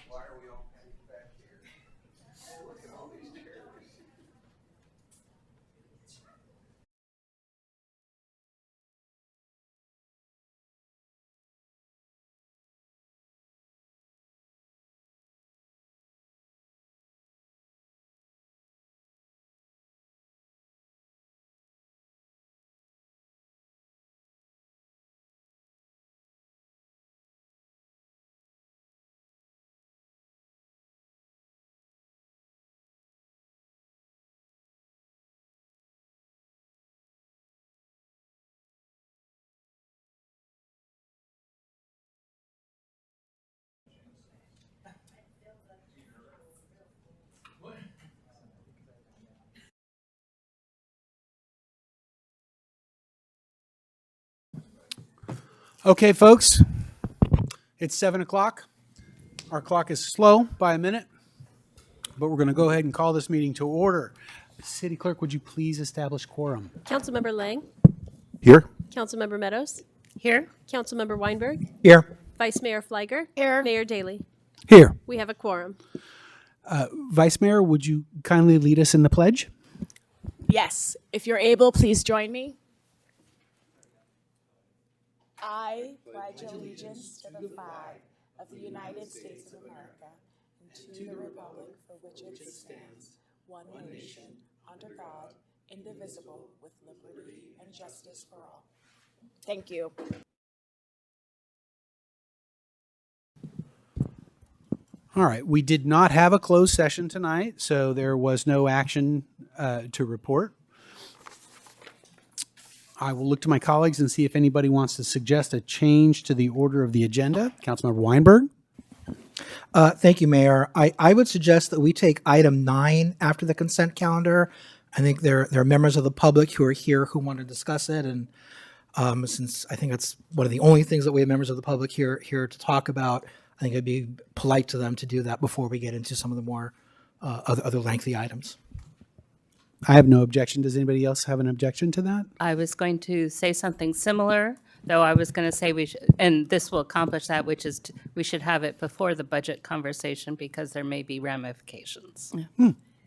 Why are we all back here? Look at all these chairs. Okay, folks, it's 7 o'clock. Our clock is slow by a minute, but we're going to go ahead and call this meeting to order. City Clerk, would you please establish quorum? Councilmember Lang, Here. Councilmember Meadows, Here. Councilmember Weinberg, Here. Vice Mayor Fleiger, Here. Mayor Daley. Here. We have a quorum. Vice Mayor, would you kindly lead us in the pledge? Yes. If you're able, please join me. I pledge allegiance to the flag of the United States of America and to the republic for which it stands, one nation, under God, indivisible, with liberty and justice for all. Thank you. All right, we did not have a closed session tonight, so there was no action to report. I will look to my colleagues and see if anybody wants to suggest a change to the order of the agenda. Councilmember Weinberg? Thank you, Mayor. I would suggest that we take item 9 after the consent calendar. I think there are members of the public who are here who want to discuss it, and since I think that's one of the only things that we have members of the public here to talk about, I think it'd be polite to them to do that before we get into some of the more other lengthy items. I have no objection. Does anybody else have an objection to that? I was going to say something similar, though I was going to say we should, and this will accomplish that, which is we should have it before the budget conversation because there may be ramifications.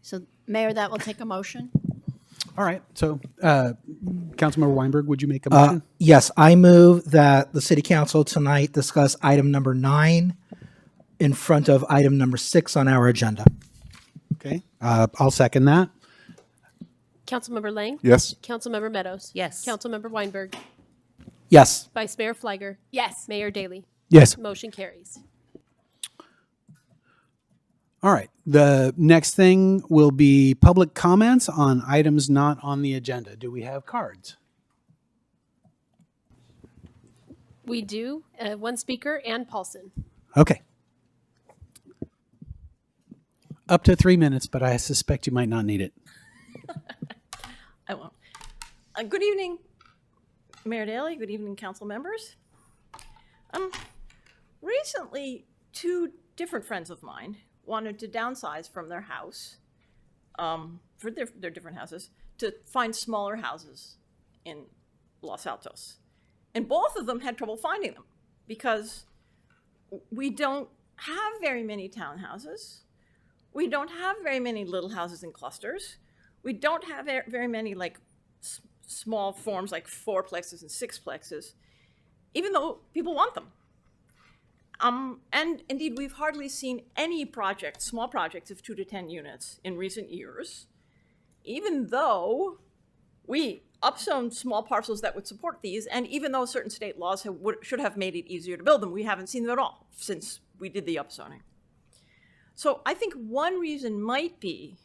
So, Mayor, that will take a motion. All right, so Councilmember Weinberg, would you make a motion? Yes, I move that the City Council tonight discuss item number 9 in front of item number 6 on our agenda. Okay, I'll second that. Councilmember Lang, Yes. Councilmember Meadows. Yes. Councilmember Weinberg, Yes. Vice Mayor Fleiger, Yes. Mayor Daley. Yes. Motion carries. All right, the next thing will be public comments on items not on the agenda. Do we have cards? We do, one speaker, Ann Paulson. Okay. Up to 3 minutes, but I suspect you might not need it. I won't. Good evening, Mayor Daley. Good evening, council members. Recently, two different friends of mine wanted to downsize from their house, for their different houses, to find smaller houses in Los Altos. And both of them had trouble finding them because we don't have very many townhouses. We don't have very many little houses in clusters. We don't have very many like small forms like 4plexes and 6plexes, even though people want them. And indeed, we've hardly seen any projects, small projects of 2 to 10 units in recent years, even though we upzoned small parcels that would support these, and even though certain state laws should have made it easier to build them, we haven't seen them at all since we did the upzoning. So I think one reason might be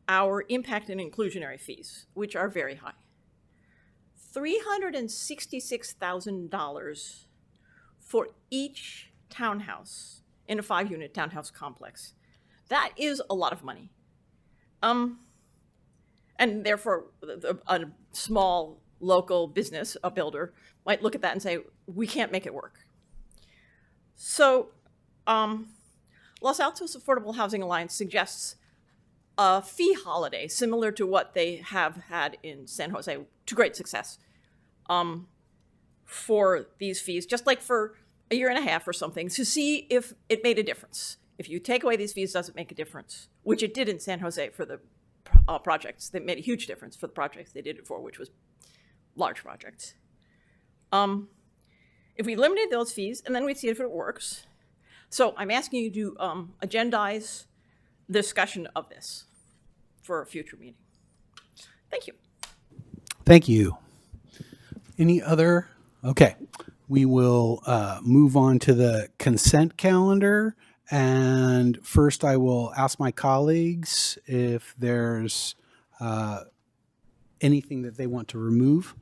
our impact and inclusionary fees, which are very high. $366,000 for each townhouse in a 5-unit townhouse complex. That is a lot of money. And therefore, a small local business, a builder, might look at that and say, we can't make it work. So Los Altos Affordable Housing Alliance suggests a fee holiday similar to what they have had in San Jose to great success for these fees, just like for a year and a half or something to see if it made a difference. If you take away these fees, does it make a difference? Which it did in San Jose for the projects. That made a huge difference for the projects they did it for, which was large projects. If we eliminate those fees, and then we'd see if it works. So I'm asking you to agendize the discussion of this for a future meeting. Thank you. Thank you. Any other? Okay. We will move on to the consent calendar. And first, I will ask my colleagues if there's anything that they want to remove.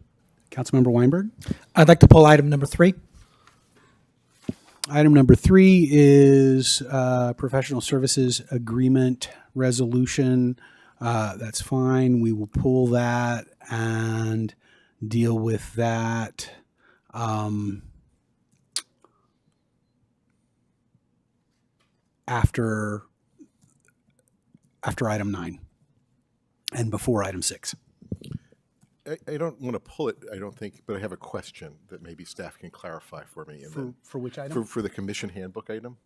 Councilmember Weinberg? I'd like to pull item number 3. Item number 3 is professional services agreement resolution. That's fine. We will pull that and deal with that. After item 9 and before item 6. I don't want to pull it, I don't think, but I have a question that maybe staff can clarify for me. For which item? For the commission handbook item?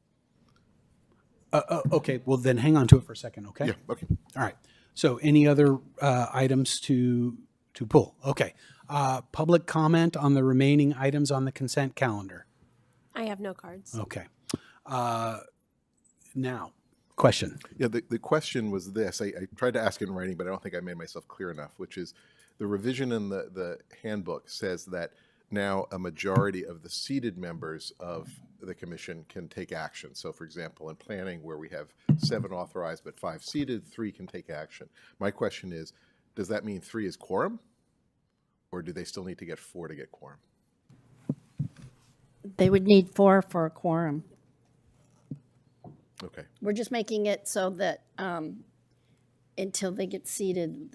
Okay, well then hang on to it for a second, okay? Yeah, okay. All right. So any other items to pull? Okay. Public comment on the remaining items on the consent calendar. I have no cards. Okay. Now, question. Yeah, the question was this. I tried to ask it in writing, but I don't think I made myself clear enough, which is the revision in the handbook says that now a majority of the seated members of the commission can take action. So for example, in planning where we have 7 authorized but 5 seated, 3 can take action. My question is, does that mean 3 is quorum? Or do they still need to get 4 to get quorum? They would need 4 for a quorum. Okay. We're just making it so that until they get seated,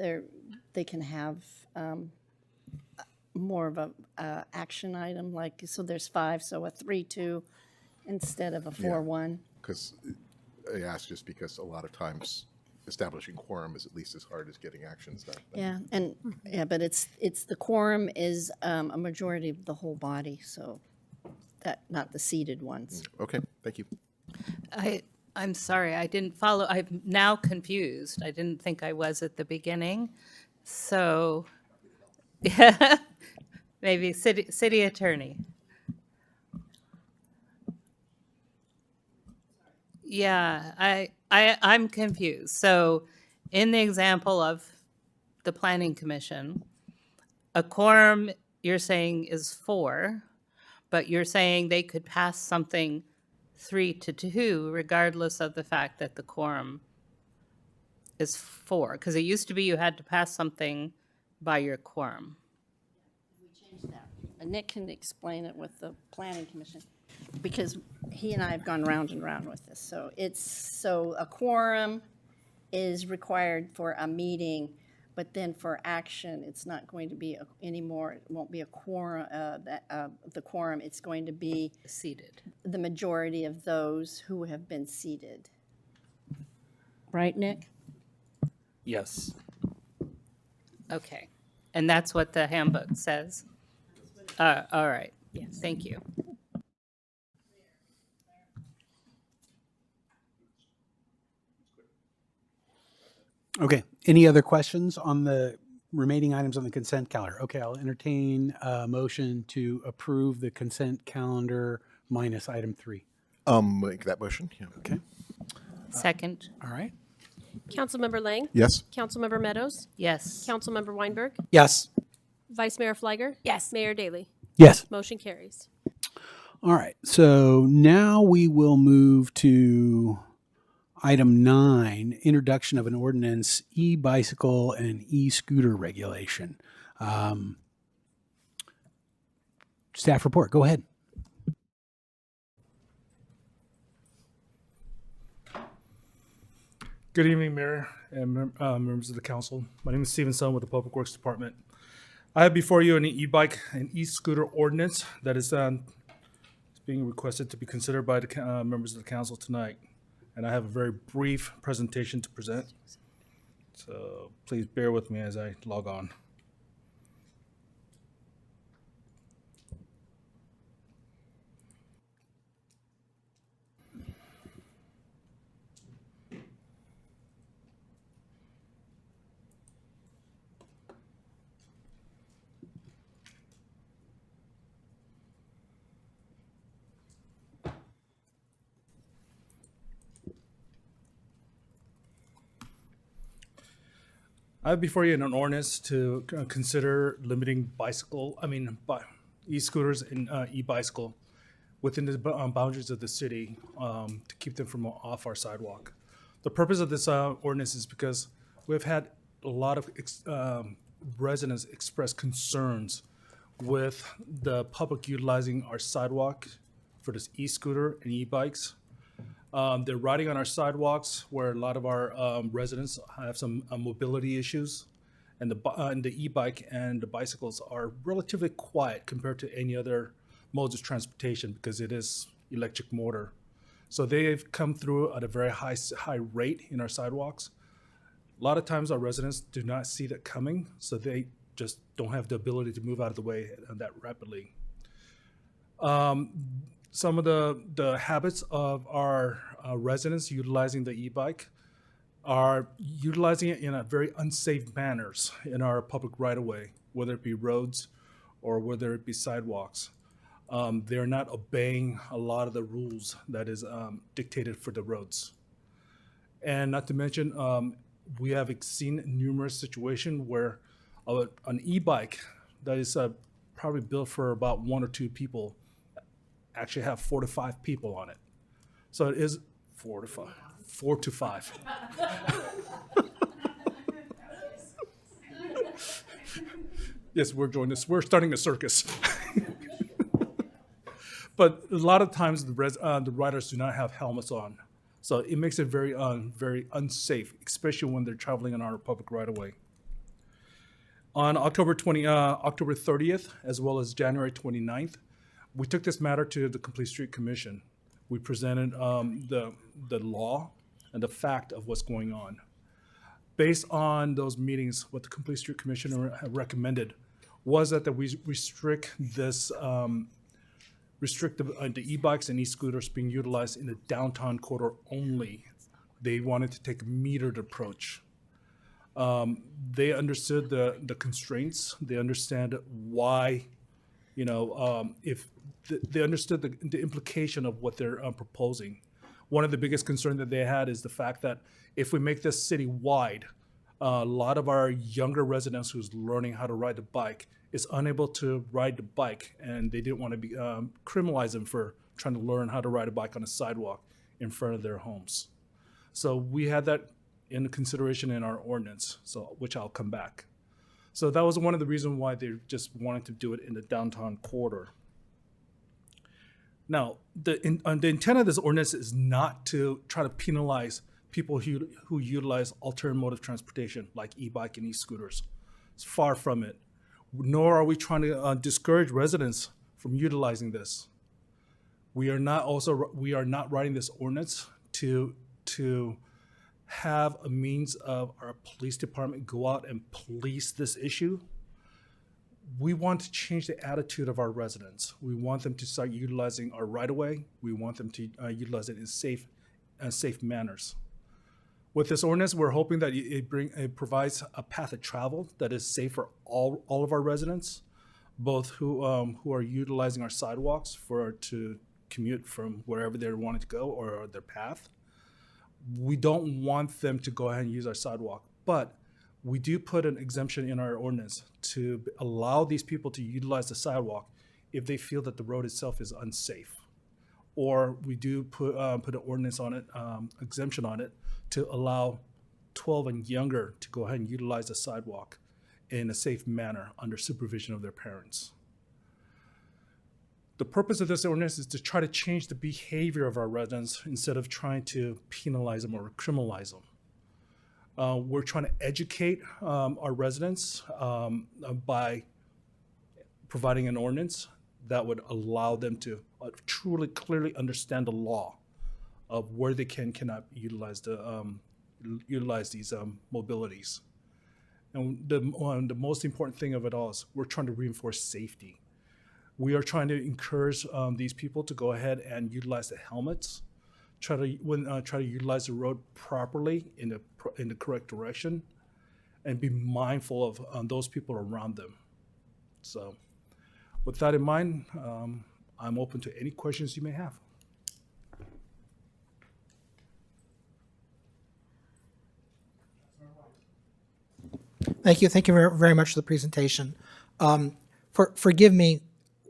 they can have more of a action item, like, so there's 5, so a 3-2 instead of a 4-1. Because I asked just because a lot of times establishing quorum is at least as hard as getting actions done. Yeah, but it's the quorum is a majority of the whole body, so that, not the seated ones. Okay, thank you. I'm sorry, I didn't follow. I'm now confused. I didn't think I was at the beginning. So, maybe city attorney. Yeah, I'm confused. So, in the example of the planning commission, a quorum you're saying is 4, but you're saying they could pass something 3-2, regardless of the fact that the quorum is 4. Because it used to be you had to pass something by your quorum. Nick can explain it with the planning commission, because he and I have gone round and round with this. So a quorum is required for a meeting, but then for action, it's not going to be anymore. It won't be a quorum. The quorum. It's going to be Seated. the majority of those who have been seated. Right, Nick? Yes. Okay. And that's what the handbook says? All right. Yes. Thank you. Okay. Any other questions on the remaining items on the consent calendar? Okay, I'll entertain a motion to approve the consent calendar minus item 3. Make that motion. Yeah. Okay. Second. All right. Councilmember Lang? Yes. Councilmember Meadows? Yes. Councilmember Weinberg? Yes. Vice Mayor Fliger? Yes. Mayor Daley? Yes. Motion carries. All right. So now we will move to item 9, introduction of an ordinance, e-bicycle and e-scooter regulation. Staff report. Go ahead. Good evening, Mayor and members of the council. My name is Stephen Sun with the Public Works Department. I have before you an e-bike and e-scooter ordinance that is being requested to be considered by the members of the council tonight. And I have a very brief presentation to present. So please bear with me as I log on. I have before you an ordinance to consider limiting e-scooters and e-bicycle within the boundaries of the city to keep them from off our sidewalk. The purpose of this ordinance is because we've had a lot of residents express concerns with the public utilizing our sidewalk for this e-scooter and e-bikes. They're riding on our sidewalks where a lot of our residents have some mobility issues, and the e-bike and the bicycles are relatively quiet compared to any other modes of transportation because it is electric motor. So they've come through at a very high rate in our sidewalks. A lot of times our residents do not see that coming, so they just don't have the ability to move out of the way that rapidly. Some of the habits of our residents utilizing the e-bike are utilizing it in a very unsafe manners in our public right-of-way, whether it be roads or whether it be sidewalks. They're not obeying a lot of the rules that is dictated for the roads. And not to mention, we have seen numerous situations where an e-bike that is probably built for about 1 or 2 people actually have 4 to 5 people on it. So it is 4 to 5. Yes, we're starting a circus. But a lot of times the riders do not have helmets on. So it makes it very unsafe, especially when they're traveling on our public right-of-way. On October 30th, as well as January 29th, we took this matter to the Complete Street Commission. We presented the law and the fact of what's going on. Based on those meetings, what the Complete Street Commission recommended was that we restrict this, restrict the e-bikes and e-scooters being utilized in the downtown corridor only. They wanted to take a metered approach. They understood the constraints. They understand why, if they understood the implication of what they're proposing. One of the biggest concerns that they had is the fact that if we make this city-wide, a lot of our younger residents who's learning how to ride the bike is unable to ride the bike, and they didn't want to be criminalize them for trying to learn how to ride a bike on a sidewalk in front of their homes. So we had that in consideration in our ordinance, which I'll come back. So that was one of the reasons why they just wanted to do it in the downtown corridor. Now, the intent of this ordinance is not to try to penalize people who utilize alternative mode of transportation like e-bike and e-scooters. It's far from it. Nor are we trying to discourage residents from utilizing this. We are not writing this ordinance to have a means of our police department go out and police this issue. We want to change the attitude of our residents. We want them to start utilizing our right-of-way. We want them to utilize it in safe manners. With this ordinance, we're hoping that it provides a path of travel that is safe for all of our residents, both who are utilizing our sidewalks to commute from wherever they wanted to go or their path. We don't want them to go ahead and use our sidewalk, but we do put an exemption in our ordinance to allow these people to utilize the sidewalk if they feel that the road itself is unsafe. Or we do put an ordinance on it, exemption on it, to allow 12 and younger to go ahead and utilize the sidewalk in a safe manner under supervision of their parents. The purpose of this ordinance is to try to change the behavior of our residents instead of trying to penalize them or criminalize them. We're trying to educate our residents by providing an ordinance that would allow them to truly clearly understand the law of where they cannot utilize these mobilities. And the most important thing of it all is we're trying to reinforce safety. We are trying to encourage these people to go ahead and utilize the helmets, try to utilize the road properly in the correct direction, and be mindful of those people around them. So, with that in mind, I'm open to any questions you may have. Thank you. Thank you very much for the presentation. Forgive me,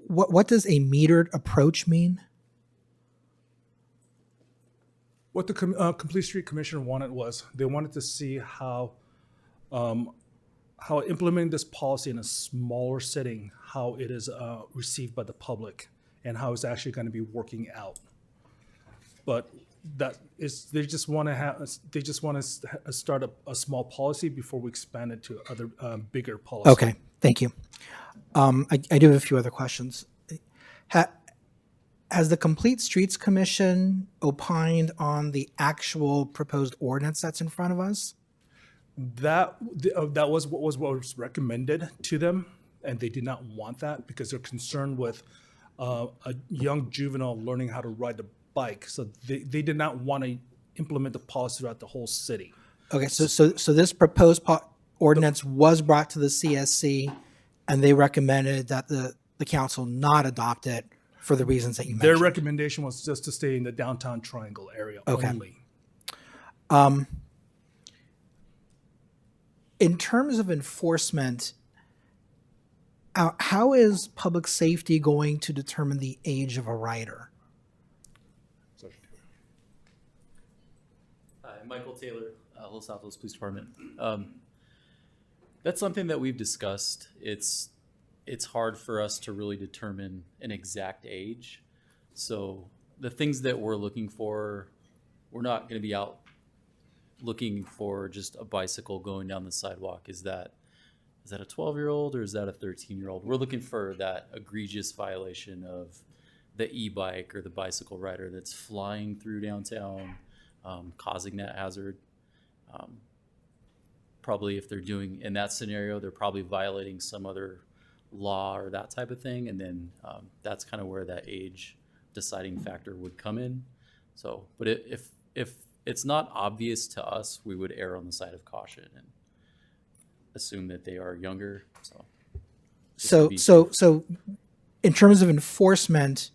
what does a metered approach mean? What the Complete Street Commission wanted was, they wanted to see how implementing this policy in a smaller setting, how it is received by the public, and how it's actually going to be working out. But they just want to start a small policy before we expand it to other bigger policies. Okay, thank you. I do have a few other questions. Has the Complete Streets Commission opined on the actual proposed ordinance that's in front of us? That was what was recommended to them, and they did not want that because they're concerned with a young juvenile learning how to ride the bike. So they did not want to implement the policy throughout the whole city. Okay, so this proposed ordinance was brought to the CSC, and they recommended that the council not adopt it for the reasons that you mentioned. Their recommendation was just to stay in the downtown triangle area only. In terms of enforcement, how is public safety going to determine the age of a rider? Hi, Michael Taylor, Los Altos Police Department. That's something that we've discussed. It's hard for us to really determine an exact age. So the things that we're looking for, we're not going to be out looking for just a bicycle going down the sidewalk. Is that a 12-year-old or is that a 13-year-old? We're looking for that egregious violation of the e-bike or the bicycle rider that's flying through downtown, causing that hazard. Probably if they're doing in that scenario, they're probably violating some other law or that type of thing. And then that's kind of where that age deciding factor would come in. So, but if it's not obvious to us, we would err on the side of caution and assume that they are younger. So in terms of enforcement,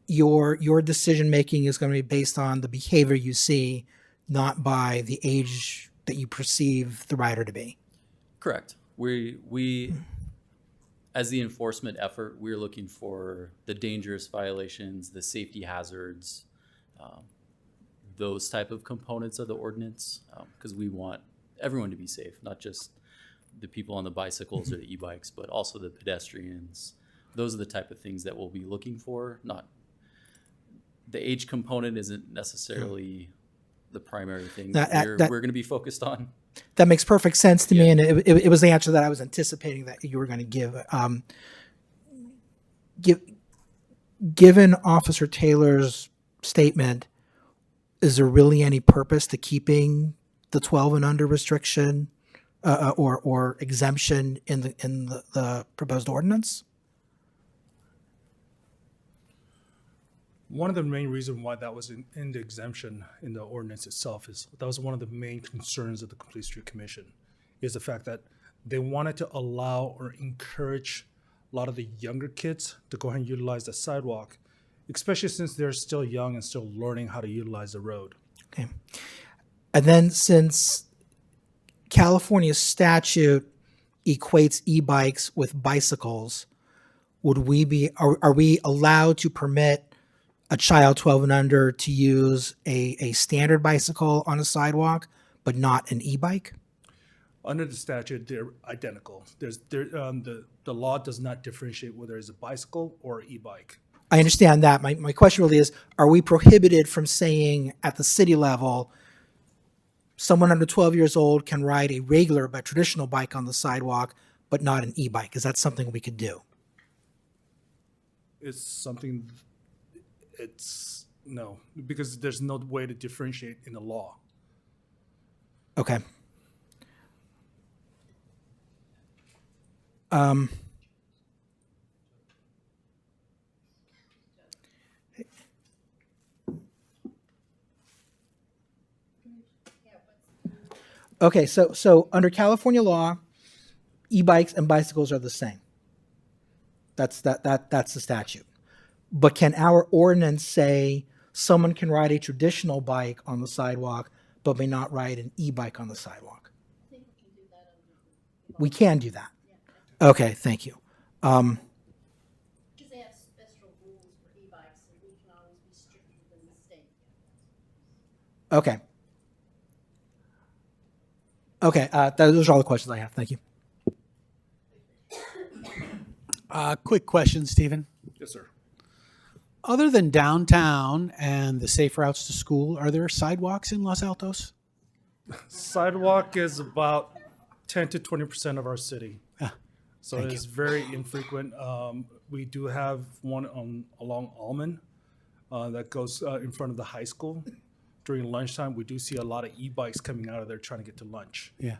your decision making is going to be based on the behavior you see, not by the age that you perceive the rider to be. Correct. We as the enforcement effort, we're looking for the dangerous violations, the safety hazards, those type of components of the ordinance, because we want everyone to be safe, not just the people on the bicycles or the e-bikes, but also the pedestrians. Those are the type of things that we'll be looking for. Not the age component isn't necessarily the primary thing we're going to be focused on. That makes perfect sense to me, and it was the answer that I was anticipating that you were going to give. Given Officer Taylor's statement, is there really any purpose to keeping the 12 and under restriction or exemption in the proposed ordinance? One of the main reasons why that was in the exemption in the ordinance itself is that was one of the main concerns of the Complete Street Commission, is the fact that they wanted to allow or encourage a lot of the younger kids to go ahead and utilize the sidewalk, especially since they're still young and still learning how to utilize the road. Okay. And then since California statute equates e-bikes with bicycles, are we allowed to permit a child 12 and under to use a standard bicycle on a sidewalk, but not an e-bike? Under the statute, they're identical. The law does not differentiate whether it's a bicycle or an e-bike. I understand that. My question really is, are we prohibited from saying at the city level, someone under 12 years old can ride a regular but traditional bike on the sidewalk, but not an e-bike? Is that something we could do? No, because there's no way to differentiate in the law. Okay. Okay, so under California law, e-bikes and bicycles are the same. That's the statute. But can our ordinance say someone can ride a traditional bike on the sidewalk, but may not ride an e-bike on the sidewalk? We can do that. Okay, thank you. Because they have special rules for e-bikes, and we can always be stricter than the state. Okay. Okay, those are all the questions I have. Thank you. Quick question, Stephen. Yes, sir. Other than downtown and the safe routes to school, are there sidewalks in Los Altos? Sidewalk is about 10 to 20% of our city. So thank it's very infrequent. We do have one along Almond that goes in front of the high school. During lunchtime, we do see a lot of e-bikes coming out of there trying to get to lunch. Yeah.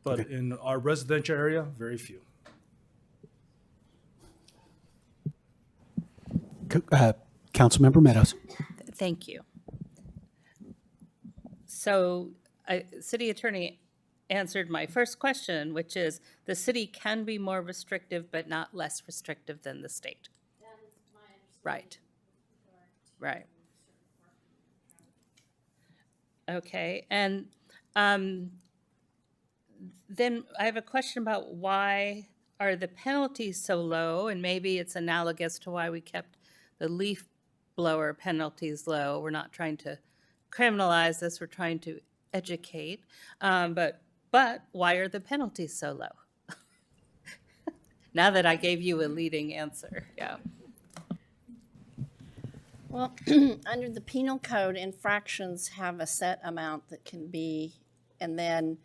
But Okay. in our residential area, very few. Councilmember Meadows. Thank you. So, city attorney answered my first question, which is the city can be more restrictive, but not less restrictive than the state. Right. Right. Okay, and then I have a question about why are the penalties so low? And maybe it's analogous to why we kept the leaf blower penalties low. We're not trying to criminalize this, we're trying to educate. But why are the penalties so low? Now that I gave you a leading answer, yeah. Well, under the penal code, infractions have a set amount that can be, and then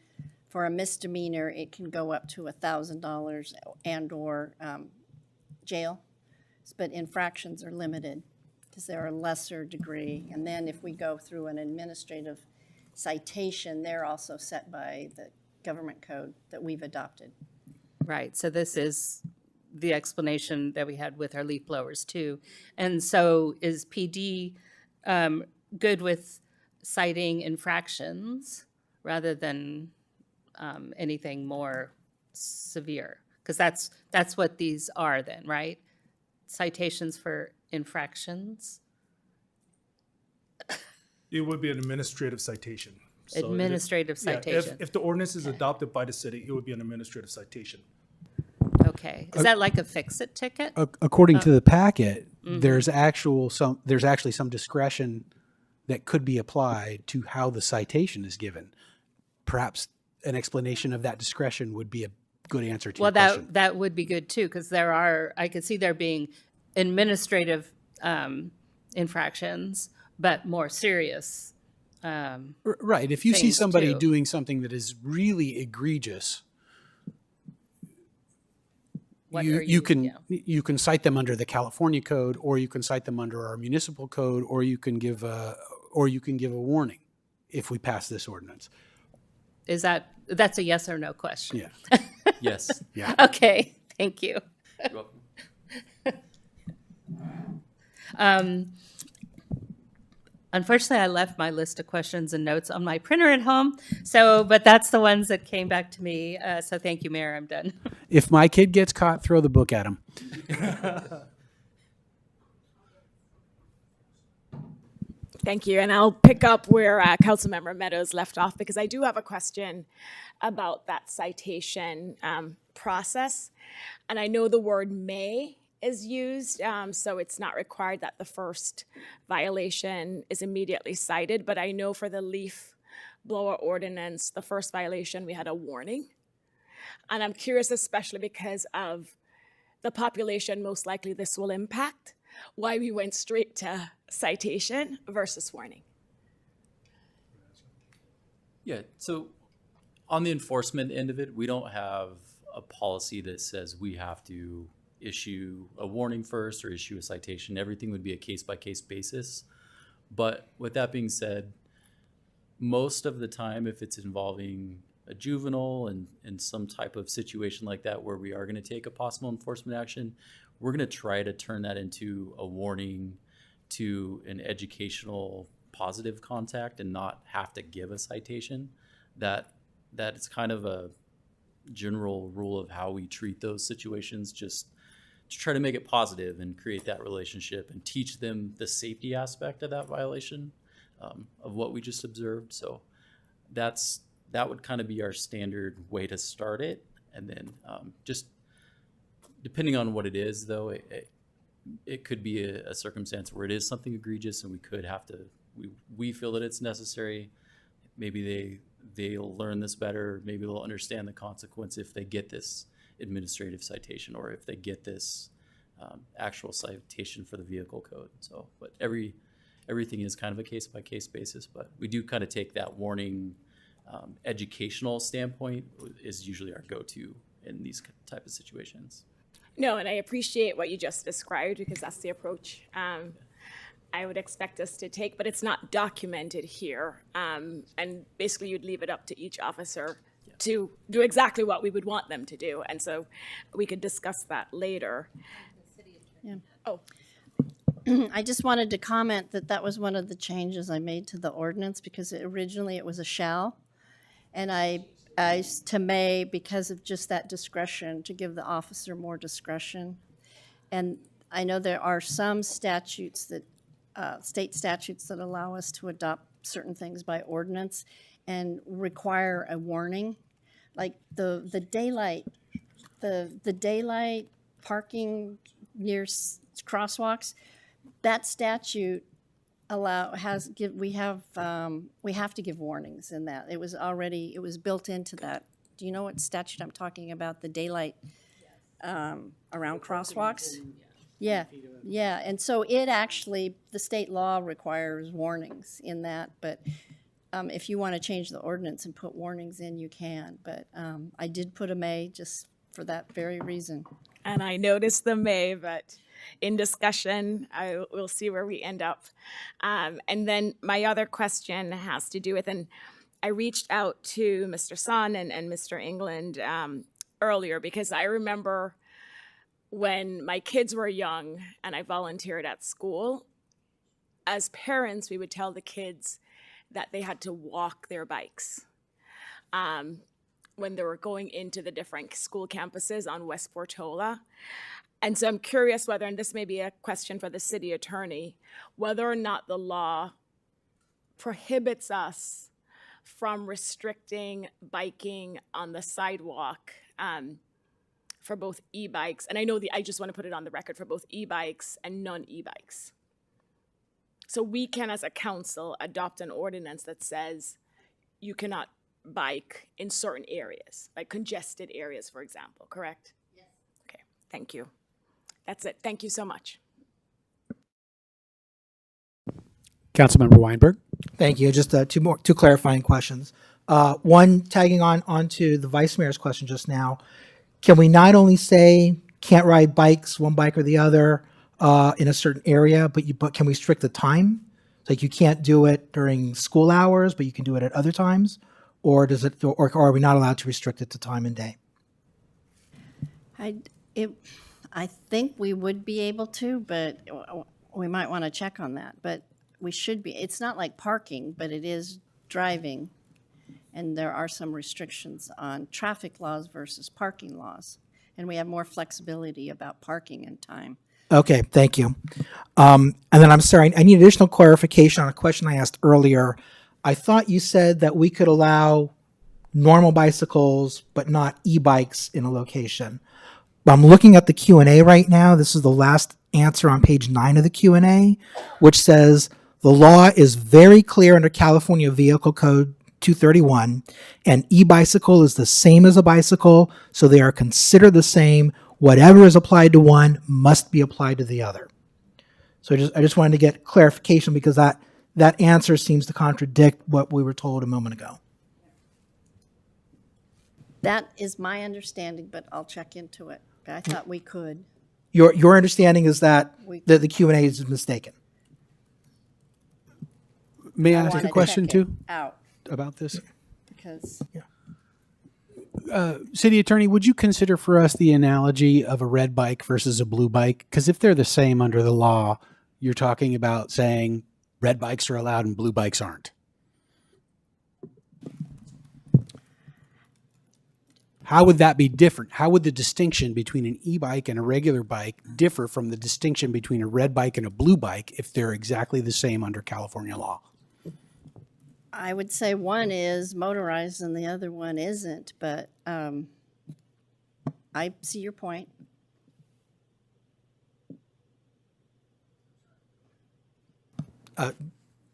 for a misdemeanor, it can go up to $1,000 and/or jail. But infractions are limited because they're a lesser degree. And then if we go through an administrative citation, they're also set by the government code that we've adopted. Right, so this is the explanation that we had with our leaf blowers too. And so is PD good with citing infractions rather than anything more severe? Because that's what these are then, right? Citations for infractions? It would be an administrative citation. So it- Administrative yeah, citation. if the ordinance is adopted by the city, it would be an administrative citation. Okay, is that like a fix-it ticket? According to the packet, there's actually some discretion that could be applied to how the citation is given. Perhaps an explanation of that discretion would be a good answer to Well, your question. that would be good too, because I could see there being administrative infractions, but more serious. Right. If you see things somebody too. doing something that is really egregious, What you, are you can yeah. you can cite them under the California code, or you can cite them under our municipal code, or you can give a warning if we pass this ordinance. That's a yes or no question? Yeah. Yes. Yeah. Okay, thank you. You're welcome. Unfortunately, I left my list of questions and notes on my printer at home. But that's the ones that came back to me. So thank you, Mayor. I'm done. If my kid gets caught, throw the book at him. Thank you. And I'll pick up where Councilmember Meadows left off, because I do have a question about that citation process. And I know the word may is used, so it's not required that the first violation is immediately cited. But I know for the leaf blower ordinance, the first violation, we had a warning. And I'm curious, especially because of the population most likely this will impact, why we went straight to citation versus warning. Yeah, so on the enforcement end of it, we don't have a policy that says we have to issue a warning first or issue a citation. Everything would be a case-by-case basis. But with that being said, most of the time, if it's involving a juvenile and some type of situation like that where we are going to take a possible enforcement action, we're going to try to turn that into a warning to an educational positive contact and not have to give a citation. That is kind of a general rule of how we treat those situations, just to try to make it positive and create that relationship and teach them the safety aspect of that violation of what we just observed. So that would kind of be our standard way to start it. And then just depending on what it is, though, it could be a circumstance where it is something egregious and we could have to, we feel that it's necessary. Maybe they'll learn this better. Maybe they'll understand the consequence if they get this administrative citation or if they get this actual citation for the vehicle code. So, but everything is kind of a case by case basis, but we do kind of take that warning educational standpoint is usually our go-to in these type of situations. No, and I appreciate what you just described because that's the approach I would expect us to take, but it's not documented here. And basically you'd leave it up to each officer to do exactly what we would want them to do. And so we could discuss that later. Yeah. Oh, I just wanted to comment that that was one of the changes I made to the ordinance because originally it was a shall. And I to may, because of just that discretion, to give the officer more discretion. And I know there are some statutes that, state statutes that allow us to adopt certain things by ordinance and require a warning. Like the daylight parking near crosswalks, that statute we have to give warnings in that. It was built into that. Do you know what statute I'm talking about? The daylight around crosswalks? Yeah, yeah, and so it actually, the state law requires warnings in that, but if you want to change the ordinance and put warnings in, you can, but I did put a may just for that very reason. and I noticed the may, but in discussion, we'll see where we end up. And then my other question has to do with, and I reached out to Mr. Sun and Mr. England earlier because I remember when my kids were young and I volunteered at school, as parents, we would tell the kids that they had to walk their bikes when they were going into the different school campuses on West Portola. And so I'm curious whether, and this may be a question for the city attorney, whether or not the law prohibits us from restricting biking on the sidewalk for both e-bikes, and I know I just want to put it on the record, for both e-bikes and non-e-bikes. So we can, as a council, adopt an ordinance that says you cannot bike in certain areas, like congested areas, for example, correct? Yes. Okay, thank you. That's it. Thank you so much. Councilmember Weinberg. Thank you. Just two clarifying questions. One, tagging onto the vice mayor's question just now. Can we not only say can't ride bikes, one bike or the other, in a certain area, but can we restrict the time? Like you can't do it during school hours, but you can do it at other times, or are we not allowed to restrict it to time and day? I think we would be able to, but we might want to check on that. But we should be. It's not like parking, but it is driving, and there are some restrictions on traffic laws versus parking laws, and we have more flexibility about parking and time. Okay, thank you. And then I'm sorry, I need additional clarification on a question I asked earlier. I thought you said that we could allow normal bicycles, but not e-bikes in a location. I'm looking at the Q&A right now. This is the last answer on page 9 of the Q&A, which says the law is very clear under California Vehicle Code 231. An e-bicycle is the same as a bicycle, so they are considered the same. Whatever is applied to one must be applied to the other. So I just wanted to get clarification because that answer seems to contradict what we were told a moment ago. That is my understanding, but I'll check into it. I thought we could. Your understanding is that the Q&A is mistaken. May I I ask wanna a question check it too out about this? because City Attorney, would you consider for us the analogy of a red bike versus a blue bike? Because if they're the same under the law, you're talking about saying red bikes are allowed and blue bikes aren't. How would that be different? How would the distinction between an e-bike and a regular bike differ from the distinction between a red bike and a blue bike if they're exactly the same under California law? I would say one is motorized and the other one isn't, but I see your point.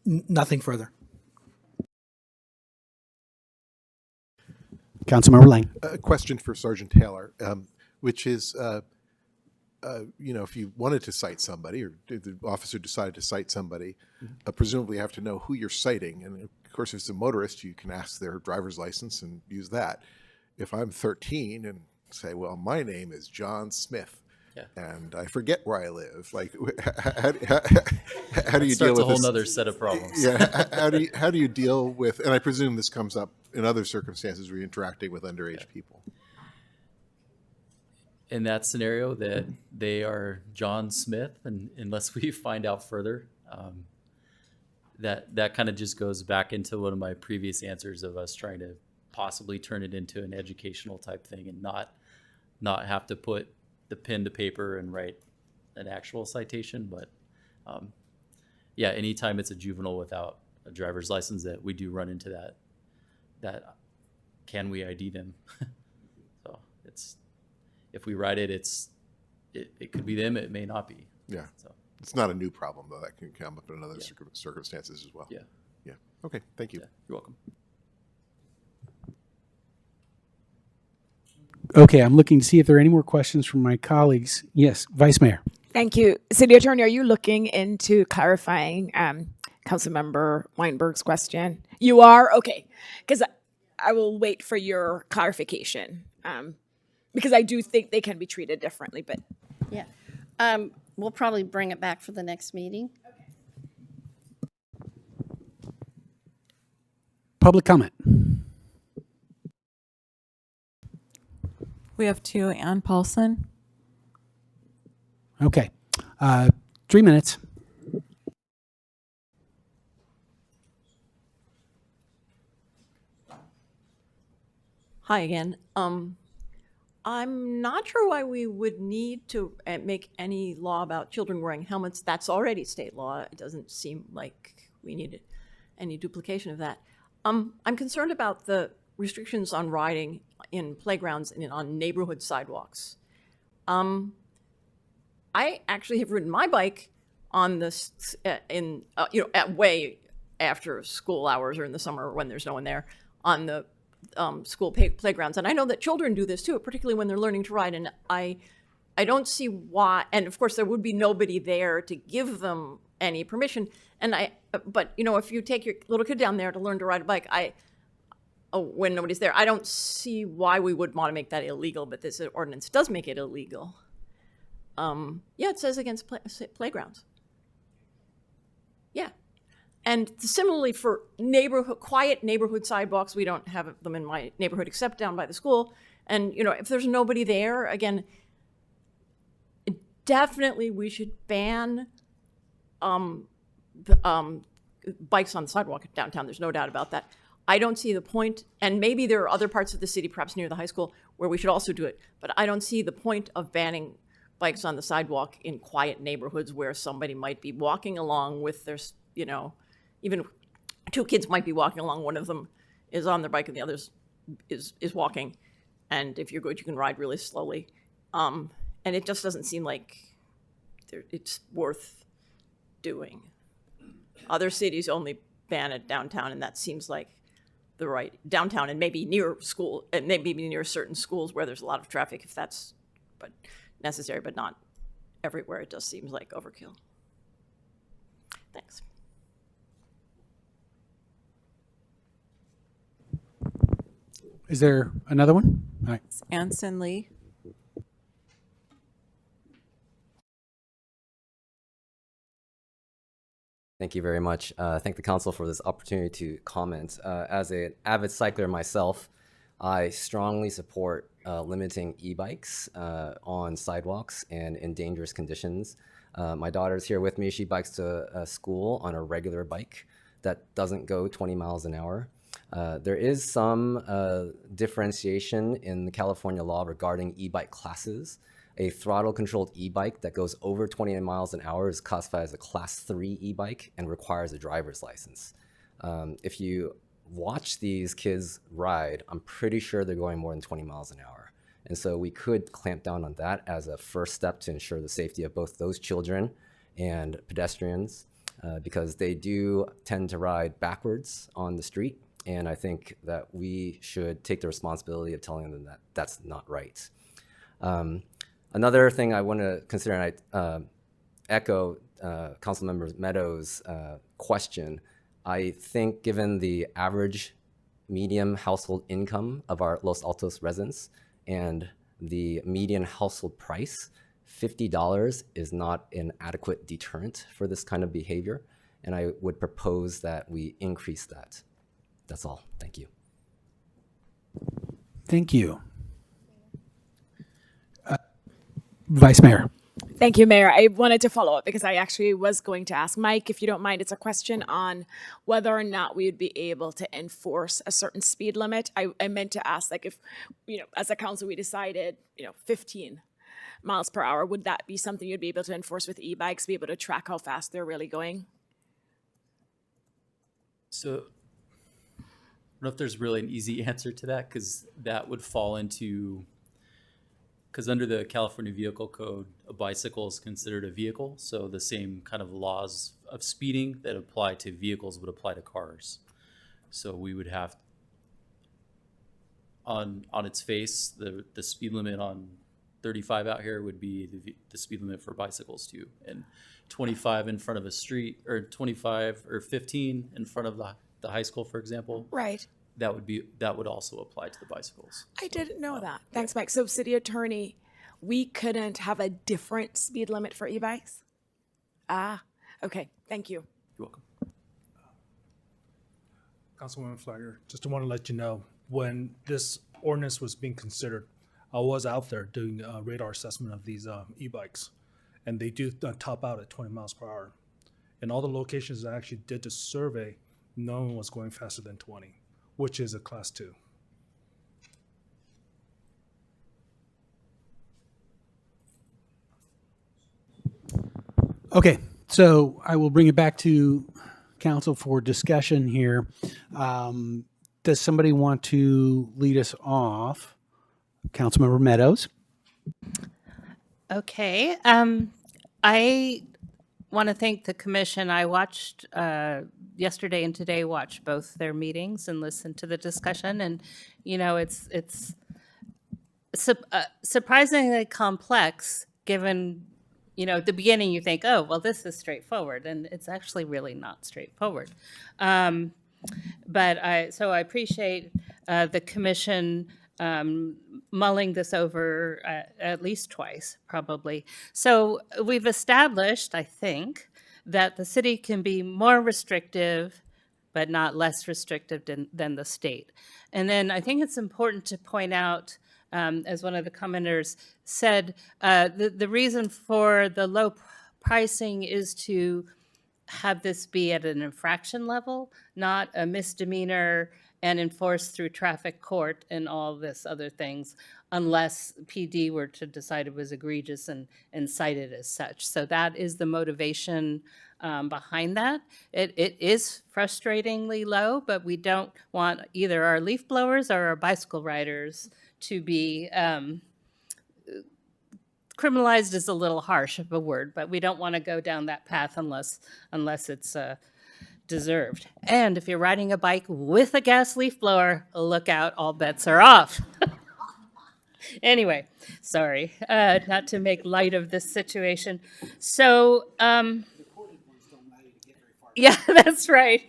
Nothing further. Councilmember Lang. A question for Sergeant Taylor, which is, if you wanted to cite somebody, or the officer decided to cite somebody, presumably you have to know who you're citing. And of course, if it's a motorist, you can ask their driver's license and use that. If I'm 13 and say, well, my name is John Smith, Yeah. and I forget where I live, like, how do you deal Starts with a whole this? nother set of problems. Yeah, how do you deal with? And I presume this comes up in other circumstances where you're interacting with underage people. In that scenario, that they are John Smith, and unless we find out further, that kind of just goes back into one of my previous answers of us trying to possibly turn it into an educational type thing and not have to put the pen to paper and write an actual citation. But yeah, anytime it's a juvenile without a driver's license, that we do run into that can we ID them? So it's, if we write it, it could be them, it may not be. Yeah. So It's not a new problem, though. That can come up in other circumstances as well. yeah, Yeah. Okay. Thank you. yeah, you're welcome. Okay, I'm looking to see if there are any more questions from my colleagues. Yes, Vice Mayor. Thank you. City Attorney, are you looking into clarifying Councilmember Weinberg's question? You are? Okay. Because I will wait for your clarification. Because I do think they can be treated differently, but Yeah. We'll probably bring it back for the next meeting. Public comment. We have two. Ann Paulson. Okay. 3 minutes. Hi again. I'm not sure why we would need to make any law about children wearing helmets. That's already state law. It doesn't seem like we need any duplication of that. I'm concerned about the restrictions on riding in playgrounds and on neighborhood sidewalks. I actually have ridden my bike on this at way after school hours or in the summer when there's no one there on the school playgrounds, and I know that children do this too, particularly when they're learning to ride. And I don't see why. And of course, there would be nobody there to give them any permission. But if you take your little kid down there to learn to ride a bike, when nobody's there, I don't see why we would want to make that illegal. But this ordinance does make it illegal. It says against playgrounds. Yeah. And similarly for quiet neighborhood sidewalks, we don't have them in my neighborhood except down by the school. And, if there's nobody there, again, definitely we should ban bikes on the sidewalk downtown. There's no doubt about that. I don't see the point, and maybe there are other parts of the city, perhaps near the high school, where we should also do it. But I don't see the point of banning bikes on the sidewalk in quiet neighborhoods where somebody might be walking along with their, even two kids might be walking along. One of them is on their bike and the other is walking. And if you're good, you can ride really slowly. And it just doesn't seem like it's worth doing. Other cities only ban it downtown, and that seems like the right downtown, and maybe near school, and maybe near certain schools where there's a lot of traffic, if that's necessary, but not everywhere. It just seems like overkill. Thanks. Is there another one? All right. Anson Lee. Thank you very much. Thank the council for this opportunity to comment. As an avid cycler myself, I strongly support limiting e-bikes on sidewalks and in dangerous conditions. My daughter's here with me. She bikes to school on a regular bike that doesn't go 20 miles an hour. There is some differentiation in the California law regarding e-bike classes. A throttle-controlled e-bike that goes over 20 miles an hour is classified as a Class 3 e-bike and requires a driver's license. If you watch these kids ride, I'm pretty sure they're going more than 20 miles an hour. And so we could clamp down on that as a first step to ensure the safety of both those children and pedestrians, because they do tend to ride backwards on the street. And I think that we should take the responsibility of telling them that that's not right. Another thing I want to consider, and I echo Councilmember Meadows' question, I think given the average medium household income of our Los Altos residents and the median household price, $50 is not an adequate deterrent for this kind of behavior. And I would propose that we increase that. That's all. Thank you. Thank you. Vice Mayor. Thank you, Mayor. I wanted to follow up because I actually was going to ask Mike, if you don't mind, it's a question on whether or not we would be able to enforce a certain speed limit. I meant to ask, like, if, as a council, we decided, 15 miles per hour, would that be something you'd be able to enforce with e-bikes, be able to track how fast they're really going? So I don't know if there's really an easy answer to that, because that would fall into, because under the California Vehicle Code, a bicycle is considered a vehicle. So the same kind of laws of speeding that apply to vehicles would apply to cars. So we would have, on its face, the speed limit on 35 out here would be the speed limit for bicycles too. And 25 in front of a street, or 25 or 15 in front of the high school, for example. Right. That would also apply to the bicycles. I didn't know that. Thanks, Mike. So, City Attorney, we couldn't have a different speed limit for e-bikes? Ah, okay. Thank you. You're welcome. Councilwoman Flagger, just want to let you know, when this ordinance was being considered, I was out there doing a radar assessment of these e-bikes, and they do top out at 20 miles per hour. In all the locations I actually did the survey, no one was going faster than 20, which is a class 2. Okay, so I will bring it back to council for discussion here. Does somebody want to lead us off? Councilmember Meadows. Okay. I want to thank the commission. I watched yesterday and today, watched both their meetings and listened to the discussion. And, it's surprisingly complex given, at the beginning you think, oh, well, this is straightforward. And it's actually really not straightforward. But I appreciate the commission mulling this over at least twice, probably. So we've established, I think, that the city can be more restrictive, but not less restrictive than the state. And then I think it's important to point out, as one of the commenters said, the reason for the low pricing is to have this be at an infraction level, not a misdemeanor and enforced through traffic court and all this other things, unless PD were to decide it was egregious and cite it as such. So that is the motivation behind that. It is frustratingly low, but we don't want either our leaf blowers or our bicycle riders to be criminalized is a little harsh of a word, but we don't want to go down that path unless it's deserved. And if you're riding a bike with a gas leaf blower, look out, all bets are off. Anyway, sorry, not to make light of this situation. So, yeah, that's right.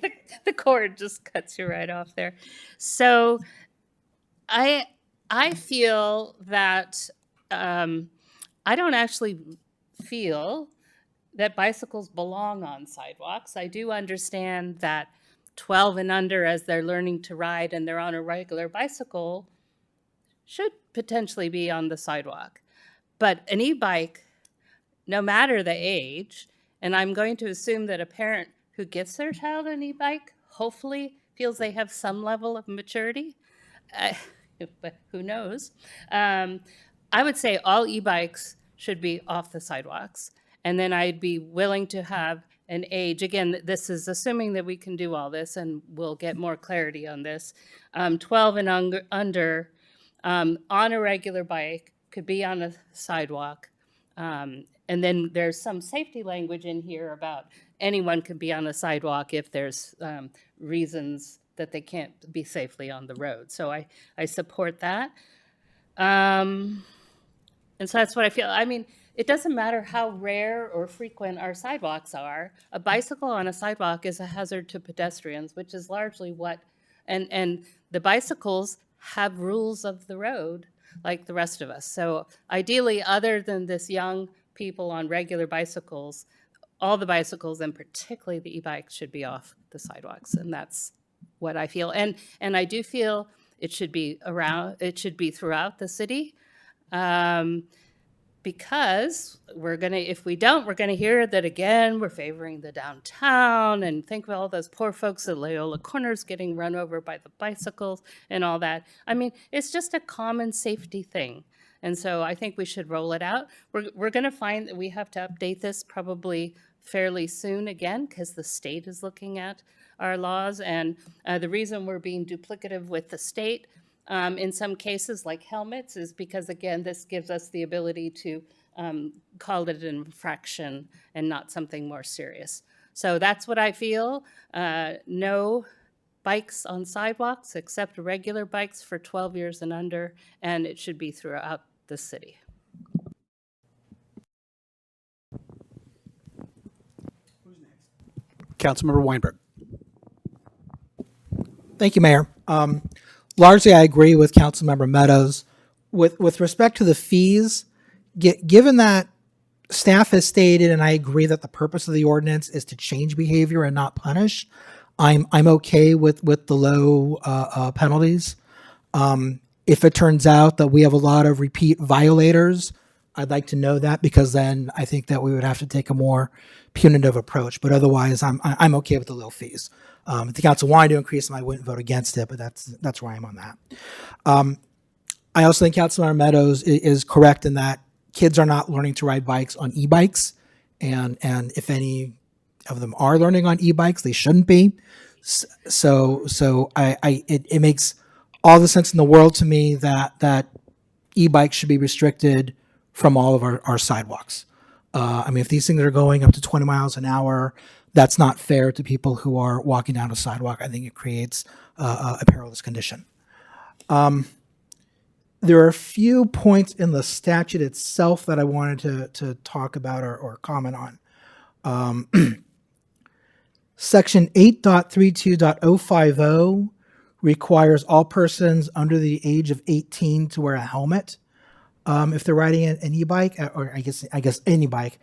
The cord just cuts you right off there. So I feel that I don't actually feel that bicycles belong on sidewalks. I do understand that 12 and under, as they're learning to ride and they're on a regular bicycle, should potentially be on the sidewalk. But an e-bike, no matter the age, and I'm going to assume that a parent who gets their child an e-bike hopefully feels they have some level of maturity, but who knows? I would say all e-bikes should be off the sidewalks. And then I'd be willing to have an age. Again, this is assuming that we can do all this, and we'll get more clarity on this. 12 and under, on a regular bike, could be on a sidewalk. And then there's some safety language in here about anyone could be on a sidewalk if there's reasons that they can't be safely on the road. So I support that. And so that's what I feel. I mean, it doesn't matter how rare or frequent our sidewalks are. A bicycle on a sidewalk is a hazard to pedestrians, which is largely what, and the bicycles have rules of the road like the rest of us. So ideally, other than this young people on regular bicycles, all the bicycles and particularly the e-bikes should be off the sidewalks. And that's what I feel. And I do feel it should be throughout the city. Because if we don't, we're gonna hear that again, we're favoring the downtown, and think of all those poor folks at Loyola Corners getting run over by the bicycles and all that. I mean, it's just a common safety thing. And so I think we should roll it out. We're gonna find that we have to update this probably fairly soon again, because the state is looking at our laws. And the reason we're being duplicative with the state in some cases, like helmets, is because, again, this gives us the ability to call it an infraction and not something more serious. So that's what I feel. No bikes on sidewalks except regular bikes for 12 years and under, and it should be throughout the city. Councilmember Weinberg. Thank you, Mayor. Largely, I agree with Councilmember Meadows. With respect to the fees, given that staff has stated, and I agree that the purpose of the ordinance is to change behavior and not punish, I'm okay with the low penalties. If it turns out that we have a lot of repeat violators, I'd like to know that, because then I think that we would have to take a more punitive approach. But otherwise, I'm okay with the low fees. If the council wanted to increase them, I wouldn't vote against it, but that's where I am on that. I also think Councilmember Meadows is correct in that kids are not learning to ride bikes on e-bikes, and if any of them are learning on e-bikes, they shouldn't be. So it makes all the sense in the world to me that e-bikes should be restricted from all of our sidewalks. I mean, if these things are going up to 20 miles an hour, that's not fair to people who are walking down a sidewalk. I think it creates a perilous condition. There are a few points in the statute itself that I wanted to talk about or comment on. Section 8.32.050 requires all persons under the age of 18 to wear a helmet if they're riding an e-bike, or I guess any bike.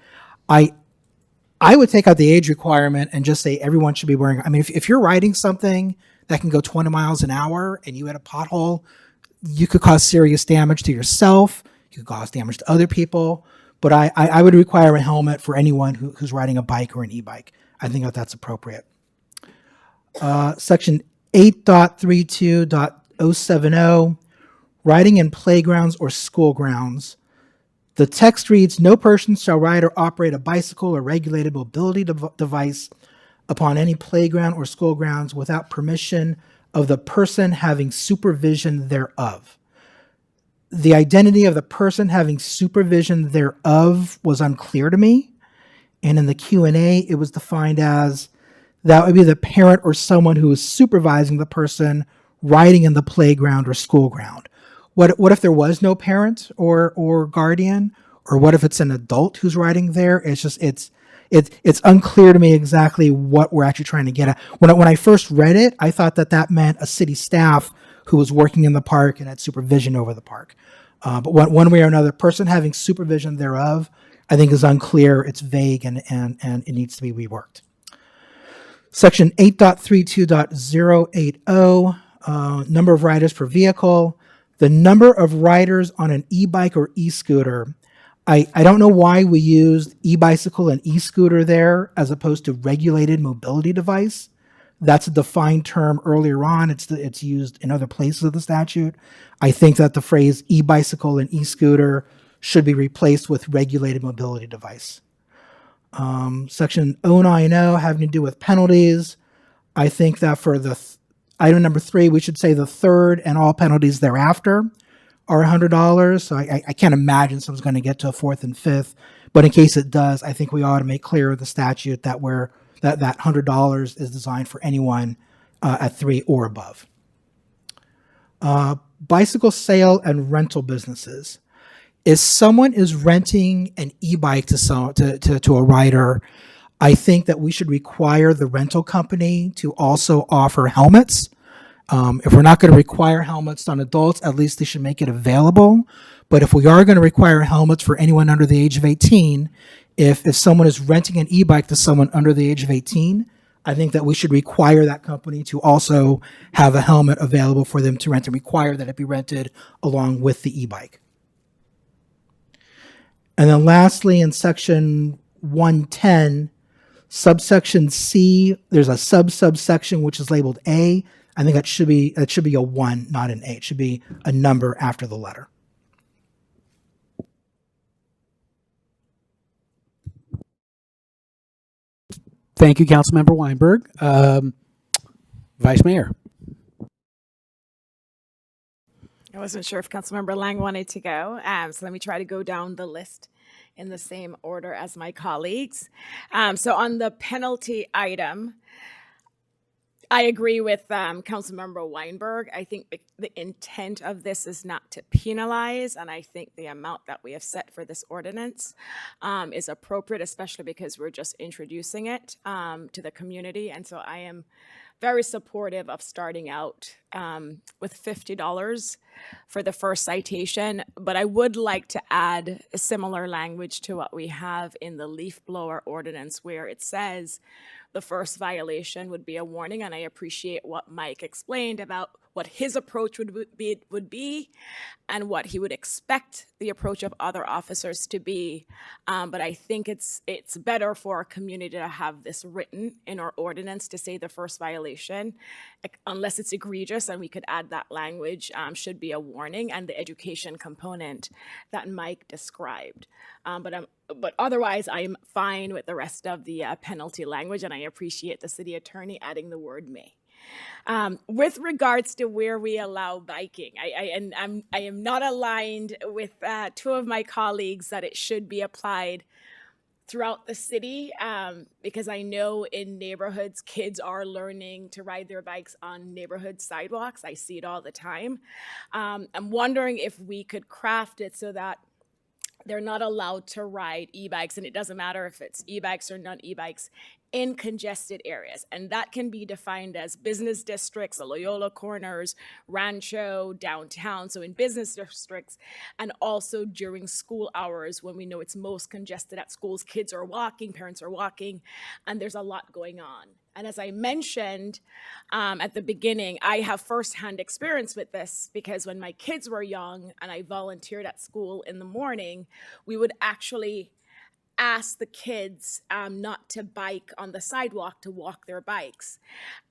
I would take out the age requirement and just say everyone should be wearing. I mean, if you're riding something that can go 20 miles an hour and you hit a pothole, you could cause serious damage to yourself. You could cause damage to other people. But I would require a helmet for anyone who's riding a bike or an e-bike. I think that's appropriate. Section 8.32.070, riding in playgrounds or school grounds. The text reads, no person shall ride or operate a bicycle or regulated mobility device upon any playground or school grounds without permission of the person having supervision thereof. The identity of the person having supervision thereof was unclear to me. And in the Q&A, it was defined as that would be the parent or someone who is supervising the person riding in the playground or school ground. What if there was no parent or guardian, or what if it's an adult who's riding there? It's unclear to me exactly what we're actually trying to get at. When I first read it, I thought that meant a city staff who was working in the park and had supervision over the park. But one way or another, person having supervision thereof, I think is unclear. It's vague and it needs to be reworked. Section 8.32.080, number of riders per vehicle. The number of riders on an e-bike or e-scooter, I don't know why we used e-bicycle and e-scooter there as opposed to regulated mobility device. That's a defined term earlier on. It's used in other places of the statute. I think that the phrase e-bicycle and e-scooter should be replaced with regulated mobility device. Section 090 having to do with penalties. I think that for the item number 3, we should say the third and all penalties thereafter. are $100. So I can't imagine someone's going to get to a fourth and fifth. But in case it does, I think we ought to make clear the statute that that $100 is designed for anyone at 3 or above. Bicycle sale and rental businesses. If someone is renting an e-bike to a rider, I think that we should require the rental company to also offer helmets. If we're not going to require helmets on adults, at least they should make it available. But if we are going to require helmets for anyone under the age of 18, if someone is renting an e-bike to someone under the age of 18, I think that we should require that company to also have a helmet available for them to rent and require that it be rented along with the e-bike. And then lastly, in section 110, subsection C, there's a subsection which is labeled A. I think it should be a 1, not an A. It should be a number after the letter. Thank you, Councilmember Weinberg. Vice Mayor. I wasn't sure if Councilmember Lang wanted to go, so let me try to go down the list in the same order as my colleagues. So on the penalty item, I agree with Councilmember Weinberg. I think the intent of this is not to penalize, and I think the amount that we have set for this ordinance is appropriate, especially because we're just introducing it to the community. And so I am very supportive of starting out with $50 for the first citation, but I would like to add a similar language to what we have in the leaf blower ordinance, where it says the first violation would be a warning, and I appreciate what Mike explained about what his approach would be and what he would expect the approach of other officers to be. But I think it's better for our community to have this written in our ordinance to say the first violation, unless it's egregious, and we could add that language, should be a warning, and the education component that Mike described. But otherwise, I'm fine with the rest of the penalty language, and I appreciate the city attorney adding the word may. With regards to where we allow biking, I am not aligned with two of my colleagues that it should be applied throughout the city, because I know in neighborhoods, kids are learning to ride their bikes on neighborhood sidewalks. I see it all the time. I'm wondering if we could craft it so that they're not allowed to ride e-bikes, and it doesn't matter if it's e-bikes or non-e-bikes, in congested areas. And that can be defined as business districts, the Loyola Corners, Rancho, downtown, so in business districts, and also during school hours when we know it's most congested at schools. Kids are walking, parents are walking, and there's a lot going on. And as I mentioned at the beginning, I have firsthand experience with this, because when my kids were young and I volunteered at school in the morning, we would actually ask the kids not to bike on the sidewalk, to walk their bikes.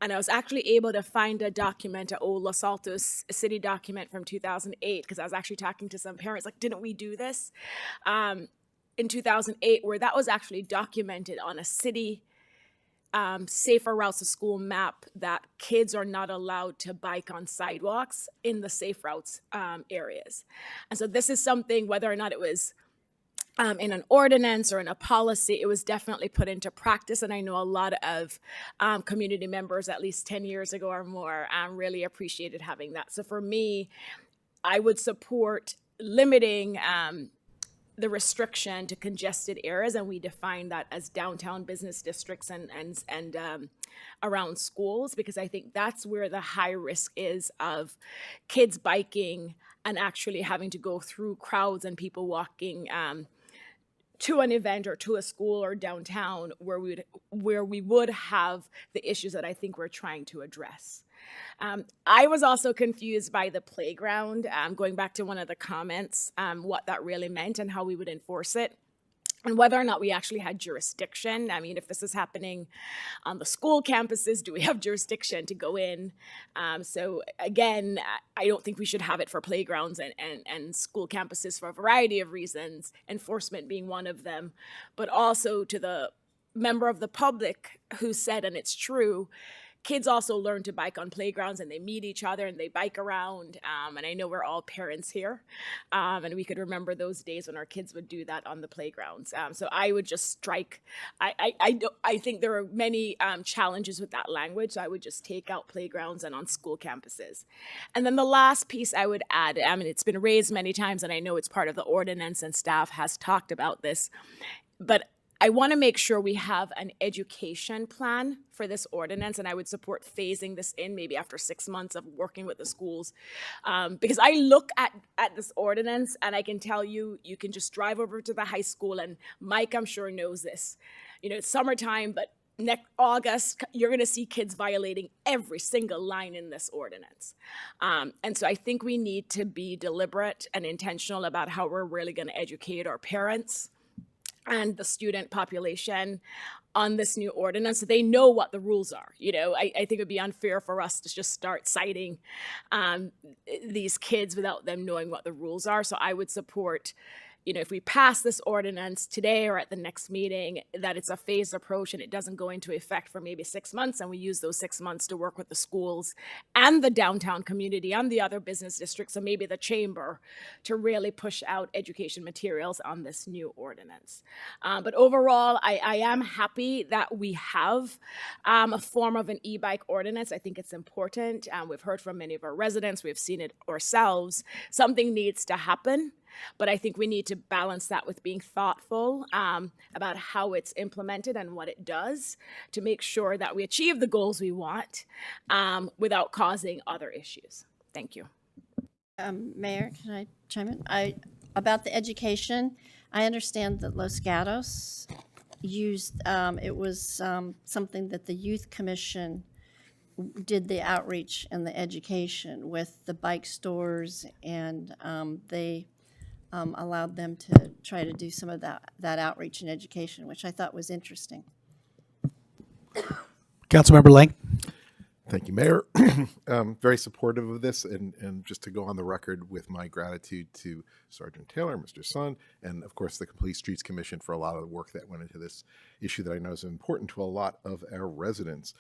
And I was actually able to find a document, an old Los Altos city document from 2008, because I was actually talking to some parents, like, didn't we do this? In 2008, where that was actually documented on a city safer routes to school map, that kids are not allowed to bike on sidewalks in the safe routes areas. And so this is something, whether or not it was in an ordinance or in a policy, it was definitely put into practice. And I know a lot of community members, at least 10 years ago or more, really appreciated having that. So for me, I would support limiting the restriction to congested areas, and we define that as downtown business districts and around schools, because I think that's where the high risk is of kids biking and actually having to go through crowds and people walking to an event or to a school or downtown, where we would have the issues that I think we're trying to address. I was also confused by the playground, going back to one of the comments, what that really meant and how we would enforce it, and whether or not we actually had jurisdiction. I mean, if this is happening on the school campuses, do we have jurisdiction to go in? So again, I don't think we should have it for playgrounds and school campuses for a variety of reasons, enforcement being one of them, but also to the member of the public who said, and it's true, kids also learn to bike on playgrounds, and they meet each other and they bike around. And I know we're all parents here, and we could remember those days when our kids would do that on the playgrounds. So I would just strike. I think there are many challenges with that language. So I would just take out playgrounds and on school campuses. And then the last piece I would add, I mean, it's been raised many times, and I know it's part of the ordinance, and staff has talked about this, but I want to make sure we have an education plan for this ordinance, and I would support phasing this in maybe after 6 months of working with the schools. Because I look at this ordinance, and I can tell you, you can just drive over to the high school, and Mike, I'm sure, knows this. You know, it's summertime, but next August, you're going to see kids violating every single line in this ordinance. And so I think we need to be deliberate and intentional about how we're really going to educate our parents and the student population on this new ordinance, so they know what the rules are. You know, I think it would be unfair for us to just start citing these kids without them knowing what the rules are. So I would support, you know, if we pass this ordinance today or at the next meeting, that it's a phased approach and it doesn't go into effect for maybe 6 months, and we use those 6 months to work with the schools and the downtown community and the other business districts, and maybe the chamber, to really push out education materials on this new ordinance. But overall, I am happy that we have a form of an e-bike ordinance. I think it's important. We've heard from many of our residents. We've seen it ourselves. Something needs to happen. But I think we need to balance that with being thoughtful about how it's implemented and what it does to make sure that we achieve the goals we want without causing other issues. Thank you. Mayor, can I chime in? About the education, I understand that Los Gatos used, it was something that the Youth Commission did the outreach and the education with the bike stores, and they allowed them to try to do some of that outreach and education, which I thought was interesting. Councilmember Lang. Thank you, Mayor. Very supportive of this, and just to go on the record with my gratitude to Sergeant Taylor, Mr. Sun, and of course the Complete Streets Commission for a lot of the work that went into this issue that I know is important to a lot of our residents.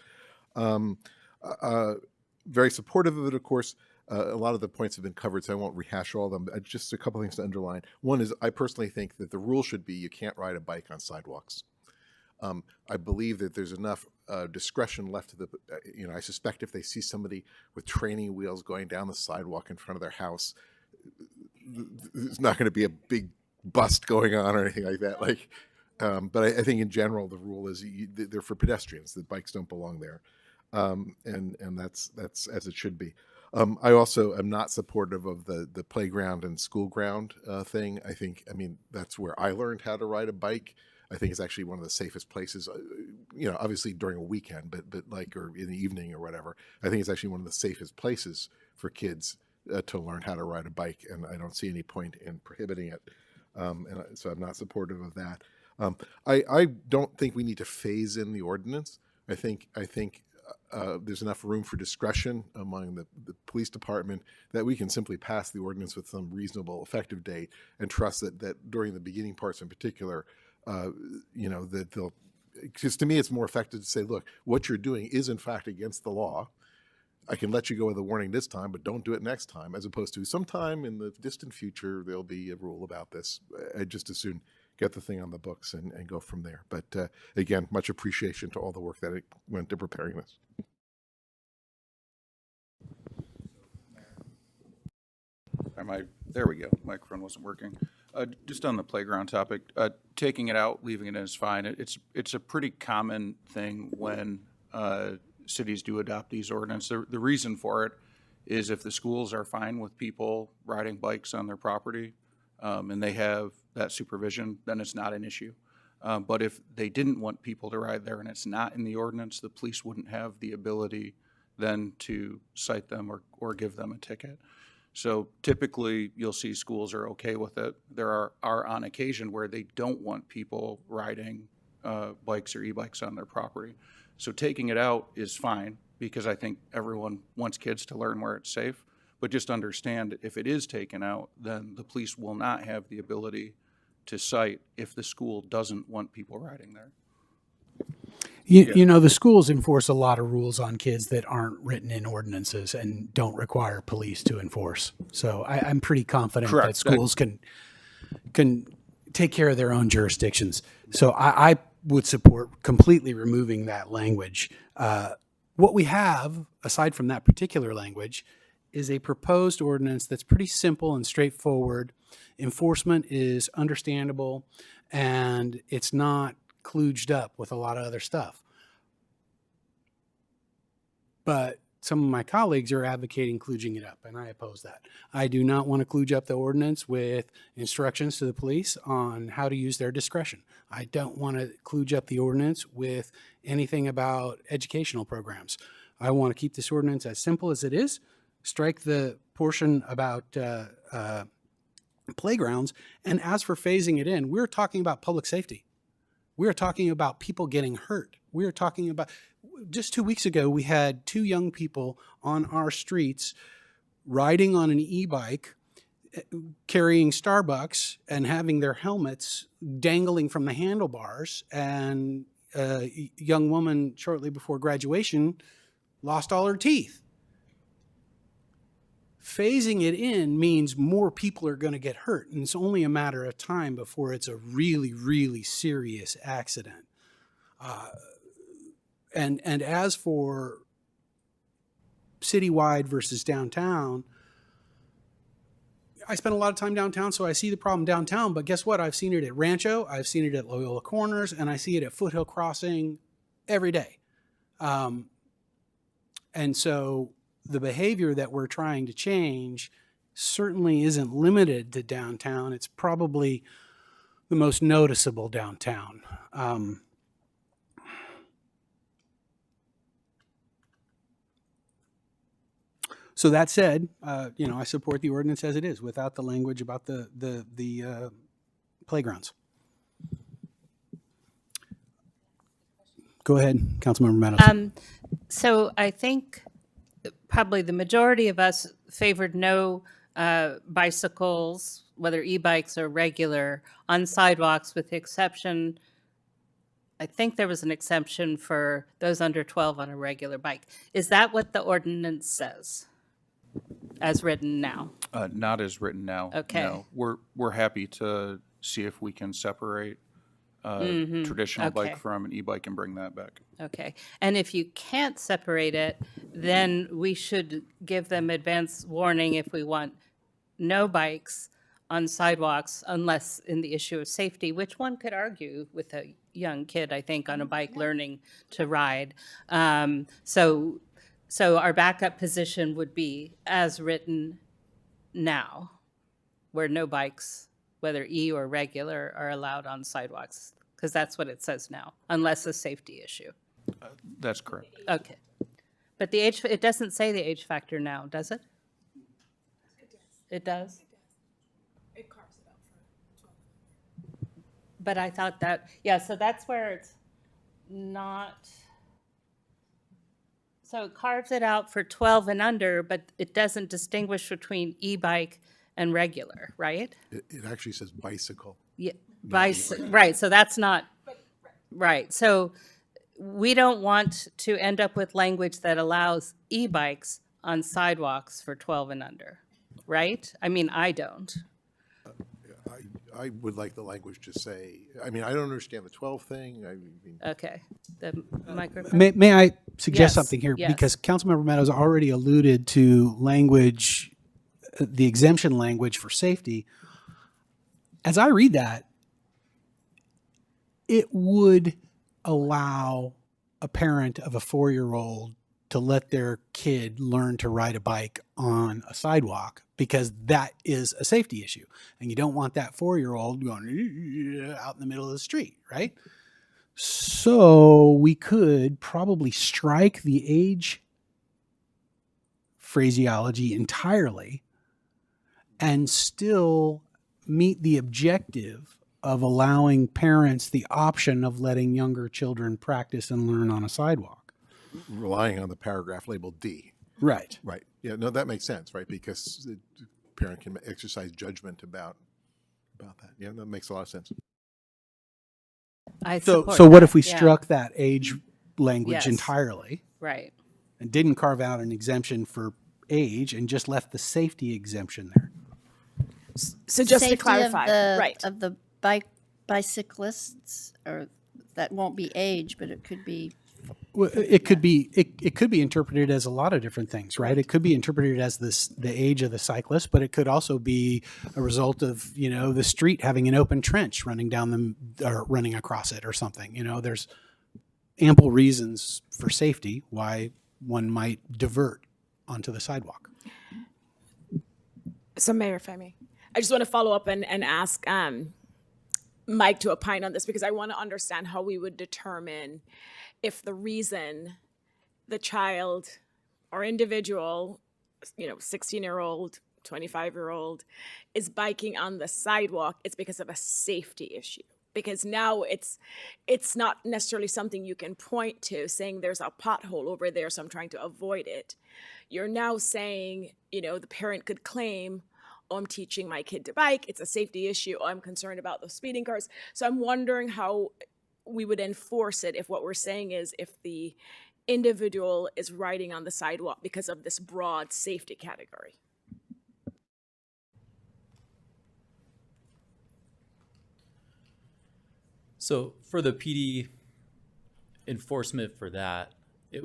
Very supportive of it, of course. A lot of the points have been covered, so I won't rehash all of them. Just a couple things to underline. One is I personally think that the rule should be you can't ride a bike on sidewalks. I believe that there's enough discretion left to the, I suspect if they see somebody with training wheels going down the sidewalk in front of their house, there's not going to be a big bust going on or anything like that. But I think in general, the rule is they're for pedestrians. The bikes don't belong there. And that's as it should be. I also am not supportive of the playground and school ground thing. I mean, that's where I learned how to ride a bike. I think it's actually one of the safest places, obviously during a weekend, but or in the evening or whatever. I think it's actually one of the safest places for kids to learn how to ride a bike, and I don't see any point in prohibiting it. And so I'm not supportive of that. I don't think we need to phase in the ordinance. I think there's enough room for discretion among the police department that we can simply pass the ordinance with some reasonable effective date and trust that during the beginning parts in particular, that they'll, because to me it's more effective to say, look, what you're doing is in fact against the law. I can let you go with a warning this time, but don't do it next time, as opposed to sometime in the distant future, there'll be a rule about this. I'd just as soon get the thing on the books and go from there. But again, much appreciation to all the work that it went to preparing this. There we go. Microphone wasn't working. Just on the playground topic, taking it out, leaving it in is fine. It's a pretty common thing when cities do adopt these ordinances. The reason for it is if the schools are fine with people riding bikes on their property and they have that supervision, then it's not an issue. But if they didn't want people to ride there and it's not in the ordinance, the police wouldn't have the ability then to cite them or give them a ticket. So typically you'll see schools are okay with it. There are on occasion where they don't want people riding bikes or e-bikes on their property. So taking it out is fine because I think everyone wants kids to learn where it's safe. But just understand if it is taken out, then the police will not have the ability to cite if the school doesn't want people riding there. You know, the schools enforce a lot of rules on kids that aren't written in ordinances and don't require police to enforce. So I'm pretty confident Correct. that schools can take care of their own jurisdictions. So I would support completely removing that language. What we have, aside from that particular language, is a proposed ordinance that's pretty simple and straightforward. Enforcement is understandable, and it's not kludged up with a lot of other stuff. But some of my colleagues are advocating kludging it up, and I oppose that. I do not want to kludge up the ordinance with instructions to the police on how to use their discretion. I don't want to kludge up the ordinance with anything about educational programs. I want to keep this ordinance as simple as it is, strike the portion about playgrounds, and as for phasing it in, we're talking about public safety. We are talking about people getting hurt. We are talking about, just 2 weeks ago, we had 2 young people on our streets riding on an e-bike, carrying Starbucks and having their helmets dangling from the handlebars. And a young woman shortly before graduation lost all her teeth. Phasing it in means more people are going to get hurt, and it's only a matter of time before it's a really, really serious accident. And as for citywide versus downtown, I spend a lot of time downtown, so I see the problem downtown, but guess what? I've seen it at Rancho, I've seen it at Loyola Corners, and I see it at Foothill Crossing every day. And so the behavior that we're trying to change certainly isn't limited to downtown. It's probably the most noticeable downtown. So that said, I support the ordinance as it is without the language about the playgrounds. Go ahead, Councilmember Meadows. So I think probably the majority of us favored no bicycles, whether e-bikes or regular, on sidewalks, with the exception, I think there was an exemption for those under 12 on a regular bike. Is that what the ordinance says, as written now? Not as written now. Okay. No. We're happy to see if we can separate traditional Okay. bike from an e-bike and bring that back. Okay. And if you can't separate it, then we should give them advance warning if we want no bikes on sidewalks, unless in the issue of safety, which one could argue with a young kid, I think, on a bike learning to ride. So our backup position would be as written now, where no bikes, whether E or regular, are allowed on sidewalks, because that's what it says now, unless a safety issue. That's correct. Okay. But the age, it doesn't say the age factor now, does it? It does? It carves it out for 12. But I thought that, yeah, so that's where it's not, so it carves it out for 12 and under, but it doesn't distinguish between e-bike and regular, right? It actually says bicycle. Yeah, right, so that's not, right. So we don't want to end up with language that allows e-bikes on sidewalks for 12 and under, right? I mean, I don't. I would like the language to say, I mean, I don't understand the 12 thing. I mean, Okay, the microphone? May I suggest Yes, something here? yes. Because Councilmember Meadows already alluded to language, the exemption language for safety. As I read that, it would allow a parent of a 4-year-old to let their kid learn to ride a bike on a sidewalk, because that is a safety issue. And you don't want that 4-year-old going out in the middle of the street, right? So we could probably strike the age phraseology entirely and still meet the objective of allowing parents the option of letting younger children practice and learn on a sidewalk. relying on the paragraph labeled D. Right. Right. Yeah, no, that makes sense, right? Because the parent can exercise judgment about that. Yeah, that makes a lot of sense. I So support what that, if we yeah. struck that age language Yes. entirely Right. and didn't carve out an exemption for age and just left the safety exemption there. So just to Safety clarify, right. of the bicyclists, or that won't be age, but it could be. Well, it could be it could be interpreted as a lot of different things, right? It could be interpreted as the age of the cyclist, but it could also be a result of the street having an open trench running down them or running across it or something. There's ample reasons for safety why one might divert onto the sidewalk. So Mayor, if I may, I just want to follow up and ask Mike to opine on this, because I want to understand how we would determine if the reason the child or individual, 16-year-old, 25-year-old, is biking on the sidewalk, it's because of a safety issue. Because now it's not necessarily something you can point to saying there's a pothole over there, so I'm trying to avoid it. You're now saying, the parent could claim, oh, I'm teaching my kid to bike, it's a safety issue, oh, I'm concerned about those speeding cars. So I'm wondering how we would enforce it if what we're saying is if the individual is riding on the sidewalk because of this broad safety category. So for the PD enforcement for that, it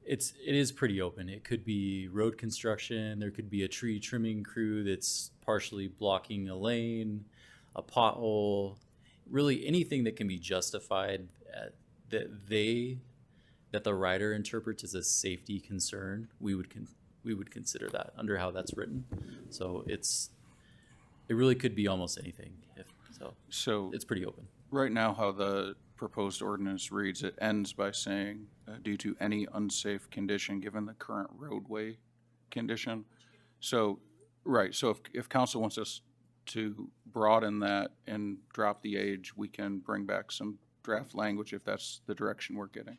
is pretty open. It could be road construction. There could be a tree trimming crew that's partially blocking a lane, a pothole, really anything that can be justified that the rider interprets as a safety concern. We would consider that under how that's written. So it really could be almost anything. So it's pretty open. Right now, how the proposed ordinance reads, it ends by saying, due to any unsafe condition given the current roadway condition. So, right, so if council wants us to broaden that and drop the age, we can bring back some draft language if that's the direction we're getting.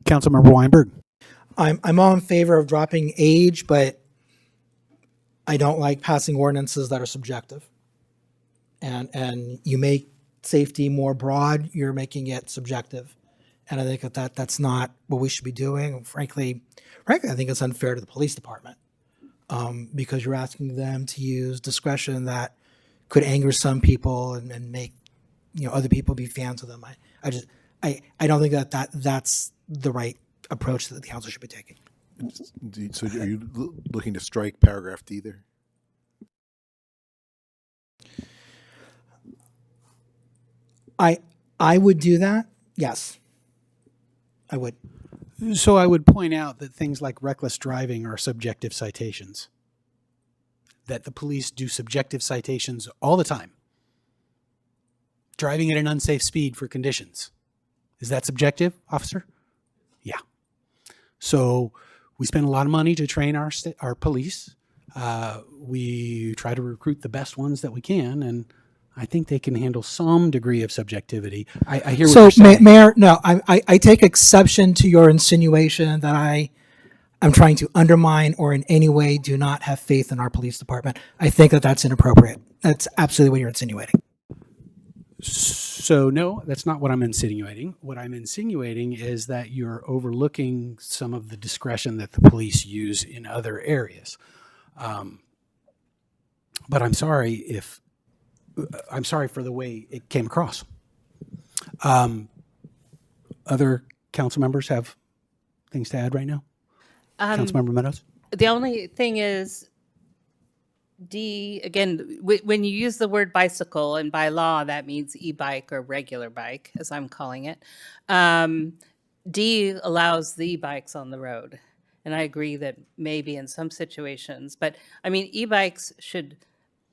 Councilmember Weinberg. I'm all in favor of dropping age, but I don't like passing ordinances that are subjective. And you make safety more broad, you're making it subjective. And I think that's not what we should be doing. Frankly, I think it's unfair to the police department because you're asking them to use discretion that could anger some people and make other people be fans of them. I don't think that's the right approach that the council should be taking. So are you looking to strike paragraph D there? I would do that. Yes, I would. So I would point out that things like reckless driving are subjective citations. That the police do subjective citations all the time. Driving at an unsafe speed for conditions. Is that subjective, officer? Yeah. So we spend a lot of money to train our police. We try to recruit the best ones that we can, and I think they can handle some degree of subjectivity. I hear what you're saying. Mayor, no, I take exception to your insinuation that I'm trying to undermine or in any way do not have faith in our police department. I think that's inappropriate. That's absolutely what you're insinuating. So no, that's not what I'm insinuating. What I'm insinuating is that you're overlooking some of the discretion that the police use in other areas. But I'm sorry for the way it came across. Other council members have things to add right now? Councilmember Meadows? The only thing is, D, again, when you use the word bicycle, and by law, that means e-bike or regular bike, as I'm calling it, D allows the bikes on the road. And I agree that maybe in some situations, but I mean, e-bikes should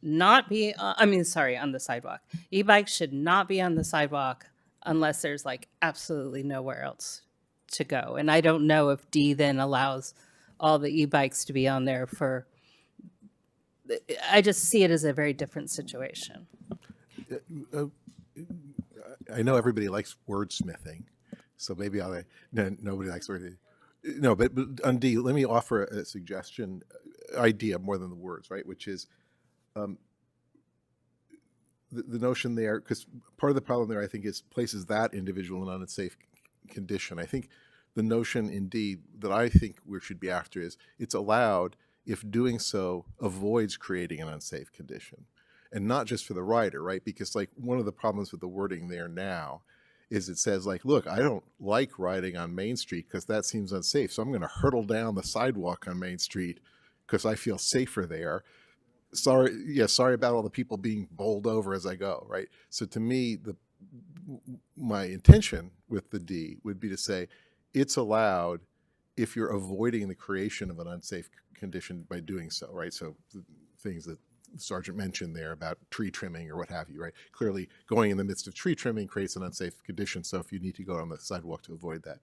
not be, on the sidewalk. E-bikes should not be on the sidewalk unless there's like absolutely nowhere else to go. And I don't know if D then allows all the e-bikes to be on there for, I just see it as a very different situation. I know everybody likes wordsmithing, so maybe nobody likes wordsmithing. No, but on D, let me offer a suggestion, idea more than the words, right? Which is, the notion there, because part of the problem there, I think, is places that individual in an unsafe condition. I think the notion, indeed, that I think we should be after is it's allowed if doing so avoids creating an unsafe condition. And not just for the rider, right? Because like one of the problems with the wording there now is it says like, look, I don't like riding on Main Street because that seems unsafe. So I'm going to hurtle down the sidewalk on Main Street because I feel safer there. Sorry about all the people being bowled over as I go, right? So to me, my intention with the D would be to say it's allowed if you're avoiding the creation of an unsafe condition by doing so, right? So the things that the Sergeant mentioned there about tree trimming or what have you, right? Clearly going in the midst of tree trimming creates an unsafe condition. So if you need to go on the sidewalk to avoid that,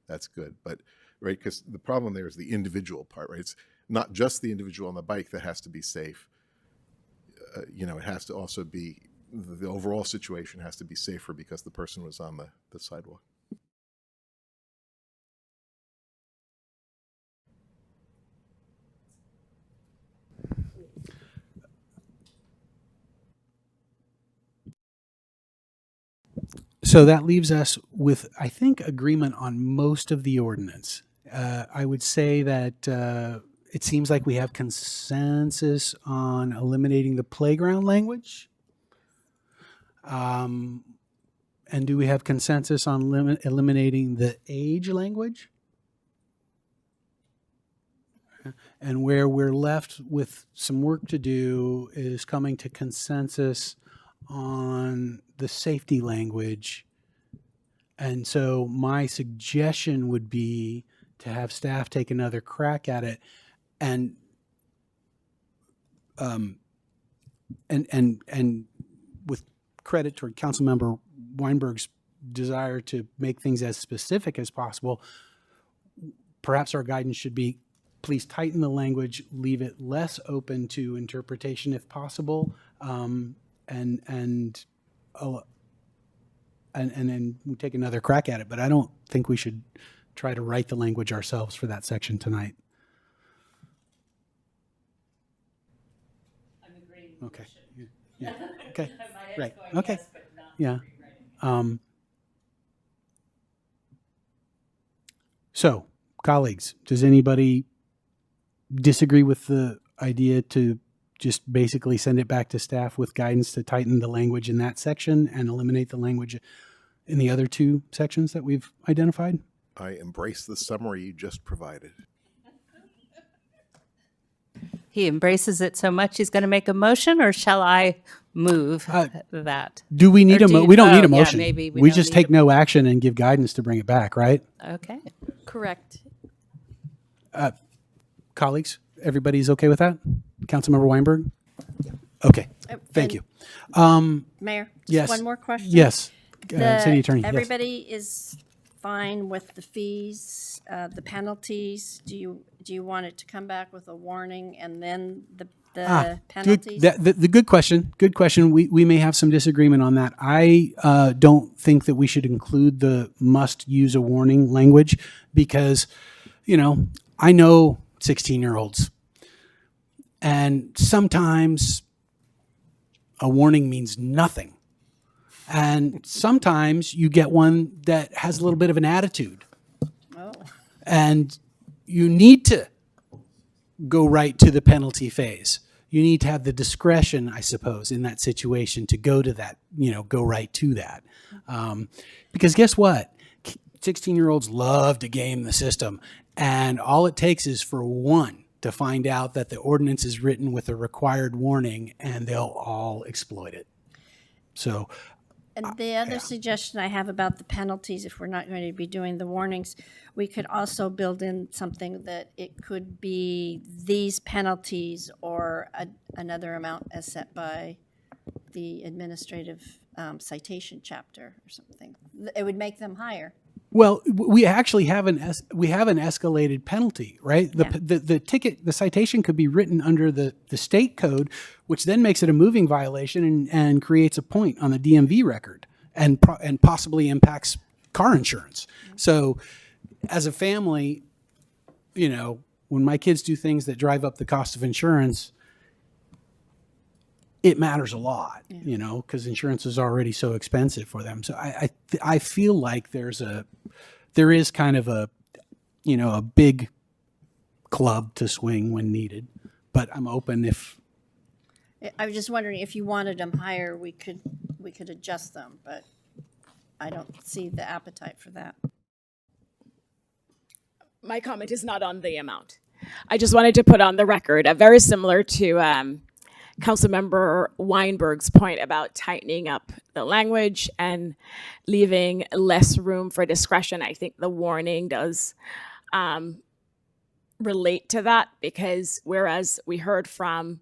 that's good. But, right, because the problem there is the individual part, right? It's not just the individual on the bike that has to be safe. It has to also be, the overall situation has to be safer because the person was on the sidewalk. So that leaves us with, I think, agreement on most of the ordinance. I would say that it seems like we have consensus on eliminating the playground language. And do we have consensus on eliminating the age language? And where we're left with some work to do is coming to consensus on the safety language. And so my suggestion would be to have staff take another crack at it and with credit toward Councilmember Weinberg's desire to make things as specific as possible, perhaps our guidance should be, please tighten the language, leave it less open to interpretation if possible, and then we take another crack at it. But I don't think we should try to write the language ourselves for that section tonight. I'm agreeing. Okay. Yeah. Okay. Right. Okay. Yeah. So, colleagues, does anybody disagree with the idea to just basically send it back to staff with guidance to tighten the language in that section and eliminate the language in the other two sections that we've identified? I embrace the summary you just provided. He embraces it so much he's going to make a motion, or shall I move that? Do we need we don't need a motion. Yeah, maybe we don't just need take no action and give guidance to bring it back, right? Okay. Correct. Colleagues, everybody's okay with that? Councilmember Weinberg? Okay, thank you. Mayor, Yes. just one more question. Yes, City Attorney. Yes. Everybody is fine with the fees, the penalties. Do you want it to come back with a warning and then the penalties? The good question. Good question. We may have some disagreement on that. I don't think that we should include the must use a warning language because, I know 16-year-olds, and sometimes a warning means nothing. And sometimes you get one that has a little bit of an attitude. Oh. And you need to go right to the penalty phase. You need to have the discretion, I suppose, in that situation to go to that, go right to that. Because guess what? 16-year-olds love to game the system. And all it takes is for one to find out that the ordinance is written with a required warning, and they'll all exploit it. So, And the other suggestion I have about the penalties, if we're not going to be doing the warnings, we could also build in something that it could be these penalties or another amount as set by the administrative citation chapter or something. It would make them higher. well, we actually have an escalated penalty, right? The ticket, the citation could be written under the state code, which then makes it a moving violation and creates a point on the DMV record and possibly impacts car insurance. So as a family, when my kids do things that drive up the cost of insurance, it matters a lot, you know, because insurance is already so expensive for them. So I feel like there is kind of a, you know, a big club to swing when needed, but I'm open if, I was just wondering if you wanted them higher, we could adjust them, but I don't see the appetite for that. My comment is not on the amount. I just wanted to put on the record, very similar to Councilmember Weinberg's point about tightening up the language and leaving less room for discretion. I think the warning does relate to that, because whereas we heard from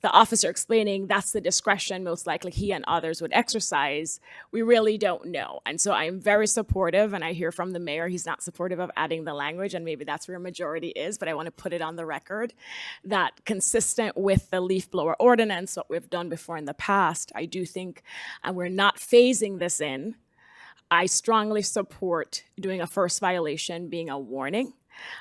the officer explaining that's the discretion most likely he and others would exercise, we really don't know. And so I'm very supportive, and I hear from the mayor he's not supportive of adding the language, and maybe that's where a majority is, but I want to put it on the record that consistent with the leaf blower ordinance, what we've done before in the past, I do think, and we're not phasing this in, I strongly support doing a first violation being a warning.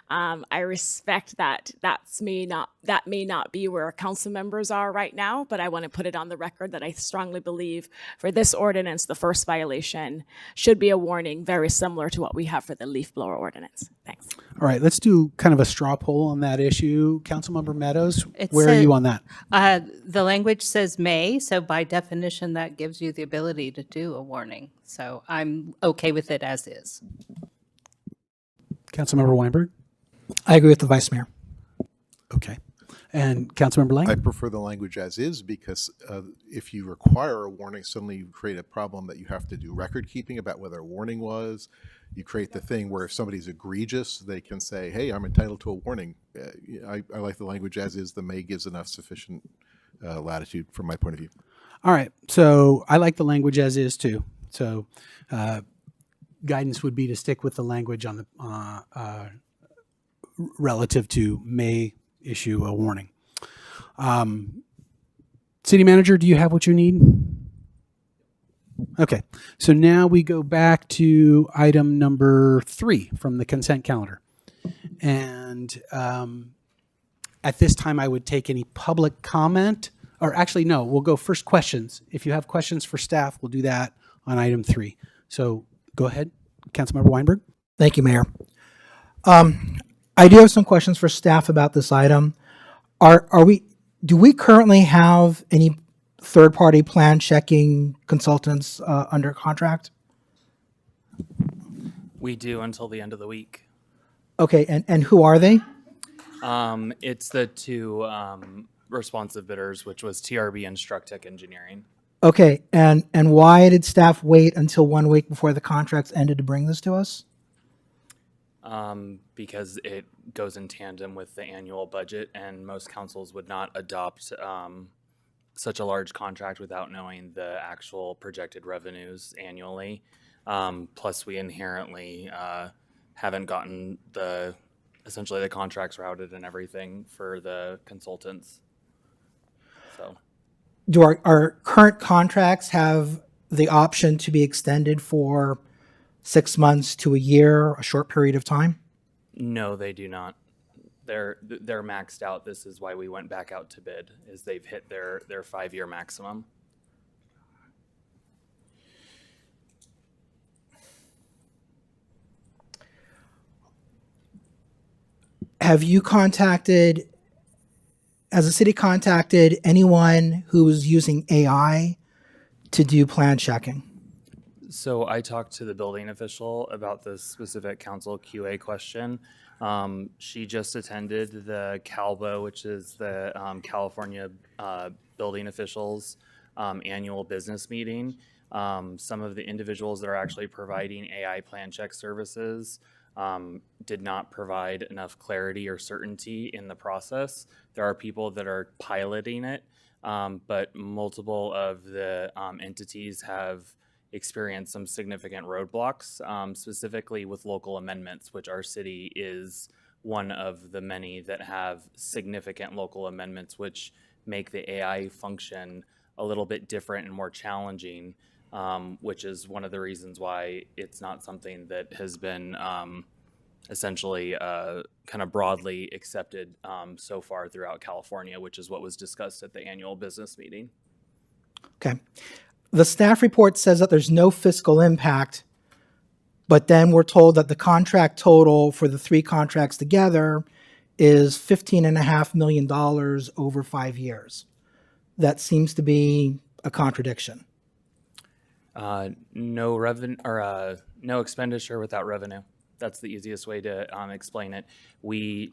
I respect that may not be where council members are right now, but I want to put it on the record that I strongly believe for this ordinance, the first violation should be a warning, very similar to what we have for the leaf blower ordinance. Thanks. all right, let's do kind of a straw poll on that issue. Councilmember Meadows, It where are said- you on that? The language says may, so by definition, that gives you the ability to do a warning. So I'm okay with it as is. Councilmember Weinberg? I agree with the vice mayor. Okay. And Councilmember Lang? I prefer the language as is because if you require a warning, suddenly you create a problem that you have to do record keeping about whether a warning was. You create the thing where if somebody's egregious, they can say, hey, I'm entitled to a warning. I like the language as is. The may gives enough sufficient latitude from my point of view. All right. So I like the language as is too. So guidance would be to stick with the language on the relative to may issue a warning. City manager, do you have what you need? Okay. So now we go back to item number 3 from the consent calendar. And at this time, I would take any public comment. Or actually, no, we'll go first questions. If you have questions for staff, we'll do that on item 3. So go ahead, Councilmember Weinberg. Thank you, Mayor. I do have some questions for staff about this item. Do we currently have any third-party plan checking consultants under contract? We do until the end of the week. Okay, and who are they? It's the two responsive bidders, which was TRB and Structech Engineering. Okay, and why did staff wait until 1 week before the contracts ended to bring this to us? Because it goes in tandem with the annual budget, and most councils would not adopt such a large contract without knowing the actual projected revenues annually. Plus, we inherently haven't gotten essentially the contracts routed and everything for the consultants. So, Do our current contracts have the option to be extended for 6 months to a year, a short period of time? no, they do not. They're maxed out. This is why we went back out to bid, is they've hit their 5-year maximum. Have you has the city contacted anyone who's using AI to do plan checking? So I talked to the building official about this specific council QA question. She just attended the CALBO, which is the California Building Officials annual business meeting. Some of the individuals that are actually providing AI plan check services did not provide enough clarity or certainty in the process. There are people that are piloting it, but multiple of the entities have experienced some significant roadblocks, specifically with local amendments, which our city is one of the many that have significant local amendments, which make the AI function a little bit different and more challenging, which is one of the reasons why it's not something that has been essentially kind of broadly accepted so far throughout California, which is what was discussed at the annual business meeting. Okay. The staff report says that there's no fiscal impact, but then we're told that the contract total for the 3 contracts together is $15.5 million over 5 years. That seems to be a contradiction. No revenue or no expenditure without revenue. That's the easiest way to explain it. We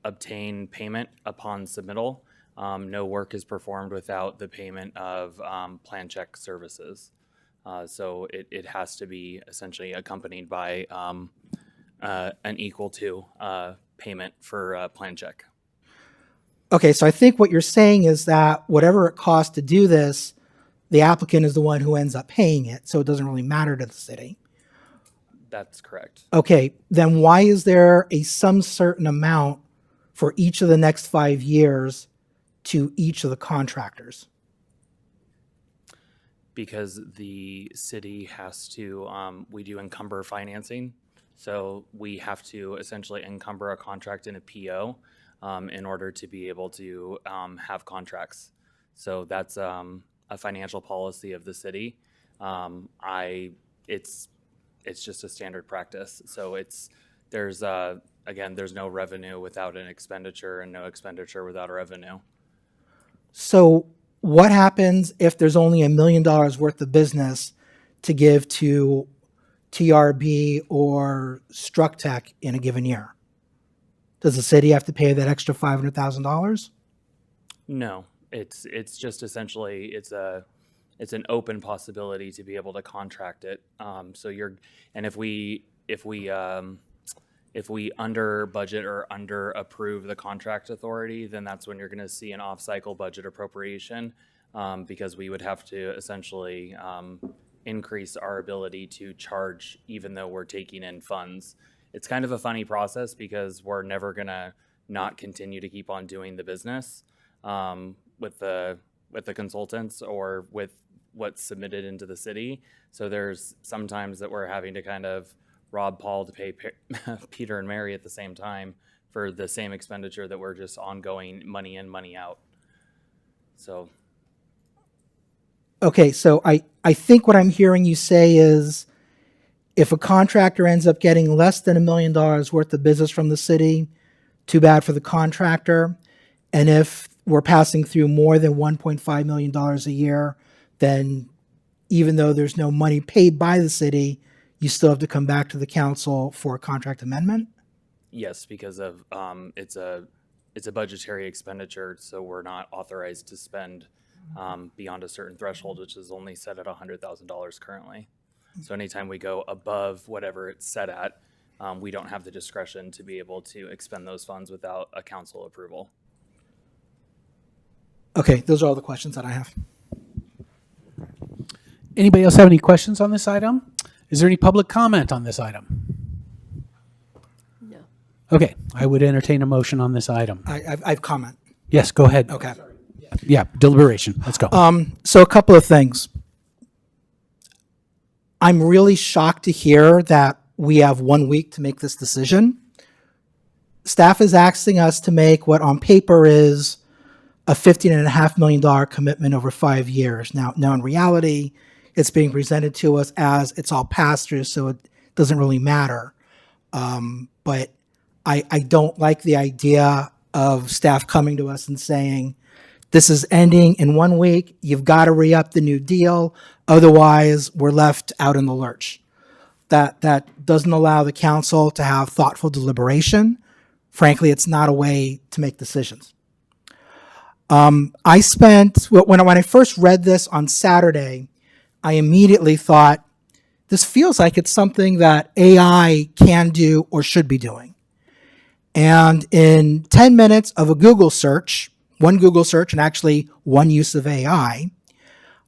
obtain payment upon submittal. No work is performed without the payment of plan check services. So it has to be essentially accompanied by an equal to payment for plan check. Okay, so I think what you're saying is that whatever it costs to do this, the applicant is the one who ends up paying it, so it doesn't really matter to the city. That's correct. Okay, then why is there some certain amount for each of the next 5 years to each of the contractors? Because the city has to, we do encumber financing. So we have to essentially encumber a contract in a PO in order to be able to have contracts. So that's a financial policy of the city. It's just a standard practice. So there's no revenue without an expenditure and no expenditure without a revenue. So what happens if there's only $1 million worth of business to give to TRB or Structech in a given year? Does the city have to pay that extra $500,000? No, it's just essentially it's an open possibility to be able to contract it. If we under budget or under approve the contract authority, then that's when you're going to see an off-cycle budget appropriation, because we would have to essentially increase our ability to charge even though we're taking in funds. It's kind of a funny process because we're never going to not continue to keep on doing the business with the consultants or with what's submitted into the city. So there's sometimes that we're having to kind of rob Paul to pay Peter and Mary at the same time for the same expenditure that we're just ongoing money in, money out. So. Okay, so I think what I'm hearing you say is if a contractor ends up getting less than $1 million worth of business from the city, too bad for the contractor. And if we're passing through more than $1.5 million a year, then even though there's no money paid by the city, you still have to come back to the council for a contract amendment? Yes, because of it's a budgetary expenditure, so we're not authorized to spend beyond a certain threshold, which is only set at $100,000 currently. So anytime we go above whatever it's set at, we don't have the discretion to be able to expend those funds without a council approval. Okay, those are all the questions that I have. Anybody else have any questions on this item? Is there any public comment on this item? No. Okay, I would entertain a motion on this item. I've comment. Yes, go ahead. Okay. Yeah, deliberation. Let's go. So a couple of things. I'm really shocked to hear that we have 1 week to make this decision. Staff is asking us to make what on paper is a $15.5 million commitment over 5 years. Now in reality, it's being presented to us as it's all pass through, so it doesn't really matter. But I don't like the idea of staff coming to us and saying, this is ending in 1 week, you've got to re-up the new deal, otherwise we're left out in the lurch. That doesn't allow the council to have thoughtful deliberation. Frankly, it's not a way to make decisions. When I first read this on Saturday, I immediately thought, this feels like it's something that AI can do or should be doing. And in 10 minutes of a Google search, one Google search and actually one use of AI,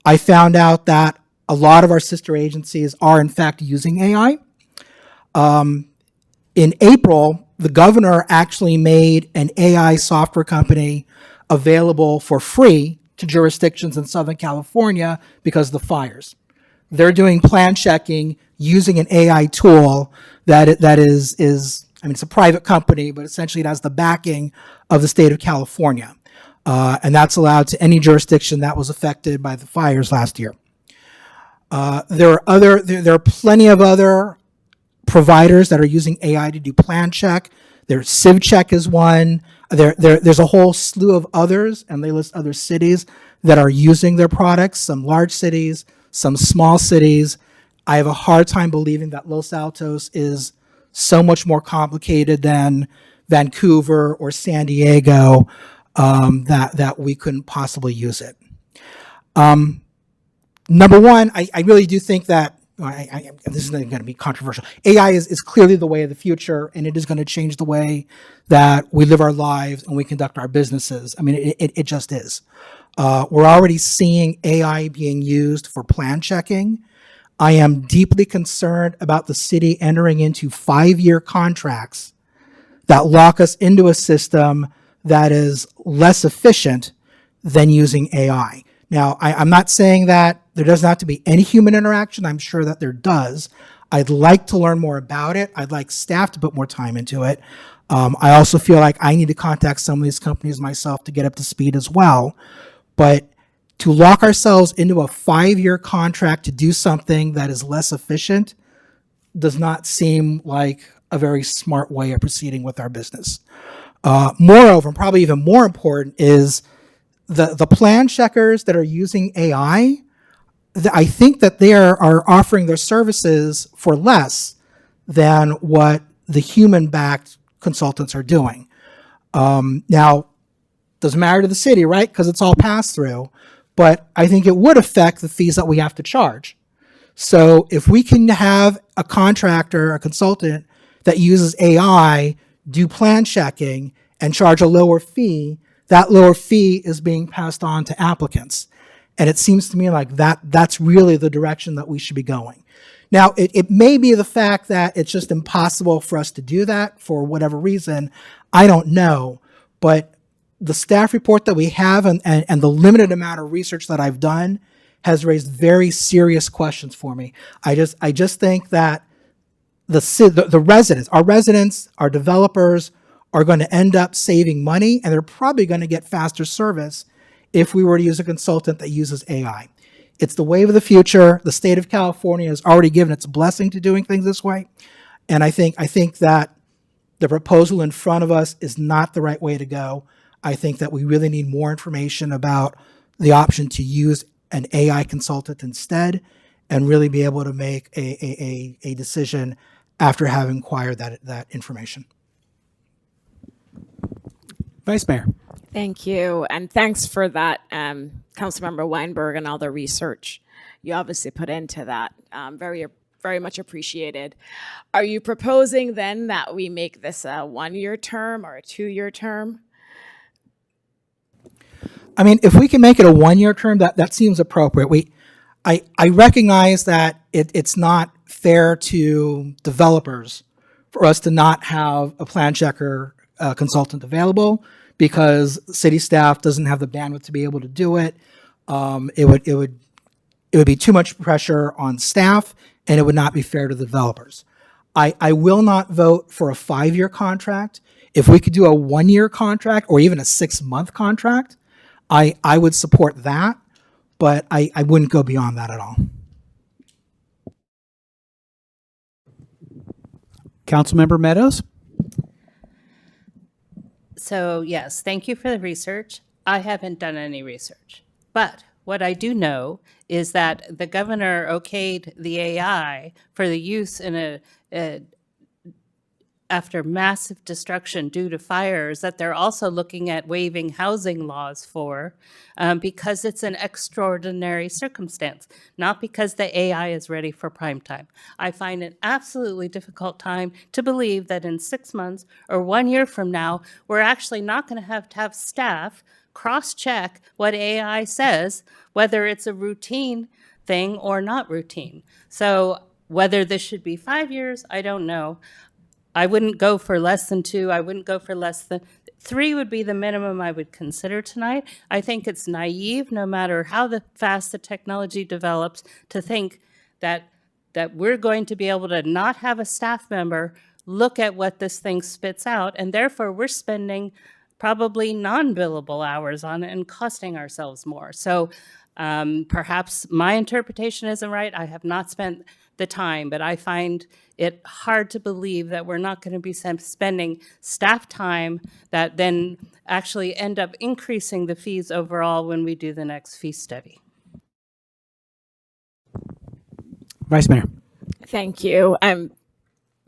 I found out that a lot of our sister agencies are in fact using AI. In April, the governor actually made an AI software company available for free to jurisdictions in Southern California because of the fires. They're doing plan checking using an AI tool that is it's a private company, but essentially it has the backing of the state of California. And that's allowed to any jurisdiction that was affected by the fires last year. There are plenty of other providers that are using AI to do plan check. CivCheck is one. There's a whole slew of others, and they list other cities that are using their products, some large cities, some small cities. I have a hard time believing that Los Altos is so much more complicated than Vancouver or San Diego, that we couldn't possibly use it. Number one, I really do think that, this is going to be controversial. AI is clearly the way of the future, and it is going to change the way that we live our lives and we conduct our businesses. I mean, it just is. We're already seeing AI being used for plan checking. I am deeply concerned about the city entering into 5-year contracts that lock us into a system that is less efficient than using AI. Now, I'm not saying that there doesn't have to be any human interaction. I'm sure that there does. I'd like to learn more about it. I'd like staff to put more time into it. I also feel like I need to contact some of these companies myself to get up to speed as well. But to lock ourselves into a 5-year contract to do something that is less efficient does not seem like a very smart way of proceeding with our business. Moreover, and probably even more important, is the plan checkers that are using AI. I think that they are offering their services for less than what the human-backed consultants are doing. Now, doesn't matter to the city, right? Because it's all pass through. But I think it would affect the fees that we have to charge. So if we can have a contractor, a consultant that uses AI, do plan checking and charge a lower fee, that lower fee is being passed on to applicants. And it seems to me like that's really the direction that we should be going. Now, it may be the fact that it's just impossible for us to do that for whatever reason. I don't know. But the staff report that we have and the limited amount of research that I've done has raised very serious questions for me. I just think that the residents, our developers are going to end up saving money, and they're probably going to get faster service if we were to use a consultant that uses AI. It's the wave of the future. The state of California has already given its blessing to doing things this way. And I think that the proposal in front of us is not the right way to go. I think that we really need more information about the option to use an AI consultant instead and really be able to make a decision after having acquired that information. Vice Mayor. Thank you. And thanks for that, Councilmember Weinberg, and all the research you obviously put into that. Very much appreciated. Are you proposing then that we make this a 1-year term or a 2-year term? I mean, if we can make it a 1-year term, that seems appropriate. I recognize that it's not fair to developers for us to not have a plan checker consultant available because city staff doesn't have the bandwidth to be able to do it. It would be too much pressure on staff, and it would not be fair to the developers. I will not vote for a 5-year contract. If we could do a 1-year contract or even a 6-month contract, I would support that, but I wouldn't go beyond that at all. Councilmember Meadows? So yes, thank you for the research. I haven't done any research, but what I do know is that the governor okayed the AI for the use in after massive destruction due to fires that they're also looking at waiving housing laws for because it's an extraordinary circumstance, not because the AI is ready for prime time. I find it absolutely difficult time to believe that in 6 months or 1 year from now, we're actually not going to have staff cross-check what AI says, whether it's a routine thing or not routine. So whether this should be 5 years, I don't know. I wouldn't go for less than 2. I wouldn't go for less than 3 would be the minimum I would consider tonight. I think it's naive, no matter how fast the technology develops, to think that we're going to be able to not have a staff member look at what this thing spits out, and therefore we're spending probably non-billable hours on it and costing ourselves more. So perhaps my interpretation isn't right. I have not spent the time, but I find it hard to believe that we're not going to be spending staff time that then actually end up increasing the fees overall when we do the next fee study. Vice Mayor. Thank you.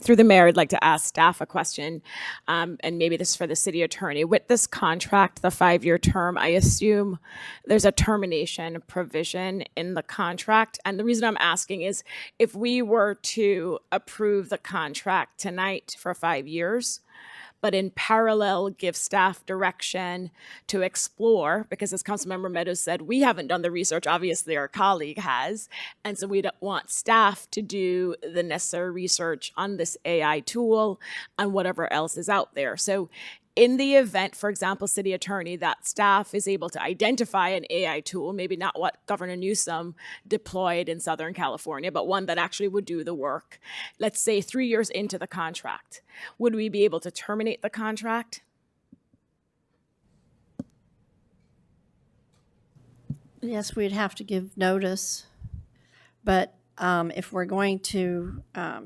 Through the mayor, I'd like to ask staff a question, and maybe this is for the city attorney. With this contract, the 5-year term, I assume there's a termination provision in the contract. And the reason I'm asking is if we were to approve the contract tonight for 5 years, but in parallel give staff direction to explore, because as Councilmember Meadows said, we haven't done the research, obviously our colleague has, and so we don't want staff to do the necessary research on this AI tool and whatever else is out there. So in the event, for example, city attorney, that staff is able to identify an AI tool, maybe not what Governor Newsom deployed in Southern California, but one that actually would do the work, let's say 3 years into the contract, would we be able to terminate the contract? Yes, we'd have to give notice, but if we're going to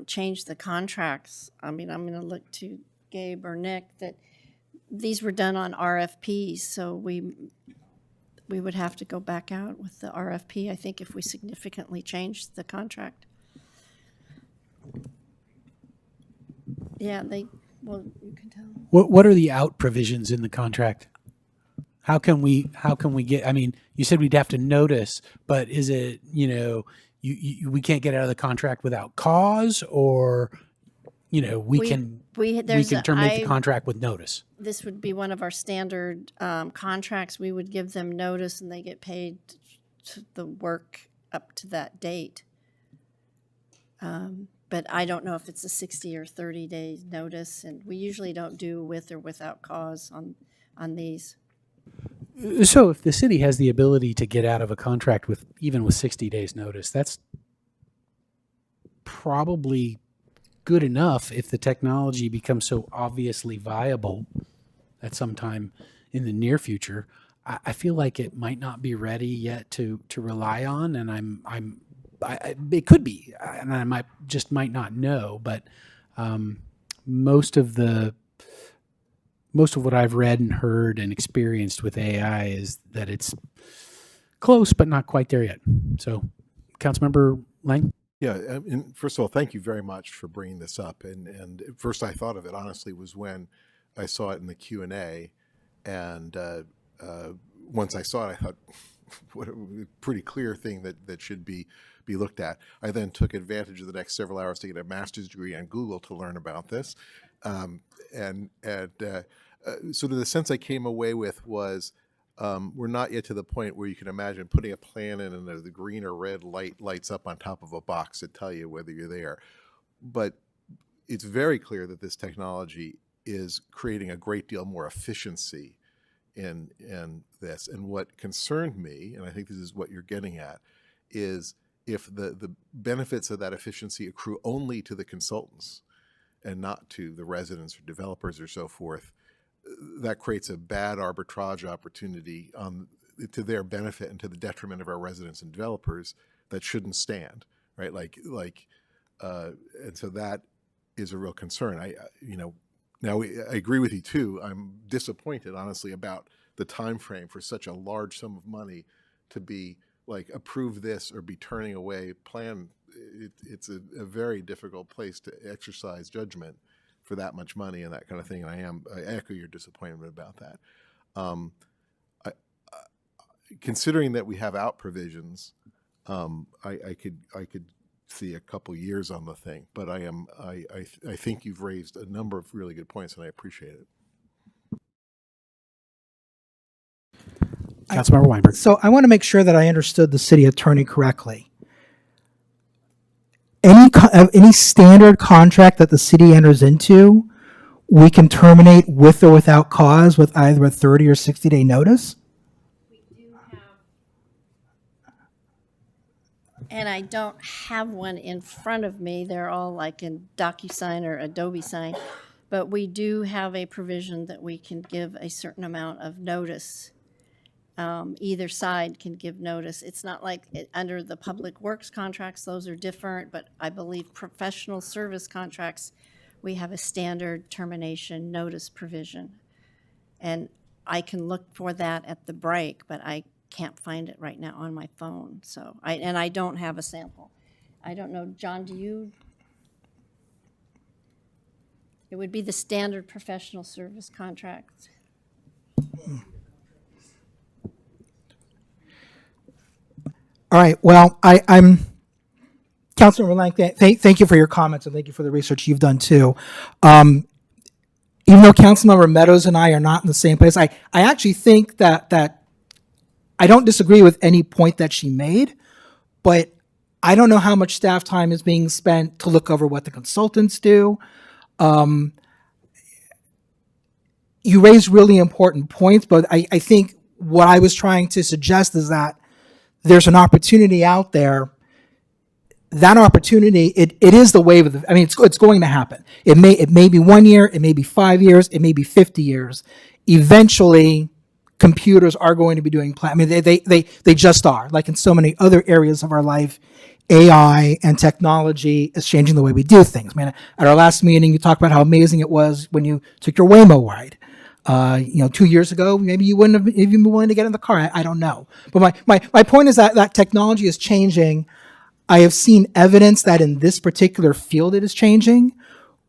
change the contracts, I mean, I'm going to look to Gabe or Nick that these were done on RFPs, so we would have to go back out with the RFP, I think, if we significantly changed the contract. Yeah, well, you can tell. What are the out provisions in the contract? How can we get, I mean, you said we'd have to notice, but is it, we can't get out of the contract without cause, or, we can terminate the contract with notice? This would be one of our standard contracts. We would give them notice and they get paid the work up to that date. But I don't know if it's a 60 or 30 day notice, and we usually don't do with or without cause on these. So if the city has the ability to get out of a contract even with 60 days notice, that's probably good enough if the technology becomes so obviously viable at some time in the near future. I feel like it might not be ready yet to rely on, and it could be, and I might not know, but most of what I've read and heard and experienced with AI is that it's close, but not quite there yet. So, Councilmember Lang? Yeah, and first of all, thank you very much for bringing this up. And first I thought of it, honestly, was when I saw it in the Q&A. And once I saw it, I thought, what a pretty clear thing that should be looked at. I then took advantage of the next several hours to get a master's degree on Google to learn about this. Sort of the sense I came away with was, we're not yet to the point where you can imagine putting a plan in and the green or red light lights up on top of a box to tell you whether you're there. But it's very clear that this technology is creating a great deal more efficiency in this. And what concerned me, and I think this is what you're getting at, is if the benefits of that efficiency accrue only to the consultants and not to the residents or developers or so forth, that creates a bad arbitrage opportunity to their benefit and to the detriment of our residents and developers that shouldn't stand, right? And so that is a real concern. I agree with you too. I'm disappointed, honestly, about the time frame for such a large sum of money to be like approve this or be turning away plan. It's a very difficult place to exercise judgment for that much money and that kind of thing. And I echo your disappointment about that. Considering that we have out provisions, I could see a couple years on the thing, but I think you've raised a number of really good points, and I appreciate it. Councilmember Weinberg. So I want to make sure that I understood the city attorney correctly. Any standard contract that the city enters into, we can terminate with or without cause with either a 30 or 60-day notice? And I don't have one in front of me. They're all like in DocuSign or Adobe Sign. But we do have a provision that we can give a certain amount of notice. Either side can give notice. It's not like under the public works contracts, those are different, but I believe professional service contracts, we have a standard termination notice provision. And I can look for that at the break, but I can't find it right now on my phone. So I don't have a sample. I don't know, John, do you? It would be the standard professional service contract. All right. Well, I'm Councilmember Lang. Thank you for your comments and thank you for the research you've done too. Even though Councilmember Meadows and I are not in the same place, I actually think that I don't disagree with any point that she made, but I don't know how much staff time is being spent to look over what the consultants do. You raised really important points, but I think what I was trying to suggest is that there's an opportunity out there. That opportunity, it is the wave of the, I mean, it's going to happen. It may be 1 year, it may be 5 years, it may be 50 years. Eventually, computers are going to be doing, I mean, they just are. Like in so many other areas of our life, AI and technology is changing the way we do things. Man, at our last meeting, you talked about how amazing it was when you took your Waymo ride. 2 years ago, maybe you wouldn't have even been willing to get in the car. I don't know. But my point is that technology is changing. I have seen evidence that in this particular field it is changing.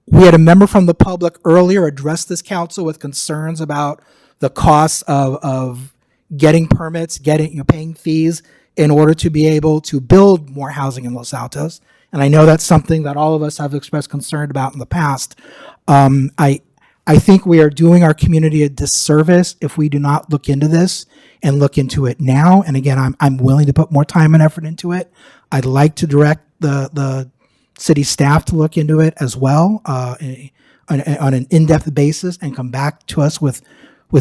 We had a member from the public earlier address this council with concerns about the costs of getting permits, paying fees in order to be able to build more housing in Los Altos. And I know that's something that all of us have expressed concern about in the past. I think we are doing our community a disservice if we do not look into this and look into it now. And again, I'm willing to put more time and effort into it. I'd like to direct the city staff to look into it as well on an in-depth basis and come back to us with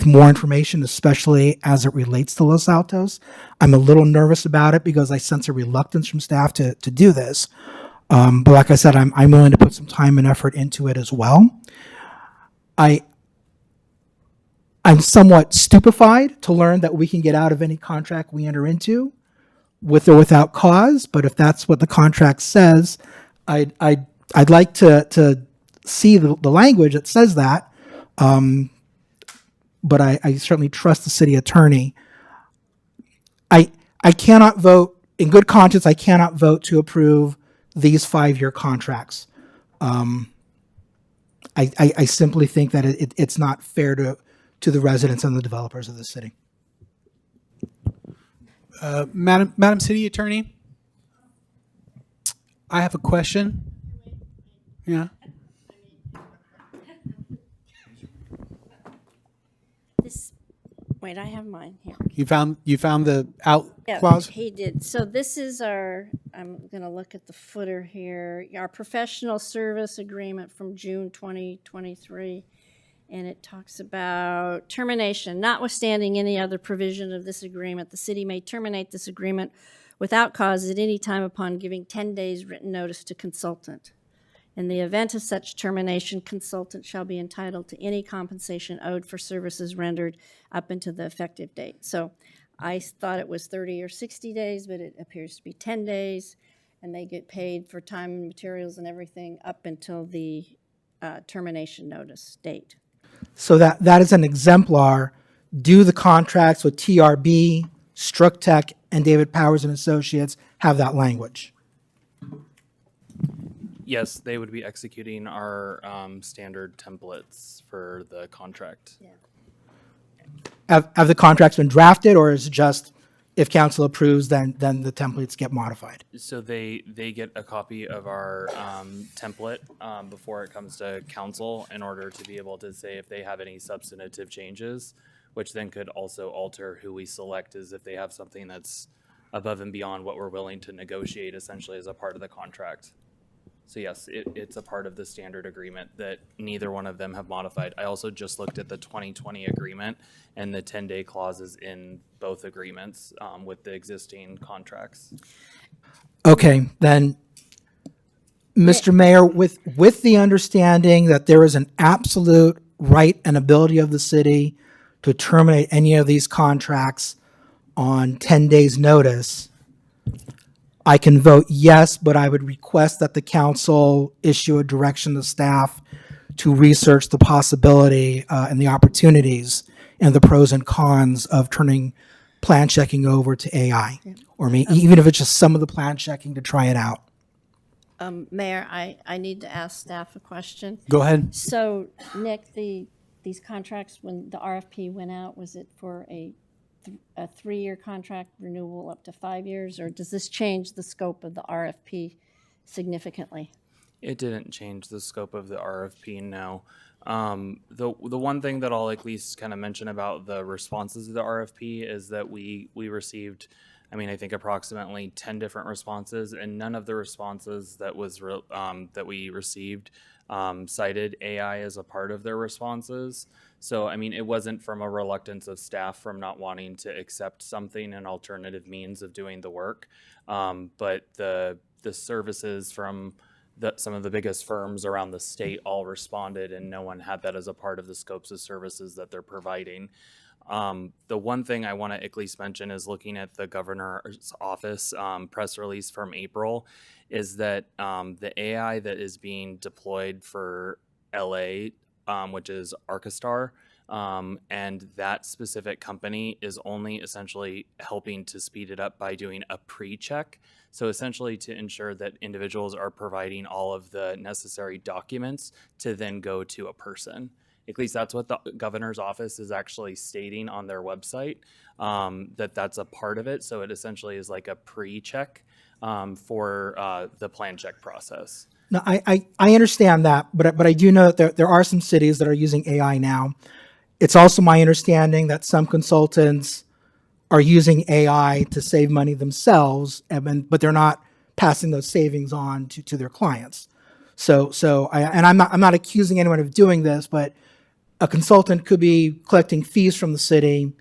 more information, especially as it relates to Los Altos. I'm a little nervous about it because I sense a reluctance from staff to do this. But like I said, I'm willing to put some time and effort into it as well. I'm somewhat stupefied to learn that we can get out of any contract we enter into with or without cause, but if that's what the contract says, I'd like to see the language that says that. But I certainly trust the city attorney. I cannot vote, in good conscience, I cannot vote to approve these 5-year contracts. I simply think that it's not fair to the residents and the developers of the city. Madam City Attorney, I have a question. Yeah. Wait, I have mine here. You found the out Yeah, clause? he did. So this is our, I'm going to look at the footer here, our professional service agreement from June 2023. And it talks about termination. Notwithstanding any other provision of this agreement, the city may terminate this agreement without cause at any time upon giving 10 days written notice to consultant. In the event of such termination, consultant shall be entitled to any compensation owed for services rendered up until the effective date. So I thought it was 30 or 60 days, but it appears to be 10 days, and they get paid for time and materials and everything up until the termination notice date. So that is an exemplar. Do the contracts with TRB, Structech, and David Powers and Associates have that language? Yes, they would be executing our standard templates for the contract. Yeah. Have the contracts been drafted, or is it just if council approves, then the templates get modified? So they get a copy of our template before it comes to council in order to be able to say if they have any substantive changes, which then could also alter who we select as if they have something that's above and beyond what we're willing to negotiate essentially as a part of the contract. So yes, it's a part of the standard agreement that neither one of them have modified. I also just looked at the 2020 agreement and the 10-day clauses in both agreements with the existing contracts. Okay, then Mr. Mayor, with the understanding that there is an absolute right and ability of the city to terminate any of these contracts on 10 days' notice, I can vote yes, but I would request that the council issue a direction to staff to research the possibility and the opportunities and the pros and cons of turning plan checking over to AI, or even if it's just some of the plan checking to try it out. Mayor, I need to ask staff a question. Go ahead. So, Nick, these contracts, when the RFP went out, was it for a 3-year contract renewal up to 5 years, or does this change the scope of the RFP significantly? It didn't change the scope of the RFP, no. The one thing that I'll at least kind of mention about the responses to the RFP is that we received, I think approximately 10 different responses, and none of the responses that we received cited AI as a part of their responses. So, it wasn't from a reluctance of staff from not wanting to accept something, an alternative means of doing the work. But the services from some of the biggest firms around the state all responded, and no one had that as a part of the scopes of services that they're providing. The one thing I want to at least mention is looking at the governor's office press release from April, is that the AI that is being deployed for LA, which is Archistar, and that specific company is only essentially helping to speed it up by doing a pre-check. So essentially to ensure that individuals are providing all of the necessary documents to then go to a person. At least that's what the governor's office is actually stating on their website, that's a part of it. So it essentially is like a pre-check for the plan check process. No, I understand that, but I do know that there are some cities that are using AI now. It's also my understanding that some consultants are using AI to save money themselves, but they're not passing those savings on to their clients. I'm not accusing anyone of doing this, but a consultant could be collecting fees from the city,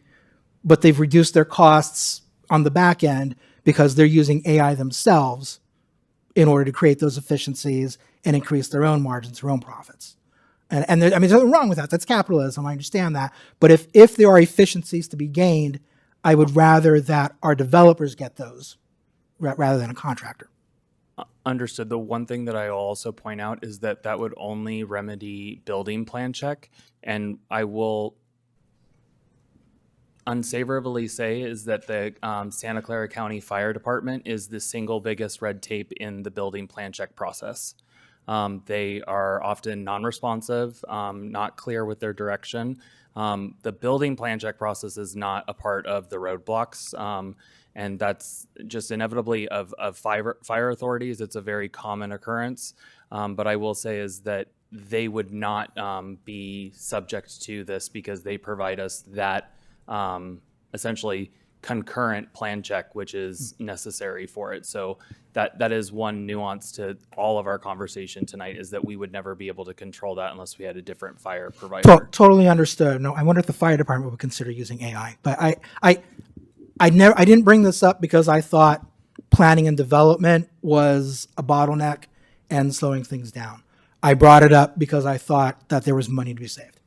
but they've reduced their costs on the back end because they're using AI themselves in order to create those efficiencies and increase their own margins, their own profits. And there's nothing wrong with that. That's capitalism. I understand that. But if there are efficiencies to be gained, I would rather that our developers get those rather than a contractor. Understood. The one thing that I will also point out is that would only remedy building plan check. And I will unsavourably say is that the Santa Clara County Fire Department is the single biggest red tape in the building plan check process. They are often non-responsive, not clear with their direction. The building plan check process is not a part of the roadblocks, and that's just inevitably of fire authorities. It's a very common occurrence, but I will say is that they would not be subject to this because they provide us that essentially concurrent plan check, which is necessary for it. So that is one nuance to all of our conversation tonight, is that we would never be able to control that unless we had a different fire provider. Totally understood. No, I wonder if the fire department would consider using AI. But I didn't bring this up because I thought planning and development was a bottleneck and slowing things down. I brought it up because I thought that there was money to be saved.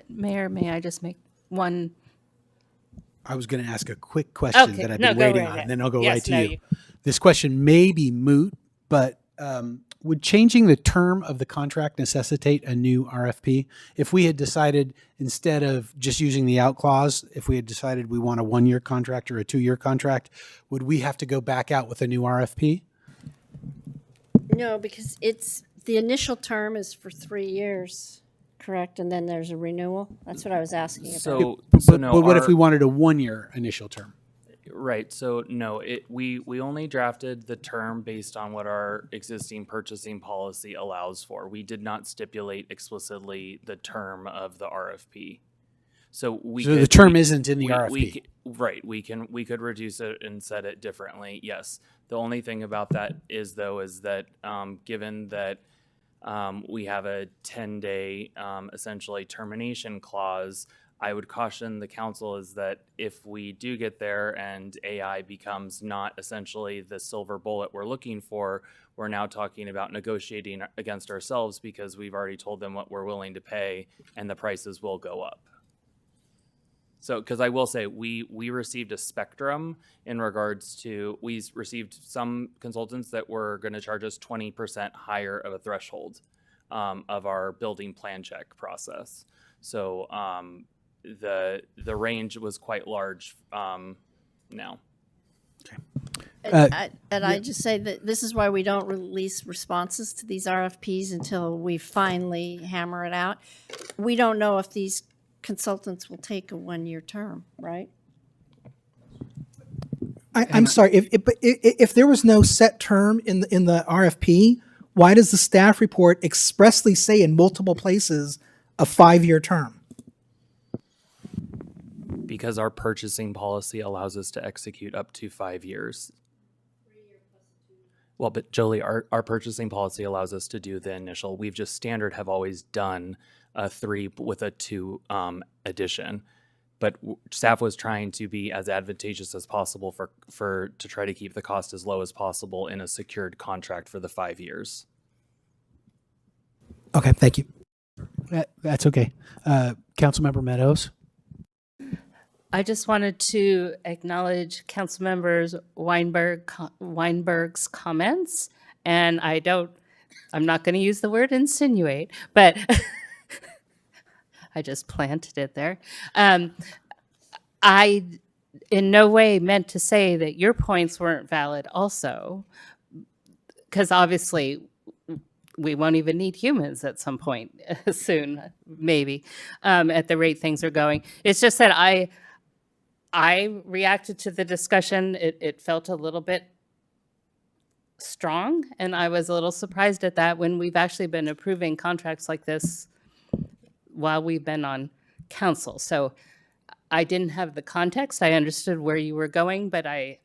Mayor, may I just make one? I was going to ask a quick question that I've been waiting on, and then I'll go right to you. This question may be moot, but would changing the term of the contract necessitate a new RFP? If we had decided, instead of just using the out clause, if we had decided we want a 1-year contract or a 2-year contract, would we have to go back out with a new RFP? No, because the initial term is for 3 years, correct? And then there's a renewal? That's what I was asking about. But what if we wanted a 1-year initial term? Right. So no, we only drafted the term based on what our existing purchasing policy allows for. We did not stipulate explicitly the term of the RFP. So the term isn't in the RFP. Right. We could reduce it and set it differently. Yes. The only thing about that is that given that we have a 10-day essentially termination clause, I would caution the council is that if we do get there and AI becomes not essentially the silver bullet we're looking for, we're now talking about negotiating against ourselves because we've already told them what we're willing to pay and the prices will go up. So, because I will say, we received a spectrum in regards to, we received some consultants that were going to charge us 20% higher of a threshold of our building plan check process. So the range was quite large now. I just say that this is why we don't release responses to these RFPs until we finally hammer it out. We don't know if these consultants will take a 1-year term, right? I'm sorry, if there was no set term in the RFP, why does the staff report expressly say in multiple places a 5-year term? Because our purchasing policy allows us to execute up to 5 years. Well, but Jolie, our purchasing policy allows us to do the initial. We've just standard have always done a 3 with a 2 addition. But staff was trying to be as advantageous as possible to try to keep the cost as low as possible in a secured contract for the 5 years. Okay, thank you. That's okay. Councilmember Meadows. I just wanted to acknowledge Councilmember Weinberg's comments, and I'm not going to use the word insinuate, but I just planted it there. I in no way meant to say that your points weren't valid also, because obviously we won't even need humans at some point soon, maybe, at the rate things are going. It's just that I reacted to the discussion. It felt a little bit strong, and I was a little surprised at that when we've actually been approving contracts like this while we've been on council. So I didn't have the context. I understood where you were going, but it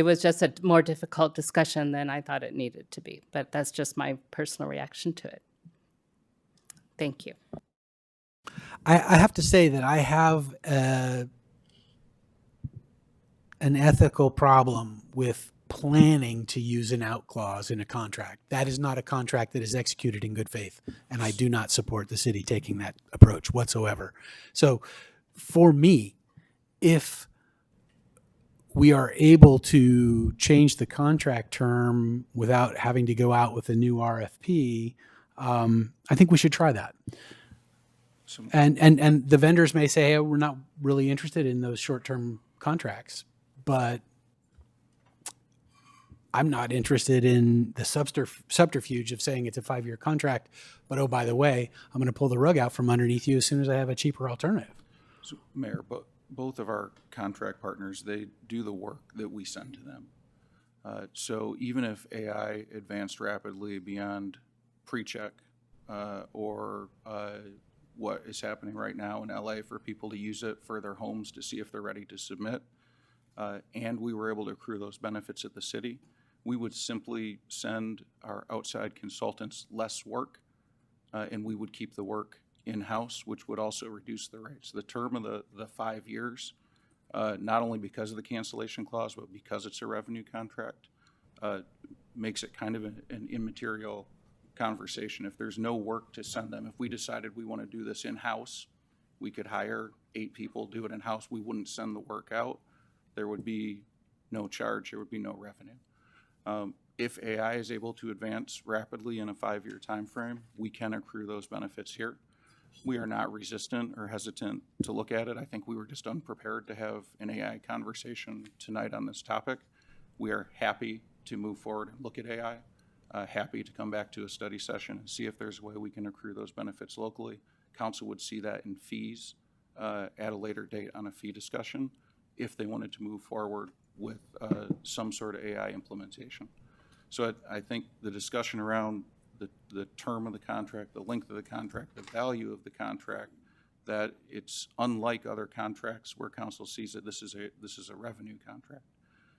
was just a more difficult discussion than I thought it needed to be. But that's just my personal reaction to it. Thank you. I have to say that I have an ethical problem with planning to use an out clause in a contract. That is not a contract that is executed in good faith, and I do not support the city taking that approach whatsoever. So for me, if we are able to change the contract term without having to go out with a new RFP, I think we should try that. And the vendors may say, hey, we're not really interested in those short-term contracts, but I'm not interested in the subterfuge of saying it's a 5-year contract, but oh, by the way, I'm going to pull the rug out from underneath you as soon as I have a cheaper alternative. So, Mayor, both of our contract partners, they do the work that we send to them. So even if AI advanced rapidly beyond pre-check or what is happening right now in LA for people to use it for their homes to see if they're ready to submit, and we were able to accrue those benefits at the city, we would simply send our outside consultants less work, and we would keep the work in-house, which would also reduce the rates. The term of the 5 years, not only because of the cancellation clause, but because it's a revenue contract, makes it kind of an immaterial conversation. If there's no work to send them, if we decided we want to do this in-house, we could hire 8 people, do it in-house. We wouldn't send the work out. There would be no charge. There would be no revenue. If AI is able to advance rapidly in a 5-year time frame, we can accrue those benefits here. We are not resistant or hesitant to look at it. I think we were just unprepared to have an AI conversation tonight on this topic. We are happy to move forward and look at AI, happy to come back to a study session and see if there's a way we can accrue those benefits locally. Council would see that in fees at a later date on a fee discussion if they wanted to move forward with some sort of AI implementation. So I think the discussion around the term of the contract, the length of the contract, the value of the contract, that it's unlike other contracts where council sees that this is a revenue contract.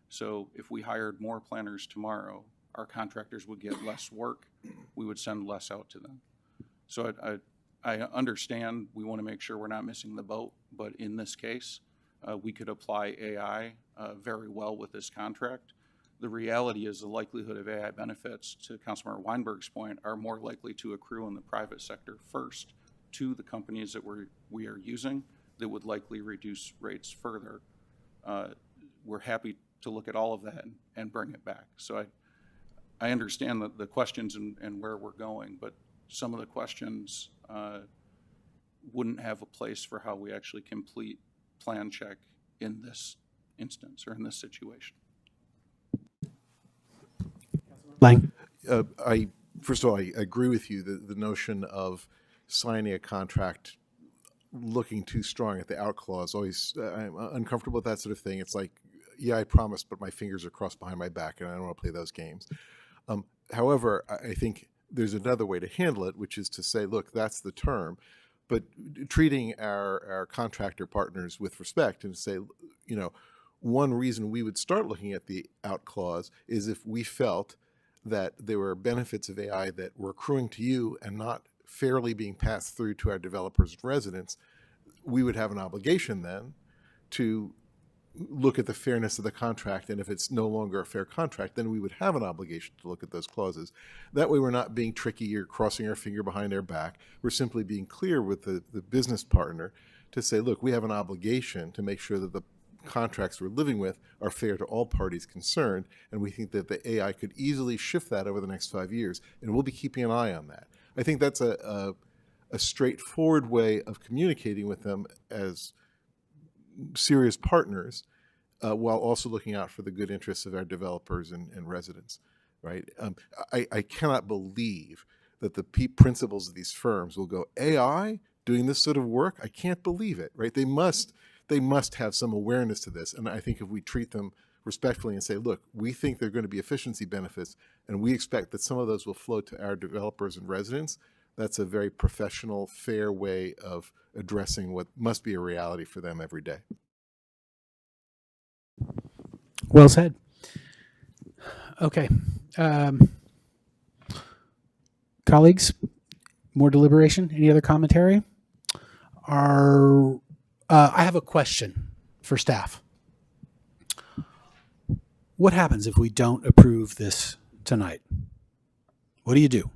So if we hired more planners tomorrow, our contractors would get less work. We would send less out to them. So I understand we want to make sure we're not missing the boat, but in this case, we could apply AI very well with this contract. The reality is the likelihood of AI benefits, to Councilmember Weinberg's point, are more likely to accrue in the private sector first to the companies that we are using that would likely reduce rates further. We're happy to look at all of that and bring it back. So I understand the questions and where we're going, but some of the questions wouldn't have a place for how we actually complete plan check in this instance or in this situation. Lang. First of all, I agree with you. The notion of signing a contract looking too strong at the out clause, always I'm uncomfortable with that sort of thing. It's like, yeah, I promised, but my fingers are crossed behind my back, and I don't want to play those games. However, I think there's another way to handle it, which is to say, look, that's the term, but treating our contractor partners with respect and say, you know, one reason we would start looking at the out clause is if we felt that there were benefits of AI that were accruing to you and not fairly being passed through to our developers and residents, we would have an obligation then to look at the fairness of the contract, and if it's no longer a fair contract, then we would have an obligation to look at those clauses. That way we're not being tricky or crossing our finger behind our back. We're simply being clear with the business partner to say, look, we have an obligation to make sure that the contracts we're living with are fair to all parties concerned, and we think that the AI could easily shift that over the next 5 years, and we'll be keeping an eye on that. I think that's a straightforward way of communicating with them as serious partners, while also looking out for the good interests of our developers and residents, right? I cannot believe that the principals of these firms will go, AI doing this sort of work? I can't believe it, right? They must have some awareness to this. And I think if we treat them respectfully and say, look, we think there are going to be efficiency benefits, and we expect that some of those will flow to our developers and residents, that's a very professional, fair way of addressing what must be a reality for them every day. Well said. Okay. Colleagues, more deliberation? Any other commentary? I have a question for staff. What happens if we don't approve this tonight? What do you do?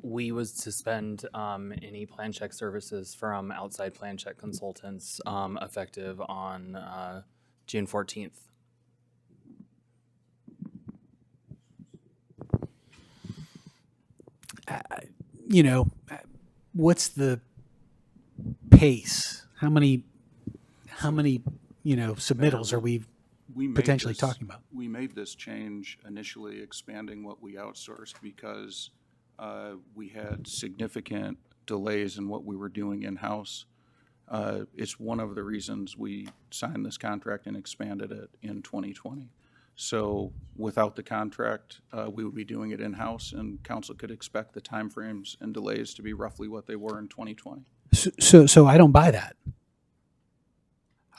We would suspend any plan check services from outside plan check consultants effective on June 14th. What's the pace? How many submittals are we potentially talking about? We made this change initially expanding what we outsourced because we had significant delays in what we were doing in-house. It's one of the reasons we signed this contract and expanded it in 2020. So without the contract, we would be doing it in-house, and council could expect the timeframes and delays to be roughly what they were in 2020. So I don't buy that.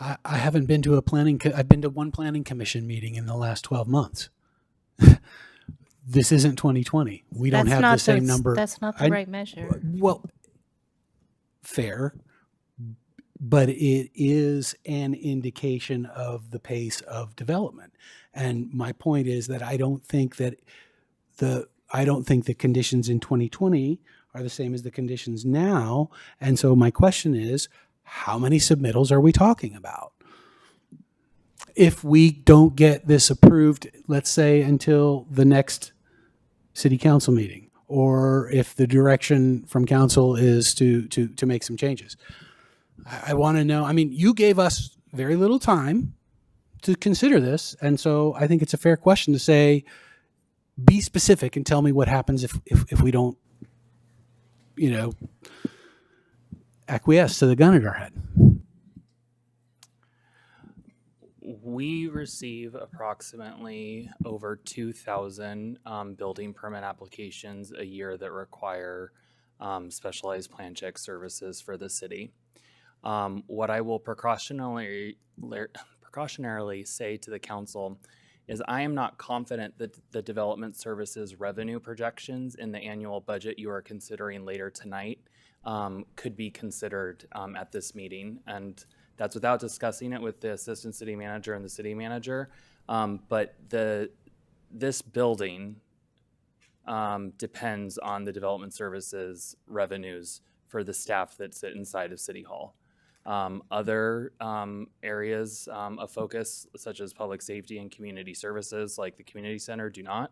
I haven't been to I've been to one planning commission meeting in the last 12 months. This isn't 2020. We don't have the same number. That's not the right measure. Well, fair, but it is an indication of the pace of development. And my point is that I don't think the conditions in 2020 are the same as the conditions now. And so my question is, how many submittals are we talking about? If we don't get this approved, let's say until the next city council meeting, or if the direction from council is to make some changes. I want to know, I mean, you gave us very little time to consider this, and so I think it's a fair question to say, be specific and tell me what happens if we don't, acquiesce to the gun at our head. We receive approximately over 2,000 building permit applications a year that require specialized plan check services for the city. What I will precautionarily say to the council is I am not confident that the development services revenue projections in the annual budget you are considering later tonight could be considered at this meeting. And that's without discussing it with the assistant city manager and the city manager. But this building depends on the development services revenues for the staff that sit inside of City Hall. Other areas of focus, such as public safety and community services, like the community center, do not.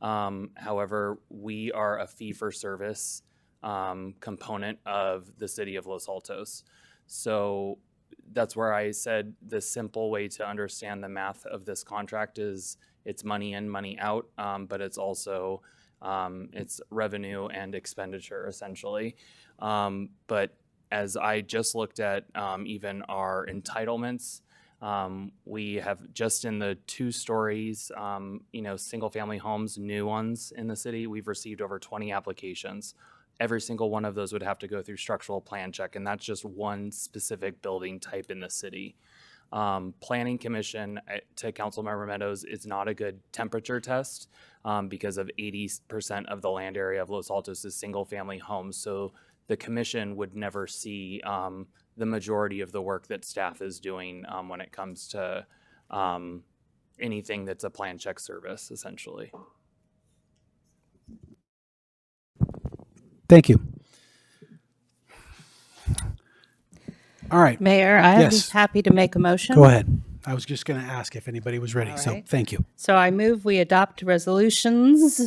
However, we are a fee-for-service component of the city of Los Altos. So that's where I said the simple way to understand the math of this contract is it's money in, money out, but it's also it's revenue and expenditure, essentially. But as I just looked at even our entitlements, we have just in the 2 stories, single family homes, new ones in the city, we've received over 20 applications. Every single one of those would have to go through structural plan check, and that's just one specific building type in the city. Planning Commission, to Councilmember Meadows, is not a good temperature test because of 80% of the land area of Los Altos is single family homes. So the commission would never see the majority of the work that staff is doing when it comes to anything that's a plan check service, essentially. Thank you. All right. Mayor, I'd Yes. be happy to make a motion. Go ahead. I was just going to ask if anybody was ready, All so right. thank you. So I move we adopt resolutions,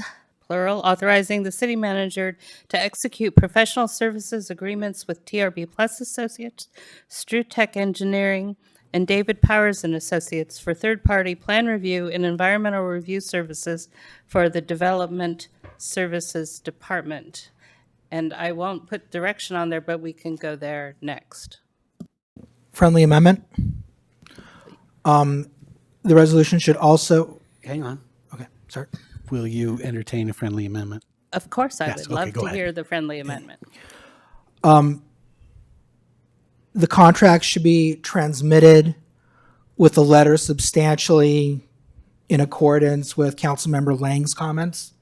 plural, authorizing the city manager to execute professional services agreements with TRB Plus Associates, Strutech Engineering, and David Powers and Associates for third-party plan review and environmental review services for the Development Services Department. And I won't put direction on there, but we can go there next. Friendly amendment. The resolution should also, Hang on. okay, sorry. Will you entertain a friendly amendment? Of course, I Yes, would okay, love go to ahead. hear the friendly amendment. The contract should be transmitted with a letter substantially in accordance with Councilmember Lang's comments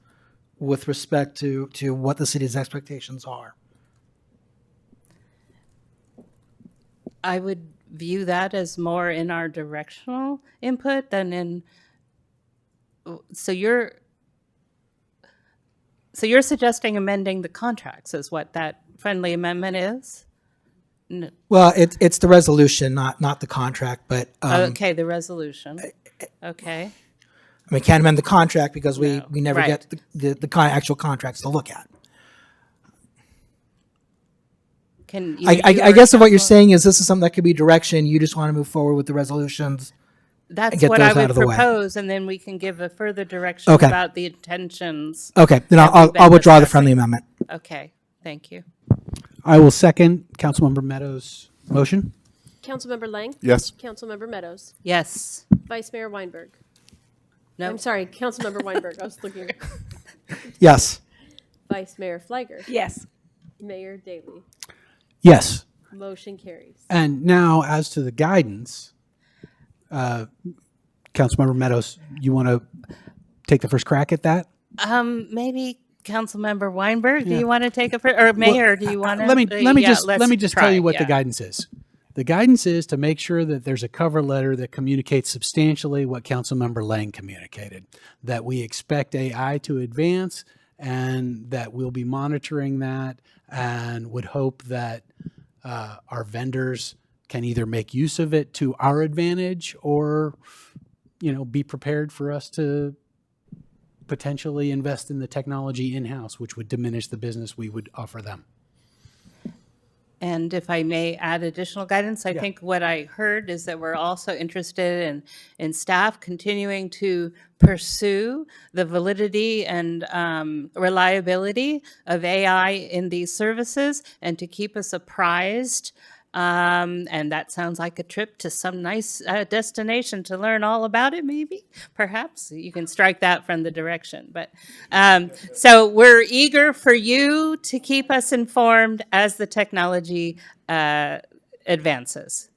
with respect to what the city's expectations are. I would view that as more in our directional input than in, so you're suggesting amending the contracts is what that friendly amendment is? Well, it's the resolution, not the contract, but, Okay, the resolution. Okay. I mean, can't amend the contract because we No, never right. get the actual contracts to look at. Can you I or guess what you're Council- saying is this is something that could be direction, you just want to move forward with the resolutions. That's get what those I out would of the way. propose, and then we can give a further direction Okay. about the intentions. Okay, then that we've been I'll withdraw the discussing. friendly amendment. Okay, thank you. I will second Councilmember Meadows' motion. Councilmember Lang? Yes. Councilmember Meadows? Yes. Vice Mayor Weinberg? No. I'm sorry, Councilmember Weinberg. I was looking. Yes. Vice Mayor Fleiger? Yes. Mayor Daley? Yes. Motion carries. And now, as to the guidance, Councilmember Meadows, you want to take the first crack at that? Maybe Councilmember Weinberg, do Yeah. you want to take a, or Mayor, do you want to? Let me just tell you what the guidance is. The guidance is to make sure that there's a cover letter that communicates substantially what Councilmember Lang communicated, that we expect AI to advance and that we'll be monitoring that and would hope that our vendors can either make use of it to our advantage or, be prepared for us to potentially invest in the technology in-house, which would diminish the business we would offer them. And if I may add additional guidance, I think what I heard is that we're also interested in staff continuing to pursue the validity and reliability of AI in these services and to keep us apprised. And that sounds like a trip to some nice destination to learn all about it, maybe. Perhaps you can strike that from the direction. But so we're eager for you to keep us informed as the technology advances.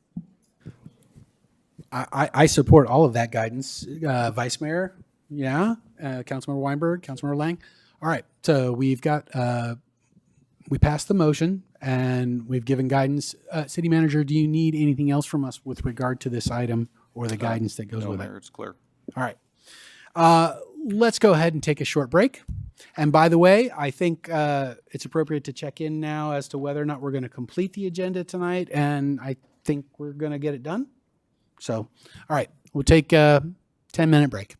I support all of that guidance. Vice Mayor, yeah, Councilmember Weinberg, Councilmember Lang. All right, so we've got, we passed the motion and we've given guidance. City Manager, do you need anything else from us with regard to this item or the guidance that goes No, with it? Mayor, it's clear. All right. Let's go ahead and take a short break. And by the way, I think it's appropriate to check in now as to whether or not we're going to complete the agenda tonight. And I think we're going to get it done. So, all right, we'll take a 10-minute break.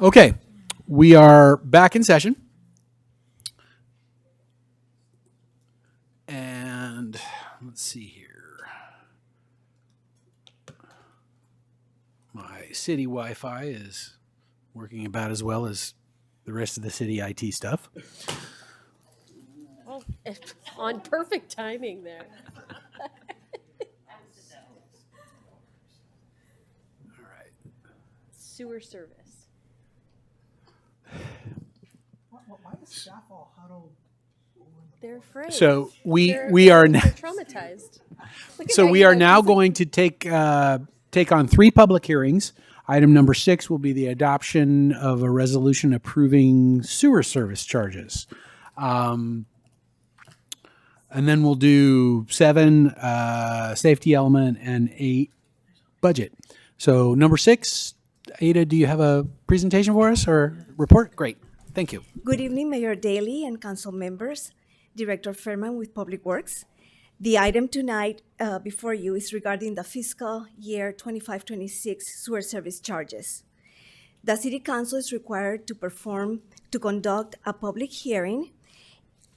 Okay, we are back in session. And let's see here. My city Wi-Fi is working about as well as the rest of the city IT stuff. Oh, on perfect timing there. All right. Sewer service. Why is staff all huddled? They're afraid. So we They're are now, traumatized. Look at so that, we you are know, now he's like- going to take on 3 public hearings. Item number 6 will be the adoption of a resolution approving sewer service charges. And then we'll do 7, safety element, and 8, budget. So number 6, Ada, do you have a presentation for us or report? Great. Thank you. Good evening, Mayor Daley and council members, Director Fairman with Public Works. The item tonight before you is regarding the fiscal year 25-26 sewer service charges. The City Council is required to conduct a public hearing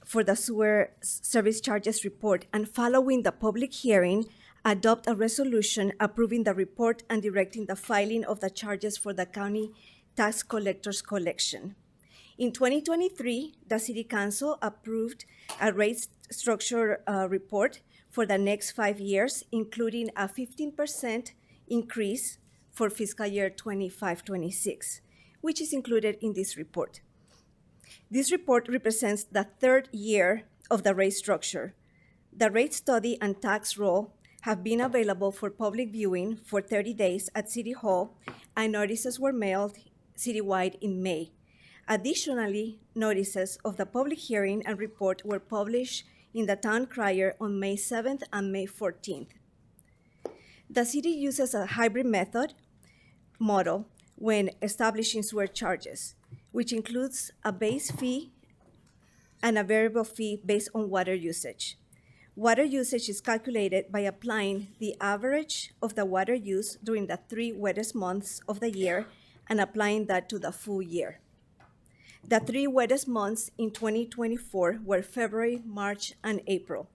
for the sewer service charges report, and following the public hearing, adopt a resolution approving the report and directing the filing of the charges for the county tax collector's collection. In 2023, the City Council approved a rate structure report for the next 5 years, including a 15% increase for fiscal year 25-26, which is included in this report. This report represents the 3rd year of the rate structure. The rate study and tax roll have been available for public viewing for 30 days at City Hall, and notices were mailed citywide in May. Additionally, notices of the public hearing and report were published in the Town Crier on May 7th and May 14th. The city uses a hybrid model when establishing sewer charges, which includes a base fee and a variable fee based on water usage. Water usage is calculated by applying the average of the water use during the 3 wettest months of the year and applying that to the full year. The 3 wettest months in 2024 were February, March, and April.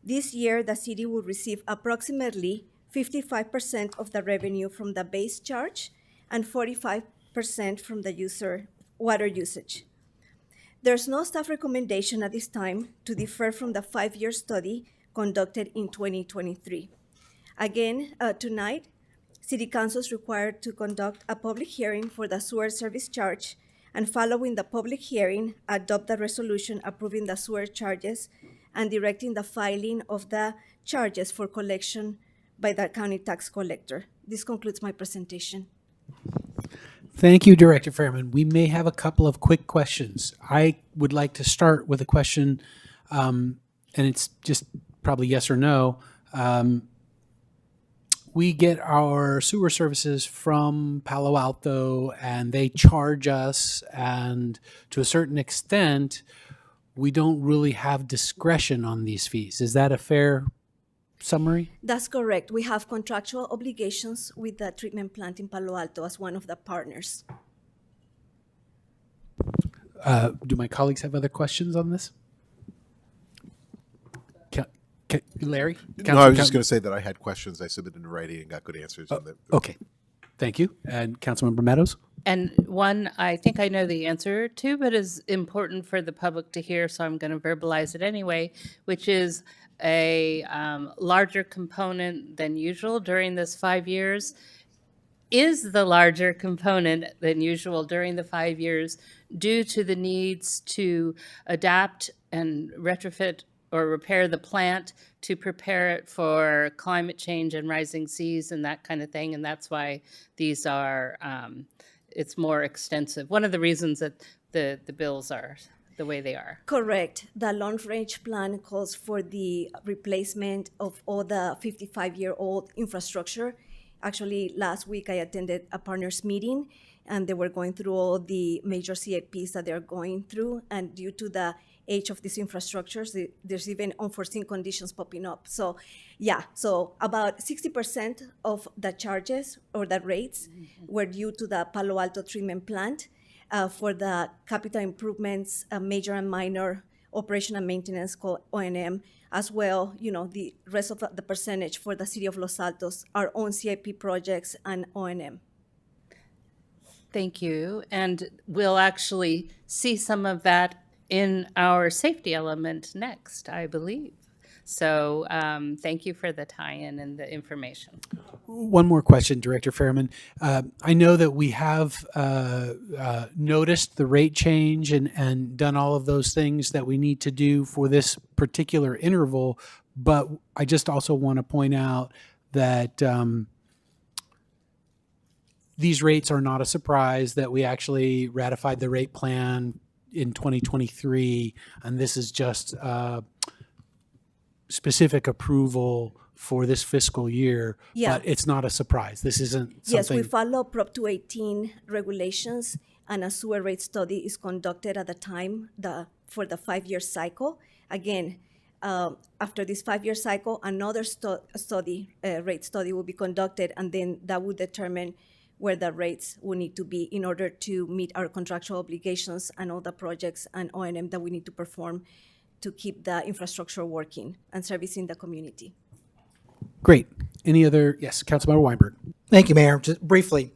This year, the city will receive approximately 55% of the revenue from the base charge and 45% from the water usage. There's no staff recommendation at this time to defer from the 5-year study conducted in 2023. Again, tonight, City Council is required to conduct a public hearing for the sewer service charge, and following the public hearing, adopt the resolution approving the sewer charges and directing the filing of the charges for collection by the county tax collector. This concludes my presentation. Thank you, Director Fairman. We may have a couple of quick questions. I would like to start with a question, and it's just probably yes or no. We get our sewer services from Palo Alto, and they charge us, and to a certain extent, we don't really have discretion on these fees. Is that a fair summary? That's correct. We have contractual obligations with the treatment plant in Palo Alto as one of the partners. Do my colleagues have other questions on this? Larry? No, I was just going to say that I had questions I submitted in writing and got good answers. Okay. Thank you. And Councilmember Meadows? And one I think I know the answer to, but is important for the public to hear, so I'm going to verbalize it anyway, which is a larger component than usual during this 5 years. Is the larger component than usual during the 5 years due to the needs to adapt and retrofit or repair the plant to prepare it for climate change and rising seas and that kind of thing? And that's why these are, it's more extensive. One of the reasons that the bills are the way they are. Correct. The long-range plan calls for the replacement of all the 55-year-old infrastructure. Actually, last week I attended a partners meeting, and they were going through all the major CIPs that they're going through. And due to the age of these infrastructures. There's even unforeseen conditions popping up. So, yeah, so about 60% of the charges or the rates were due to the Palo Alto treatment plant for the capital improvements, major and minor operation and maintenance called O&M, as well, the rest of the percentage for the city of Los Altos, our own CIP projects and O&M. Thank you. And we'll actually see some of that in our safety element next, I believe. So thank you for the tie-in and the information. One more question, Director Fairman. I know that we have noticed the rate change and done all of those things that we need to do for this particular interval, but I just also want to point out that these rates are not a surprise, that we actually ratified the rate plan in 2023, and this is just specific approval for this fiscal year, Yeah. but it's not a surprise. This isn't something. Yes, we follow Prop 218 regulations, and a sewer rate study is conducted at the time for the 5-year cycle. Again, after this 5-year cycle, another rate study will be conducted, and then that will determine where the rates will need to be in order to meet our contractual obligations and all the projects and O&M that we need to perform to keep the infrastructure working and servicing the community. Great. Any other? Yes, Councilmember Weinberg. Thank you, Mayor. Just briefly,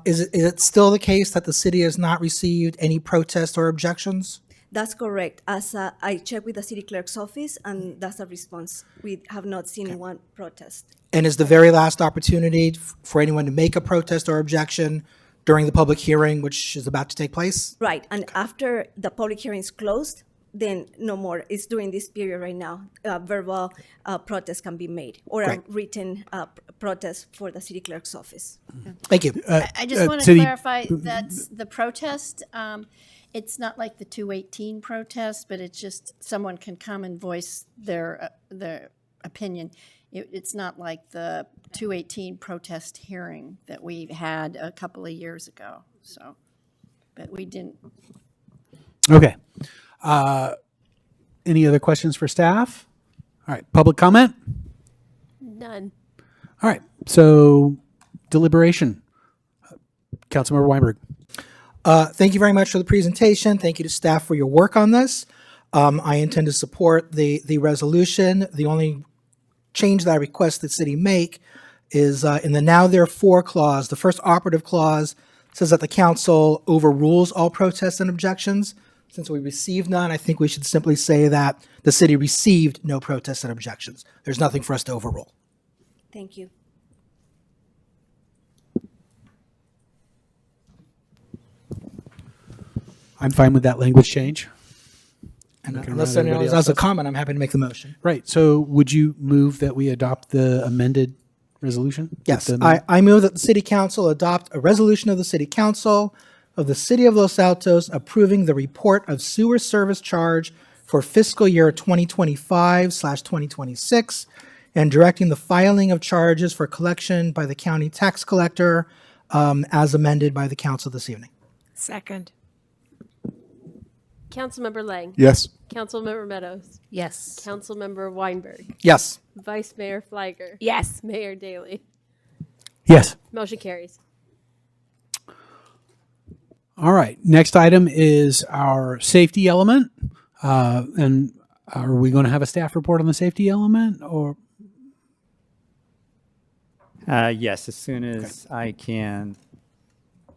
is it still the case that the city has not received any protests or objections? That's correct. As I checked with the city clerk's office, and that's a response. We have not seen one protest. And is the very last opportunity for anyone to make a protest or objection during the public hearing, which is about to take place? Right, and after the public hearing is closed, then no more. It's during this period right now. Verbal protest can be made, or Great. a written protest for the city clerk's office. Thank you. I just want to City- clarify that's the protest. It's not like the 218 protest, but it's just someone can come and voice their opinion. It's not like the 218 protest hearing that we had a couple of years ago. So, but we didn't. Okay. Any other questions for staff? All right. Public comment? None. All right. So deliberation. Councilmember Weinberg. Thank you very much for the presentation. Thank you to staff for your work on this. I intend to support the resolution. The only change that I request the city make is in the now therefore clause. The first operative clause says that the council overrules all protests and objections. Since we received none, I think we should simply say that the city received no protests and objections. There's nothing for us to overrule. Thank you. I'm fine with that language change. And Looking unless around, anyone everybody else else has a does? comment, I'm happy to make the motion. Right. So would you move that we adopt the amended resolution? Yes, With the I move that the city council adopt a resolution of the city council of the city of Los Altos approving the report of sewer service charge for fiscal year 2025/2026 and directing the filing of charges for collection by the county tax collector as amended by the council this evening. Second. Councilmember Lang. Yes. Councilmember Meadows. Yes. Councilmember Weinberg. Yes. Vice Mayor Fliger. Yes. Mayor Daley. Yes. Motion carries. All right. Next item is our safety element. And are we going to have a staff report on the safety element or? Yes, as soon as I can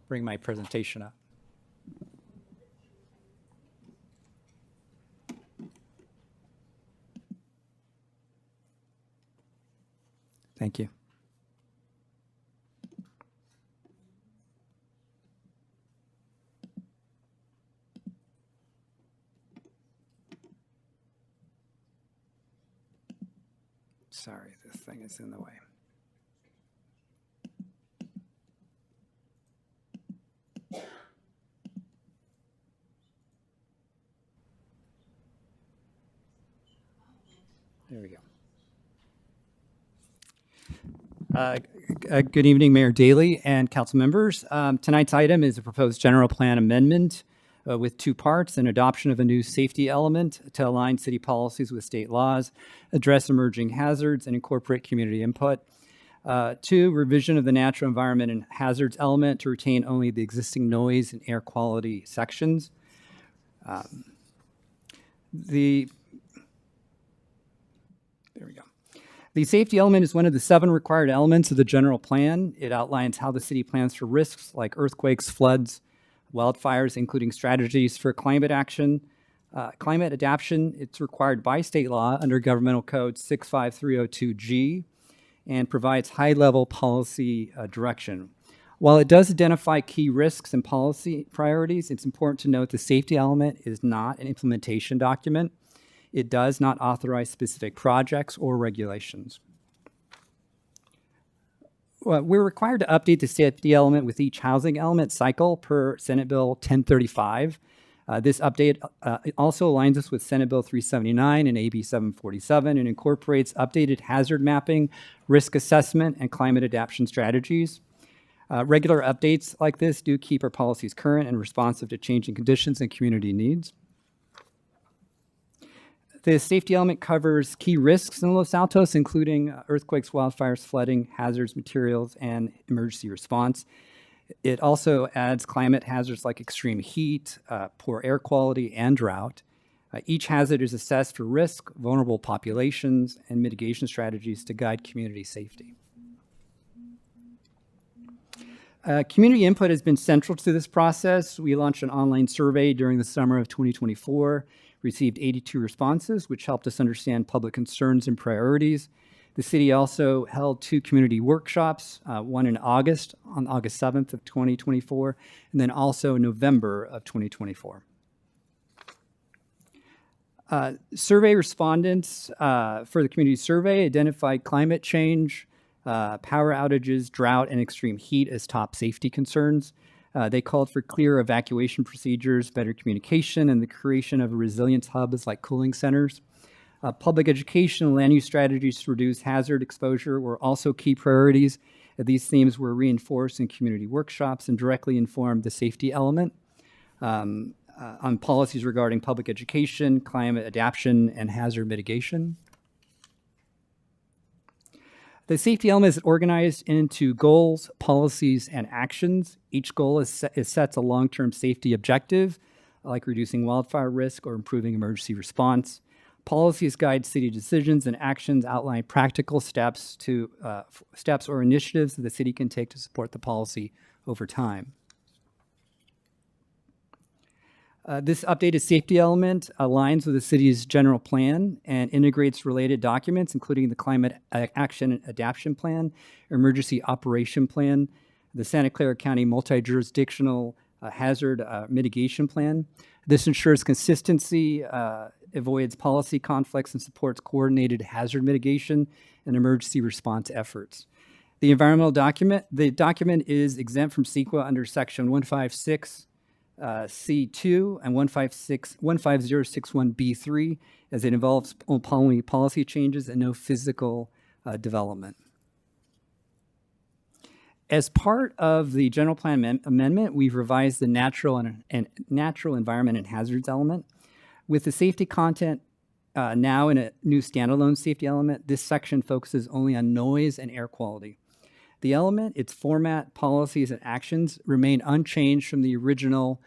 bring my presentation up. Thank you. Sorry, this thing is in the way. There we go. Good evening, Mayor Daley and council members. Tonight's item is a proposed general plan amendment with two parts: an adoption of a new safety element to align city policies with state laws, address emerging hazards, and incorporate community input. Two, revision of the natural environment and hazards element to retain only the existing noise and air quality sections. There we go. The safety element is one of the 7 required elements of the general plan. It outlines how the city plans for risks like earthquakes, floods, wildfires, including strategies for climate action. Climate adaptation, it's required by state law under Governmental Code 65302G and provides high-level policy direction. While it does identify key risks and policy priorities, it's important to note the safety element is not an implementation document. It does not authorize specific projects or regulations. Well, we're required to update the safety element with each housing element cycle per Senate Bill 1035. This update also aligns us with Senate Bill 379 and AB 747 and incorporates updated hazard mapping, risk assessment, and climate adaptation strategies. Regular updates like this do keep our policies current and responsive to changing conditions and community needs. The safety element covers key risks in Los Altos, including earthquakes, wildfires, flooding, hazards, materials, and emergency response. It also adds climate hazards like extreme heat, poor air quality, and drought. Each hazard is assessed for risk, vulnerable populations, and mitigation strategies to guide community safety. Community input has been central to this process. We launched an online survey during the summer of 2024, received 82 responses, which helped us understand public concerns and priorities. The city also held 2 community workshops, one in August, on August 7th of 2024, and then also in November of 2024. Survey respondents for the community survey identified climate change, power outages, drought, and extreme heat as top safety concerns. They called for clear evacuation procedures, better communication, and the creation of resilience hubs like cooling centers. Public education and land use strategies to reduce hazard exposure were also key priorities. These themes were reinforced in community workshops and directly informed the safety element on policies regarding public education, climate adaptation, and hazard mitigation. The safety element is organized into goals, policies, and actions. Each goal sets a long-term safety objective, like reducing wildfire risk or improving emergency response. Policies guide city decisions, and actions outline practical steps or initiatives that the city can take to support the policy over time. This updated safety element aligns with the city's general plan and integrates related documents, including the Climate Action and Adaptation Plan, Emergency Operation Plan, the Santa Clara County Multi-Jurisdictional Hazard Mitigation Plan. This ensures consistency, avoids policy conflicts, and supports coordinated hazard mitigation and emergency response efforts. The environmental document, is exempt from CEQA under Section 156. C2 and 15061B3, as it involves only policy changes and no physical development. As part of the general plan amendment, we've revised the natural environment and hazards element. With the safety content now in a new standalone safety element, this section focuses only on noise and air quality. The element, its format, policies, and actions remain unchanged from the original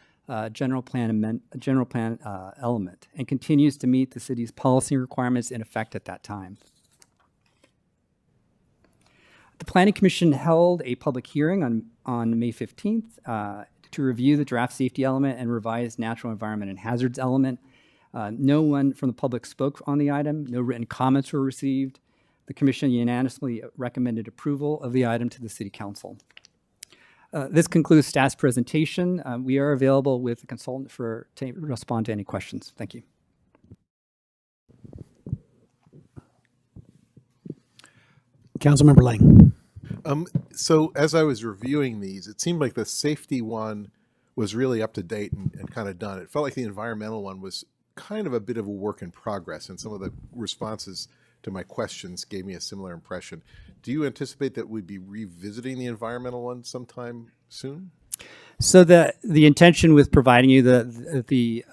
general plan element and continues to meet the city's policy requirements in effect at that time. The Planning Commission held a public hearing on May 15th to review the draft safety element and revised natural environment and hazards element. No one from the public spoke on the item. No written comments were received. The Commission unanimously recommended approval of the item to the City Council. This concludes staff's presentation. We are available with the consultant to respond to any questions. Thank you. Councilmember Lang. So as I was reviewing these, it seemed like the safety one was really up to date and kind of done. It felt like the environmental one was kind of a bit of a work in progress, and some of the responses to my questions gave me a similar impression. Do you anticipate that we'd be revisiting the environmental one sometime soon? So the intention with providing you the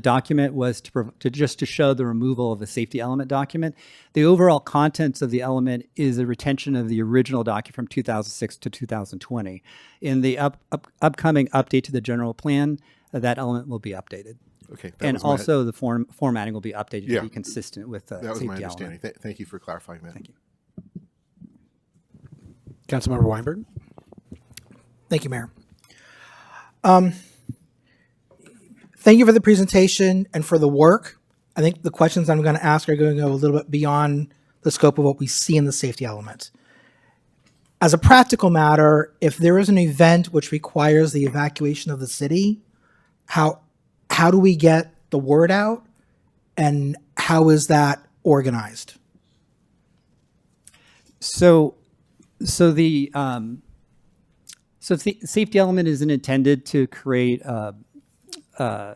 document was to show the removal of the safety element document. The overall contents of the element is a retention of the original document from 2006 to 2020. In the upcoming update to the general plan, that element will be updated. Okay. And also the formatting will be updated Yeah. to be consistent with the That was safety my understanding. element. Thank you for clarifying that. Thank you. Councilmember Weinberg. Thank you, Mayor. Thank you for the presentation and for the work. I think the questions I'm going to ask are going to go a little bit beyond the scope of what we see in the safety element. As a practical matter, if there is an event which requires the evacuation of the city, how do we get the word out, and how is that organized? So the safety element isn't intended to create an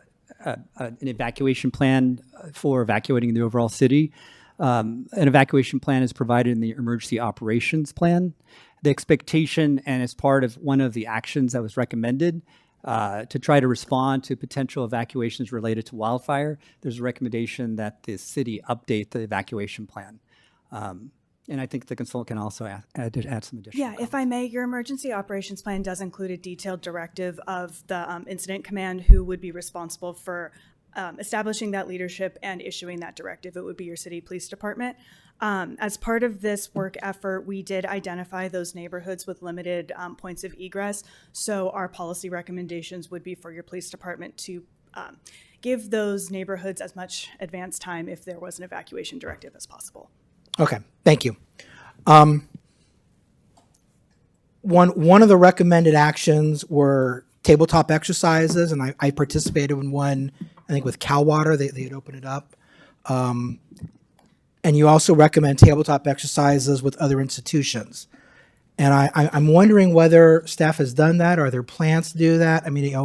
evacuation plan for evacuating the overall city. An evacuation plan is provided in the emergency operations plan. The expectation, and as part of one of the actions that was recommended to try to respond to potential evacuations related to wildfire, there's a recommendation that the city update the evacuation plan. And I think the consultant can also add some additional. Yeah, if I may, your emergency operations plan does include a detailed directive of the incident command who would be responsible for establishing that leadership and issuing that directive. It would be your city police department. As part of this work effort, we did identify those neighborhoods with limited points of egress. So our policy recommendations would be for your police department to give those neighborhoods as much advance time if there was an evacuation directive as possible. Okay, thank you. One of the recommended actions were tabletop exercises, and I participated in one, I think with Cal Water, they had opened it up. And you also recommend tabletop exercises with other institutions. And I'm wondering whether staff has done that. Are there plans to do that? I mean,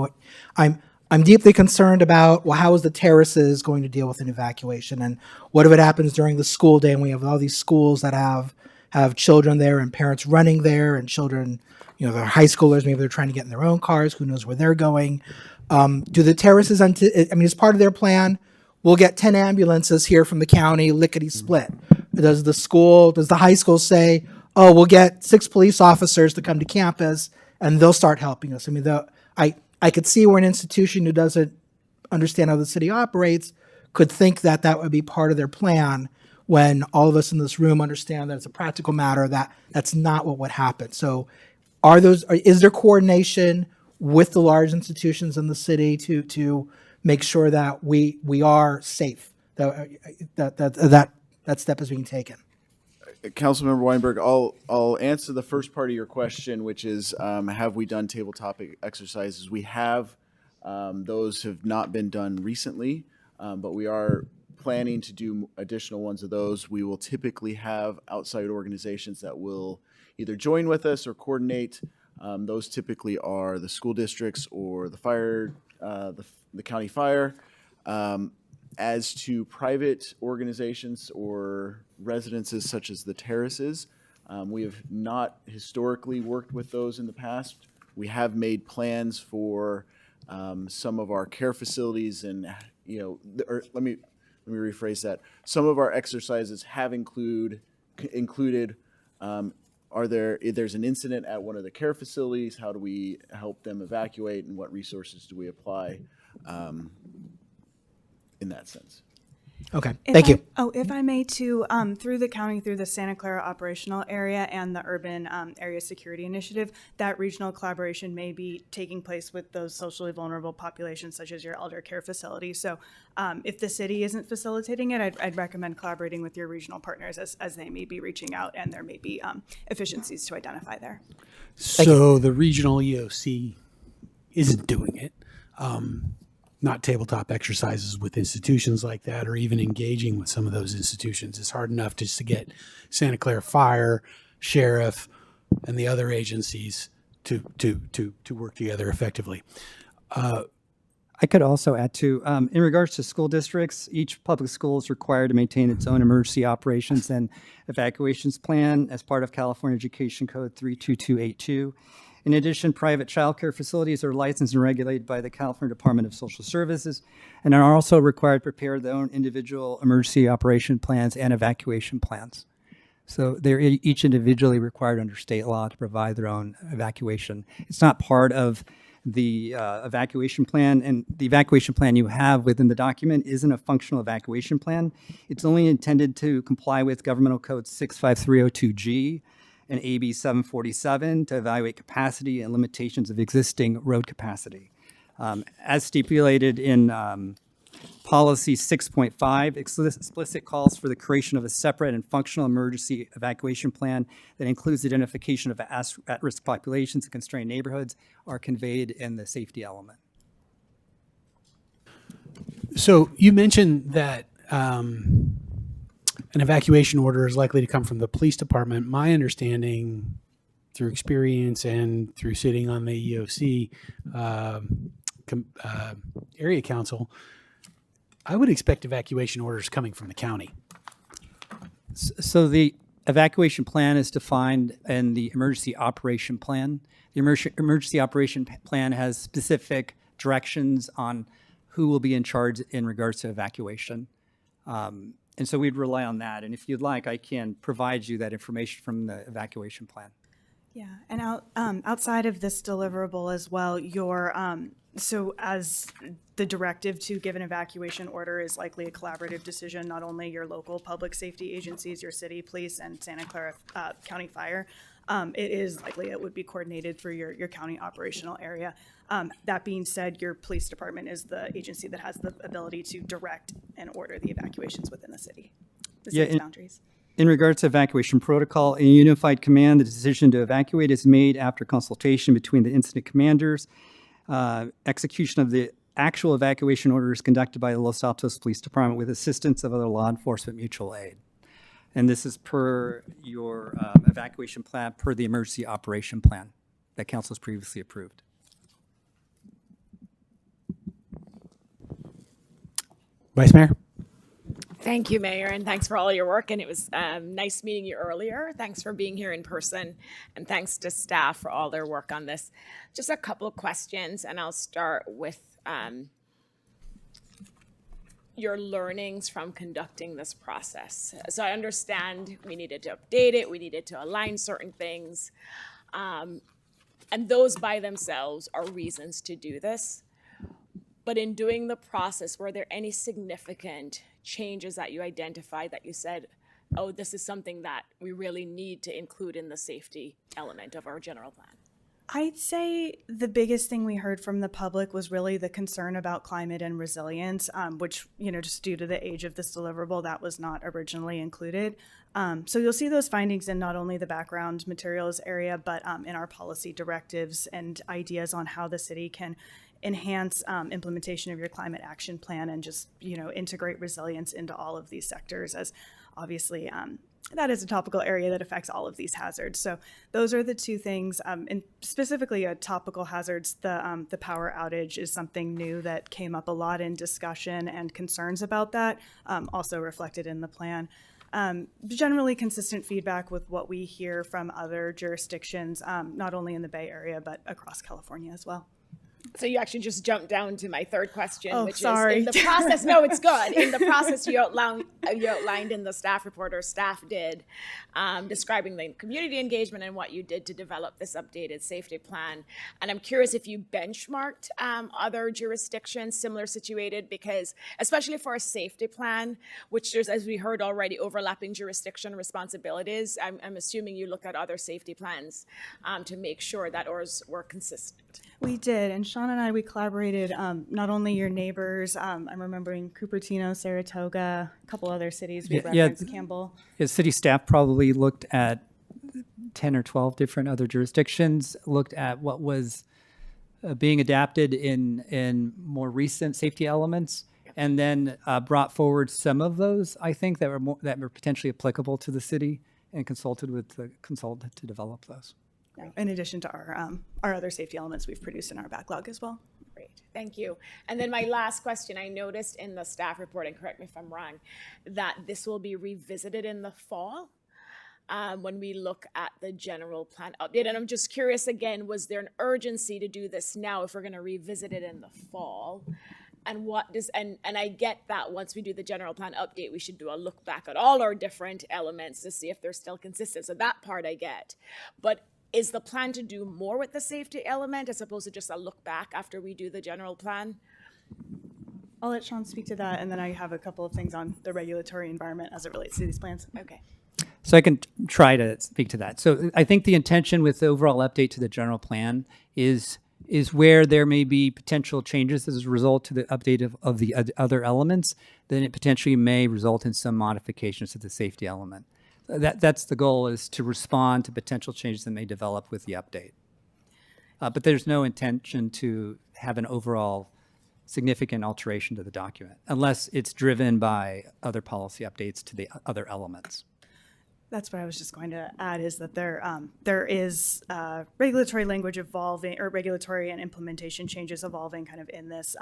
I'm deeply concerned about, well, how is the terraces going to deal with an evacuation? And what if it happens during the school day and we have all these schools that have children there and parents running there and children, they're high schoolers, maybe they're trying to get in their own cars, who knows where they're going. Do the terraces, as part of their plan, we'll get 10 ambulances here from the county, lickety split. Does the high school say, oh, we'll get 6 police officers to come to campus and they'll start helping us? I mean, I could see where an institution who doesn't understand how the city operates could think that that would be part of their plan, when all of us in this room understand that it's a practical matter, that's not what would happen. So is there coordination with the large institutions in the city to make sure that we are safe, that step is being taken? Councilmember Weinberg, I'll answer the first part of your question, which is, have we done tabletop exercises? We have. Those have not been done recently, but we are planning to do additional ones of those. We will typically have outside organizations that will either join with us or coordinate. Those typically are the school districts or the fire, the county fire. As to private organizations or residences such as the terraces, we have not historically worked with those in the past. We have made plans for some of our care facilities, and let me rephrase that. Some of our exercises have included if there's an incident at one of the care facilities, how do we help them evacuate, and what resources do we apply in that sense? Okay, thank you. If I may, too, through the county, through the Santa Clara operational area and the urban area security initiative, that regional collaboration may be taking place with those socially vulnerable populations, such as your elder care facility. So if the city isn't facilitating it, I'd recommend collaborating with your regional partners as they may be reaching out, and there may be efficiencies to identify there. So the regional EOC isn't doing it. Not tabletop exercises with institutions like that, or even engaging with some of those institutions. It's hard enough just to get Santa Clara Fire, Sheriff, and the other agencies to work together effectively. I could also add to, in regards to school districts, each public school is required to maintain its own emergency operations and evacuations plan as part of California Education Code 32282. In addition, private childcare facilities are licensed and regulated by the California Department of Social Services and are also required to prepare their own individual emergency operation plans and evacuation plans. So they're each individually required under state law to provide their own evacuation. It's not part of the evacuation plan, and the evacuation plan you have within the document isn't a functional evacuation plan. It's only intended to comply with Governmental Code 65302G and AB 747 to evaluate capacity and limitations of existing road capacity. As stipulated in Policy 6.5 explicit calls for the creation of a separate and functional emergency evacuation plan that includes identification of at-risk populations and constrained neighborhoods are conveyed in the safety element. So you mentioned that an evacuation order is likely to come from the police department. My understanding through experience and through sitting on the EOC area council, I would expect evacuation orders coming from the county. So the evacuation plan is defined in the emergency operation plan. The emergency operation plan has specific directions on who will be in charge in regards to evacuation. And so we'd rely on that. And if you'd like, I can provide you that information from the evacuation plan. Yeah, and outside of this deliverable as well, so as the directive to give an evacuation order is likely a collaborative decision, not only your local public safety agencies, your city police, and Santa Clara County Fire, it is likely it would be coordinated through your county operational area. That being said, your police department is the agency that has the ability to direct and order the evacuations within the city's boundaries. In regards to evacuation protocol, in unified command, the decision to evacuate is made after consultation between the incident commanders. Execution of the actual evacuation order is conducted by the Los Altos Police Department with assistance of other law enforcement mutual aid. And this is per your evacuation plan, per the emergency operation plan that council has previously approved. Vice Mayor? Thank you, Mayor, and thanks for all your work. And it was nice meeting you earlier. Thanks for being here in person, and thanks to staff for all their work on this. Just a couple of questions, and I'll start with your learnings from conducting this process. So I understand we needed to update it, we needed to align certain things, and those by themselves are reasons to do this. But in doing the process, were there any significant changes that you identified that you said, oh, this is something that we really need to include in the safety element of our general plan? I'd say the biggest thing we heard from the public was really the concern about climate and resilience, which, just due to the age of this deliverable, that was not originally included. So you'll see those findings in not only the background materials area, but in our policy directives and ideas on how the city can enhance implementation of your climate action plan and just, integrate resilience into all of these sectors, as obviously that is a topical area that affects all of these hazards. So those are the two things, and specifically topical hazards, the power outage is something new that came up a lot in discussion, and concerns about that also reflected in the plan. Generally consistent feedback with what we hear from other jurisdictions, not only in the Bay Area, but across California as well. So you actually just jumped down to my third question, Oh, which sorry. is in the process. No, it's good. In the process you outlined in the staff report, or staff did, describing the community engagement and what you did to develop this updated safety plan. And I'm curious if you benchmarked other jurisdictions similar situated, because especially for a safety plan, which there's, as we heard already, overlapping jurisdiction responsibilities, I'm assuming you looked at other safety plans to make sure that ours were consistent. We did, and Sean and I, we collaborated, not only your neighbors, I'm remembering Cupertino, Saratoga, a couple other cities, we referenced Campbell. Yeah, city staff probably looked at 10 or 12 different other jurisdictions, looked at what was being adapted in more recent safety elements, and then brought forward some of those, I think, that were potentially applicable to the city, and consulted with the consultant to develop those. In addition to our other safety elements we've produced in our backlog as well. Great, thank you. And then my last question, I noticed in the staff report, and correct me if I'm wrong, that this will be revisited in the fall. when we look at the general plan update. And I'm just curious again, was there an urgency to do this now if we're going to revisit it in the fall? And what does, and I get that once we do the general plan update, we should do a look back at all our different elements to see if they're still consistent. So that part I get. But is the plan to do more with the safety element as opposed to just a look back after we do the general plan? I'll let Sean speak to that, and then I have a couple of things on the regulatory environment as it relates to these plans. Okay. So I can try to speak to that. So I think the intention with the overall update to the general plan is where there may be potential changes as a result to the update of the other elements, then it potentially may result in some modifications to the safety element. That's the goal, is to respond to potential changes that may develop with the update. But there's no intention to have an overall significant alteration to the document unless it's driven by other policy updates to the other elements. That's what I was just going to add, is that there is regulatory language evolving, or regulatory and implementation changes evolving kind of in this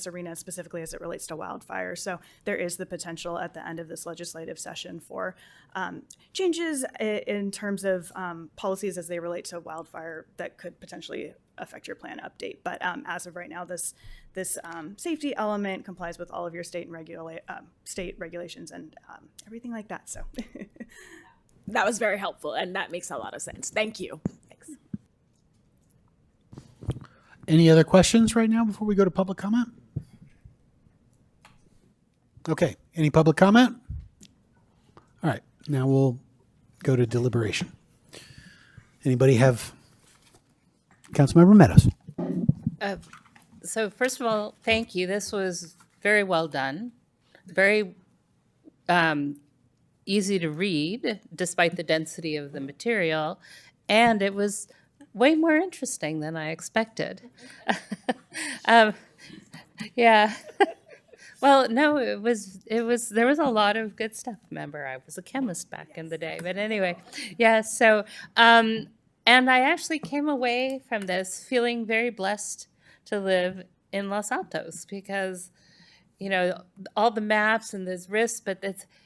arena, specifically as it relates to wildfire. So there is the potential at the end of this legislative session for changes in terms of policies as they relate to wildfire that could potentially affect your plan update. But as of right now, this safety element complies with all of your state and state regulations and everything like that. So. That was very helpful, and that makes a lot of sense. Thank you. Thanks. Any other questions right now before we go to public comment? Okay, any public comment? All right, now we'll go to deliberation. Anybody have? Councilmember Meadows. So first of all, thank you. This was very well done. Very easy to read, despite the density of the material, and it was way more interesting than I expected. Yeah. Well, no, it was, there was a lot of good stuff. Remember, I was a chemist back in the day, but anyway, yeah, so, and I actually came away from this feeling very blessed to live in Los Altos because, you know, all the maps and there's risks, but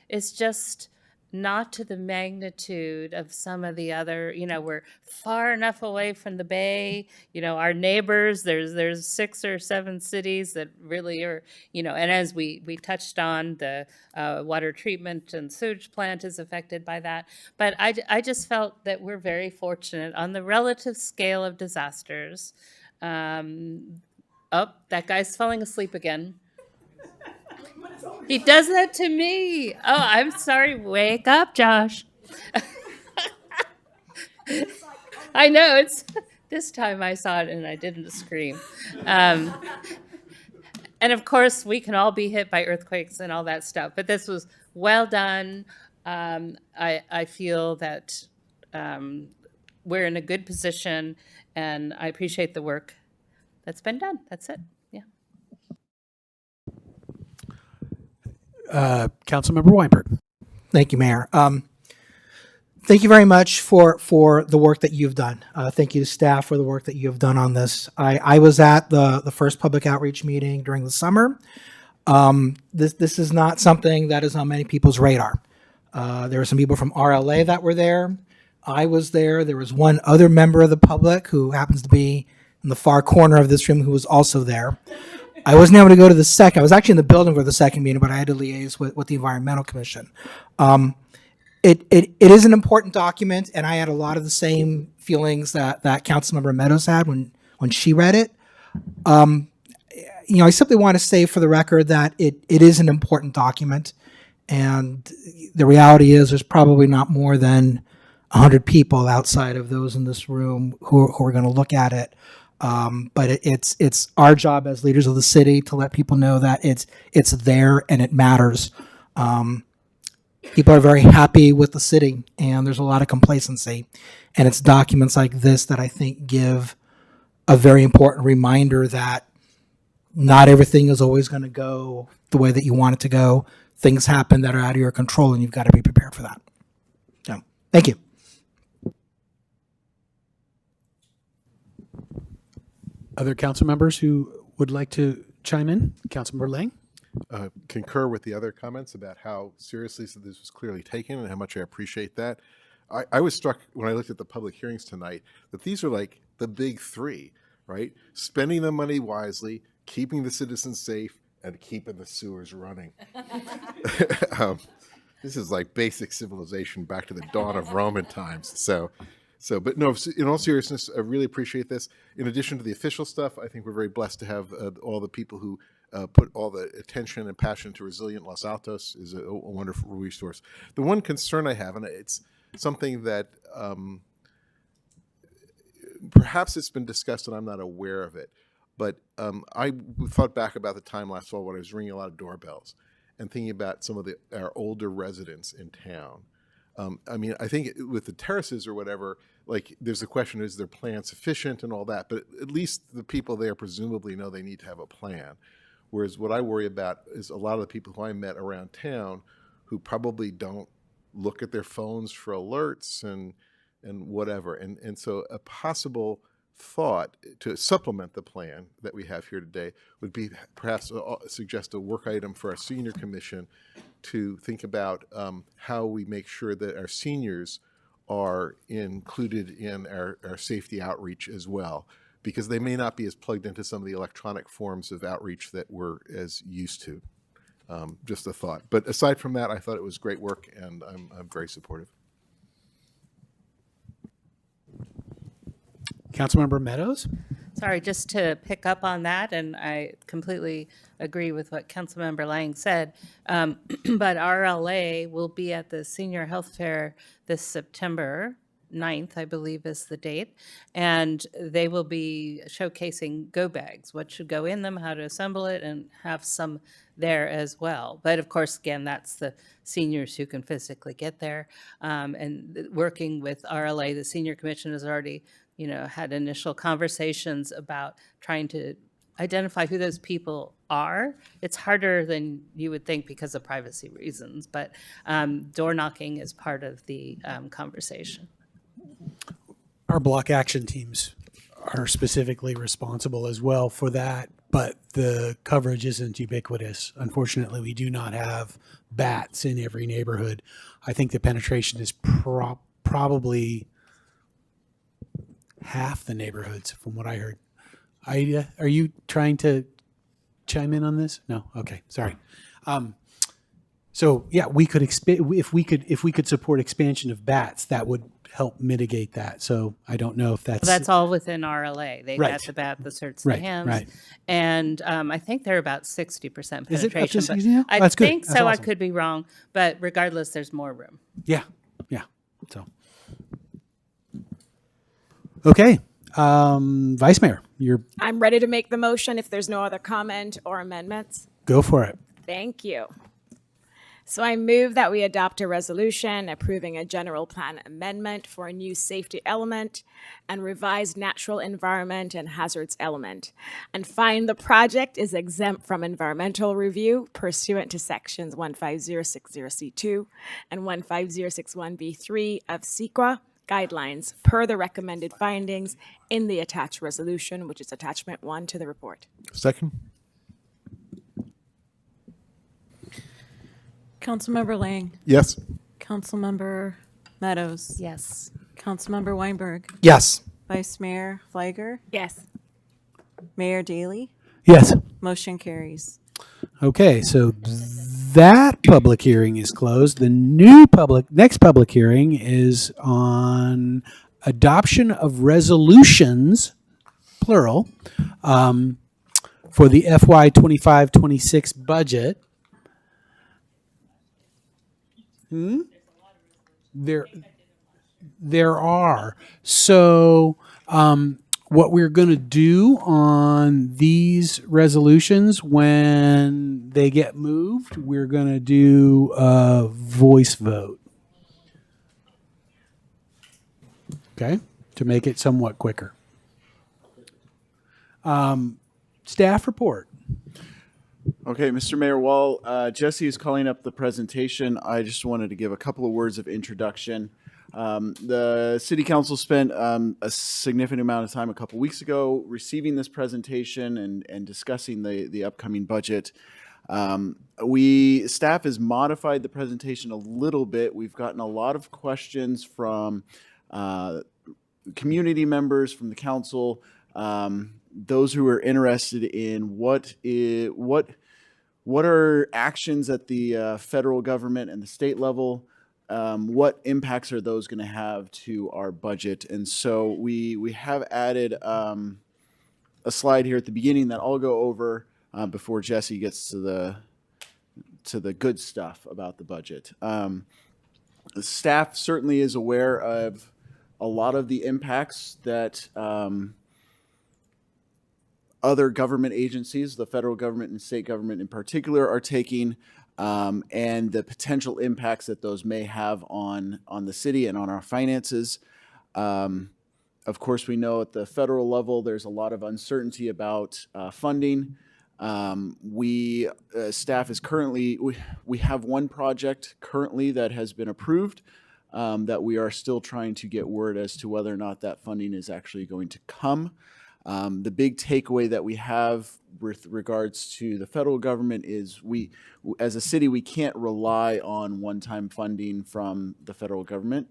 it's just not to the magnitude of some of the other, you know, we're far enough away from the bay, you know, our neighbors, there's 6 or 7 cities that really are, you know, and as we touched on, the water treatment and sewage plant is affected by that. But I just felt that we're very fortunate on the relative scale of disasters. Oh, that guy's falling asleep again. He does that to me. Oh, I'm sorry. Wake up, Josh. I know, it's this time I saw it and I didn't scream. And of course, we can all be hit by earthquakes and all that stuff, but this was well done. I feel that we're in a good position, and I appreciate the work that's been done. That's it. Councilmember Weinberg. Thank you, Mayor. Thank you very much for the work that you've done. Thank you to staff for the work that you have done on this. I was at the first public outreach meeting during the summer. This is not something that is on many people's radar. There were some people from RLA that were there. I was there. There was one other member of the public who happens to be in the far corner of this room who was also there. I wasn't able to go to the second. I was actually in the building for the second meeting, but I had to liaise with the Environmental Commission. It is an important document, and I had a lot of the same feelings that Councilmember Meadows had when she read it. You know, I simply want to say for the record that it is an important document, and the reality is there's probably not more than 100 people outside of those in this room who are going to look at it. But it's our job as leaders of the city to let people know that it's there and it matters. People are very happy with the city, and there's a lot of complacency. And it's documents like this that I think give a very important reminder that not everything is always going to go the way that you want it to go. Things happen that are out of your control, and you've got to be prepared for that. So, thank you. Other council members who would like to chime in? Councilmember Lang? Concur with the other comments about how seriously this was clearly taken and how much I appreciate that. I was struck when I looked at the public hearings tonight that these are like the big three, right? Spending the money wisely, keeping the citizens safe, and keeping the sewers running. This is like basic civilization back to the dawn of Roman times. But no, in all seriousness, I really appreciate this. In addition to the official stuff, I think we're very blessed to have all the people who put all the attention and passion to Resilient Los Altos is a wonderful resource. The one concern I have, and it's something that perhaps it's been discussed and I'm not aware of it, but I thought back about the time last fall when I was ringing a lot of doorbells and thinking about some of our older residents in town. I mean, I think with the terraces or whatever, like there's a question, is their plan sufficient and all that, but at least the people there presumably know they need to have a plan. Whereas what I worry about is a lot of the people who I met around town who probably don't look at their phones for alerts and whatever. And so a possible thought to supplement the plan that we have here today would be perhaps suggest a work item for our senior commission to think about how we make sure that our seniors are included in our safety outreach as well, because they may not be as plugged into some of the electronic forms of outreach that we're as used to. Just a thought. But aside from that, I thought it was great work, and I'm very supportive. Councilmember Meadows? Sorry, just to pick up on that, and I completely agree with what Councilmember Lang said, but RLA will be at the Senior Health Fair this September 9th, I believe is the date, and they will be showcasing go bags, what should go in them, how to assemble it, and have some there as well. But of course, again, that's the seniors who can physically get there. And working with RLA, the Senior Commission has already had initial conversations about trying to identify who those people are. It's harder than you would think because of privacy reasons, but door knocking is part of the conversation. Our block action teams are specifically responsible as well for that, but the coverage isn't ubiquitous. Unfortunately, we do not have bats in every neighborhood. I think the penetration is probably half the neighborhoods from what I heard. Ida, are you trying to chime in on this? No? Okay, sorry. So yeah, we could if we could support expansion of bats, that would help mitigate that. So I don't know if that's all within RLA. They Right. got the bat, the certs, Right, the hams, right. and I think they're about 60% Is it up to penetration. 60 now? I That's good. think That's so. awesome. I could be wrong, but regardless, there's more room. Yeah. So okay, Vice Mayor, I'm ready to make the motion if there's no other comment or amendments. go for it. Thank you. So I move that we adopt a resolution approving a general plan amendment for a new safety element and revised natural environment and hazards element, and find the project is exempt from environmental review pursuant to sections 15060C2 and 15061B3 of CEQA guidelines per the recommended findings in the attached resolution, which is attachment 1 to the report. Second? Councilmember Lang. Yes. Councilmember Meadows. Yes. Councilmember Weinberg. Yes. Vice Mayor Fliger. Yes. Mayor Daley. Yes. Motion carries. Okay, so that public hearing is closed. The next public hearing is on adoption of resolutions, plural, for the FY 25-26 budget. There are. So what we're going to do on these resolutions when they get moved, we're going to do a voice vote. Okay, to make it somewhat quicker. Staff report. Okay, Mr. Mayor, while Jesse is calling up the presentation, I just wanted to give a couple of words of introduction. The City Council spent a significant amount of time a couple weeks ago receiving this presentation and discussing the upcoming budget. Staff has modified the presentation a little bit. We've gotten a lot of questions from community members, from the council, those who are interested in what are actions at the federal government and the state level. What impacts are those going to have to our budget? And so we have added a slide here at the beginning that I'll go over before Jesse gets to the good stuff about the budget. The staff certainly is aware of a lot of the impacts that other government agencies, the federal government and state government in particular, are taking, and the potential impacts that those may have on the city and on our finances. Of course, we know at the federal level, there's a lot of uncertainty about funding. Staff is currently, we have one project currently that has been approved that we are still trying to get word as to whether or not that funding is actually going to come. The big takeaway that we have with regards to the federal government is as a city, we can't rely on one-time funding from the federal government.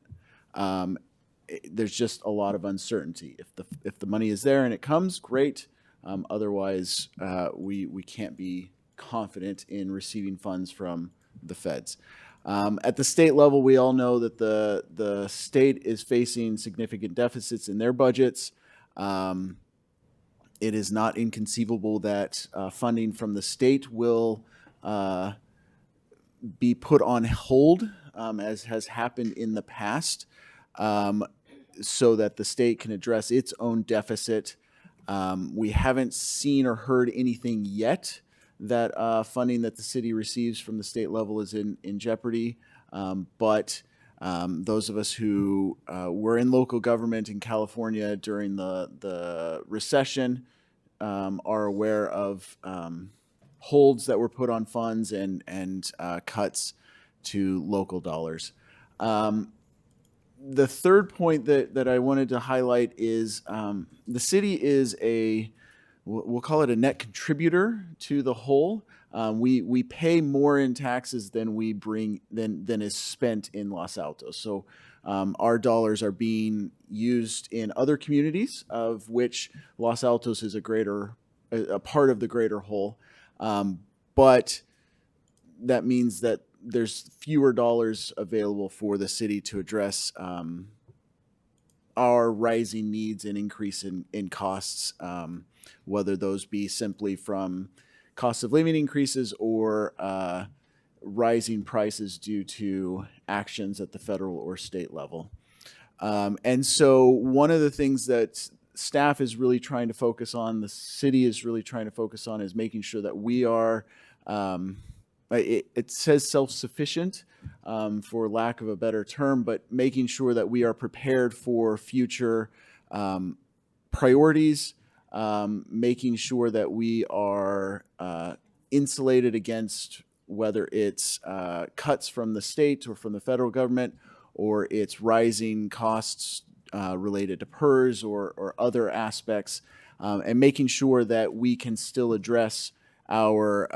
There's just a lot of uncertainty. If the money is there and it comes, great. Otherwise, we can't be confident in receiving funds from the feds. At the state level, we all know that the state is facing significant deficits in their budgets. It is not inconceivable that funding from the state will be put on hold, as has happened in the past, so that the state can address its own deficit. We haven't seen or heard anything yet that funding that the city receives from the state level is in jeopardy. But those of us who were in local government in California during the recession are aware of holds that were put on funds and cuts to local dollars. The third point that I wanted to highlight is the city is we'll call it a net contributor to the whole. We pay more in taxes than we bring than is spent in Los Altos. So our dollars are being used in other communities, of which Los Altos is a part of the greater whole. But that means that there's fewer dollars available for the city to address our rising needs and increase in costs, whether those be simply from cost of living increases or rising prices due to actions at the federal or state level. And so one of the things that staff is really trying to focus on, the city is really trying to focus on, is making sure that we are, it says self-sufficient, for lack of a better term, but making sure that we are prepared for future priorities, making sure that we are insulated against whether it's cuts from the state or from the federal government, or it's rising costs related to PERS or other aspects, and making sure that we can still address our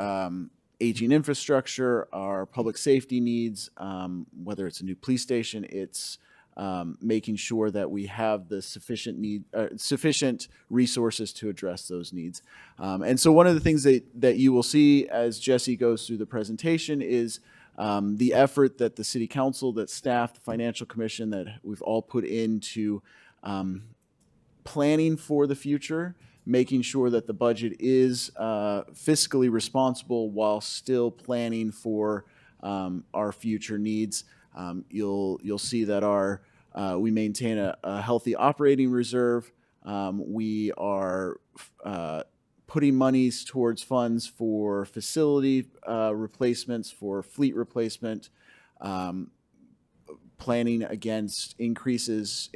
aging infrastructure, our public safety needs, whether it's a new police station, it's making sure that we have the sufficient resources to address those needs. And so one of the things that you will see as Jesse goes through the presentation is the effort that the city council, that staff, the financial commission, that we've all put into planning for the future, making sure that the budget is fiscally responsible while still planning for our future needs. You'll see that we maintain a healthy operating reserve. We are putting monies towards funds for facility replacements, for fleet replacement, planning against increased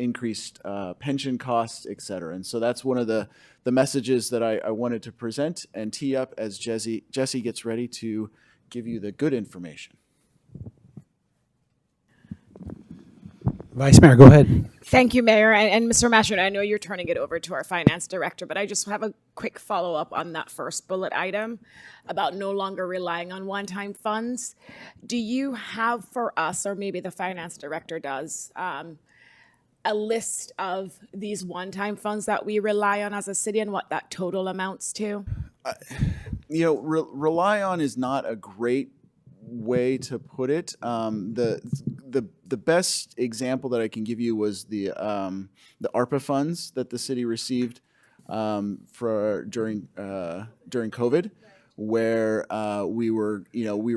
pension costs, et cetera. And so that's one of the messages that I wanted to present and tee up as Jesse gets ready to give you the good information. Vice Mayor, go ahead. Thank you, Mayor. And Mr. Mashron, I know you're turning it over to our finance director, but I just have a quick follow-up on that first bullet item about no longer relying on one-time funds. Do you have for us, or maybe the finance director does, a list of these one-time funds that we rely on as a city and what that total amounts to? You know, rely on is not a great way to put it. The best example that I can give you was the ARPA funds that the city received for during COVID, where we were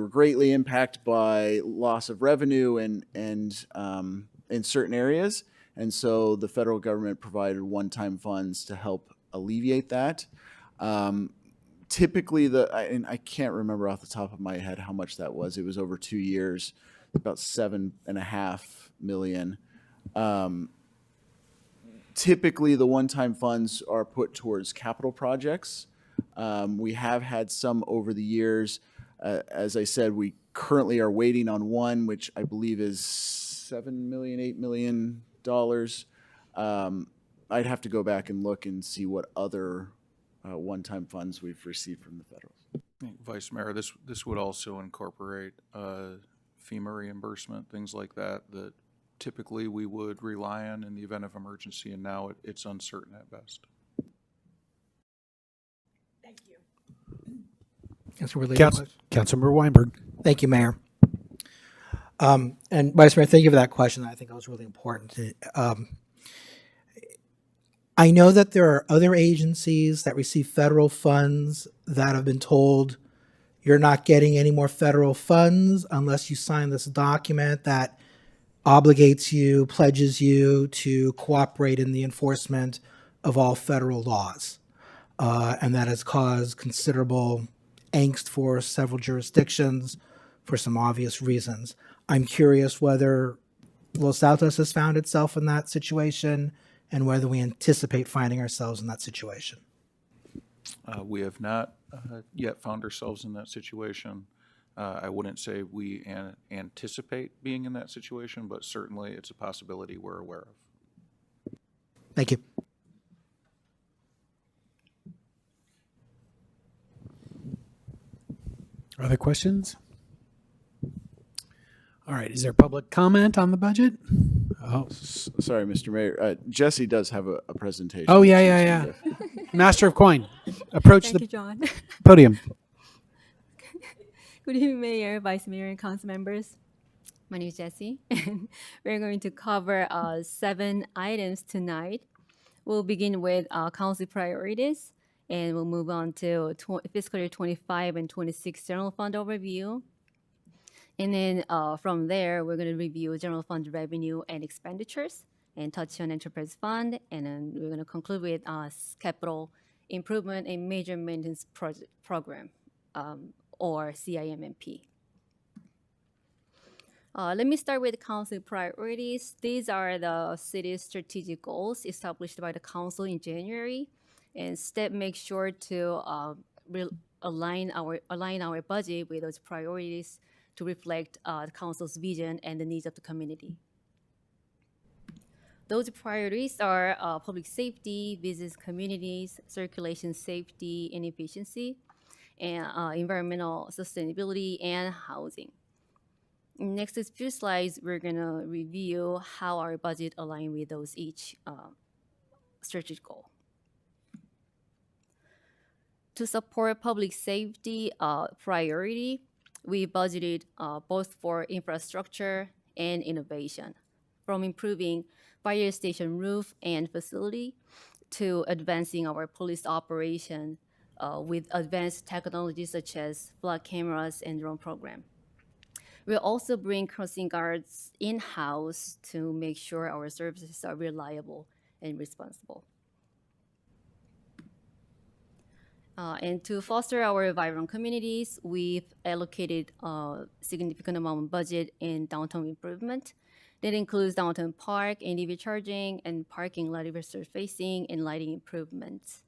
greatly impacted by loss of revenue and in certain areas, and so the federal government provided one-time funds to help alleviate that. Typically, and I can't remember off the top of my head how much that was. It was over 2 years, about $7.5 million. Typically, the one-time funds are put towards capital projects. We have had some over the years. As I said, we currently are waiting on one, which I believe is $7 million, $8 million. I'd have to go back and look and see what other one-time funds we've received from the federals. Vice Mayor, this would also incorporate FEMA reimbursement, things like that, that typically we would rely on in the event of emergency, and now it's uncertain at best. Thank you. Councilmember Weinberg. Thank you, Mayor. And Vice Mayor, thank you for that question. I think that was really important. I know that there are other agencies that receive federal funds that have been told you're not getting any more federal funds unless you sign this document that obligates you, pledges you to cooperate in the enforcement of all federal laws. And that has caused considerable angst for several jurisdictions for some obvious reasons. I'm curious whether Los Altos has found itself in that situation and whether we anticipate finding ourselves in that situation. We have not yet found ourselves in that situation. I wouldn't say we anticipate being in that situation, but certainly it's a possibility we're aware of. Thank you. Other questions? All right, is there public comment on the budget? Oh, Sorry, Mr. Mayor. Jesse does have a presentation. oh yeah. Master of Coin, approach Thank the you, John. podium. Good evening, Mayor, Vice Mayor, and Council members. My name is Jessie, and we're going to cover 7 items tonight. We'll begin with council priorities, and we'll move on to fiscal year 25 and 26 general fund overview. And then from there, we're going to review general fund revenue and expenditures and touch on enterprise fund. And then we're going to conclude with capital improvement and major maintenance program, or CIMMP. Let me start with council priorities. These are the city's strategic goals established by the council in January. And STEP makes sure to align our budget with those priorities to reflect the council's vision and the needs of the community. Those priorities are public safety, business communities, circulation safety and efficiency, and environmental sustainability and housing. Next is few slides, we're gonna review how our budget align with those each strategic goal. To support public safety priority, we budgeted both for infrastructure and innovation, from improving fire station roof and facility to advancing our police operation with advanced technologies such as flood cameras and drone program. We'll also bring crossing guards in-house to make sure our services are reliable and responsible. And to foster our vibrant communities, we've allocated a significant amount of budget in downtown improvement. That includes downtown park, and EV charging, and parking lot resurfacing and lighting improvements.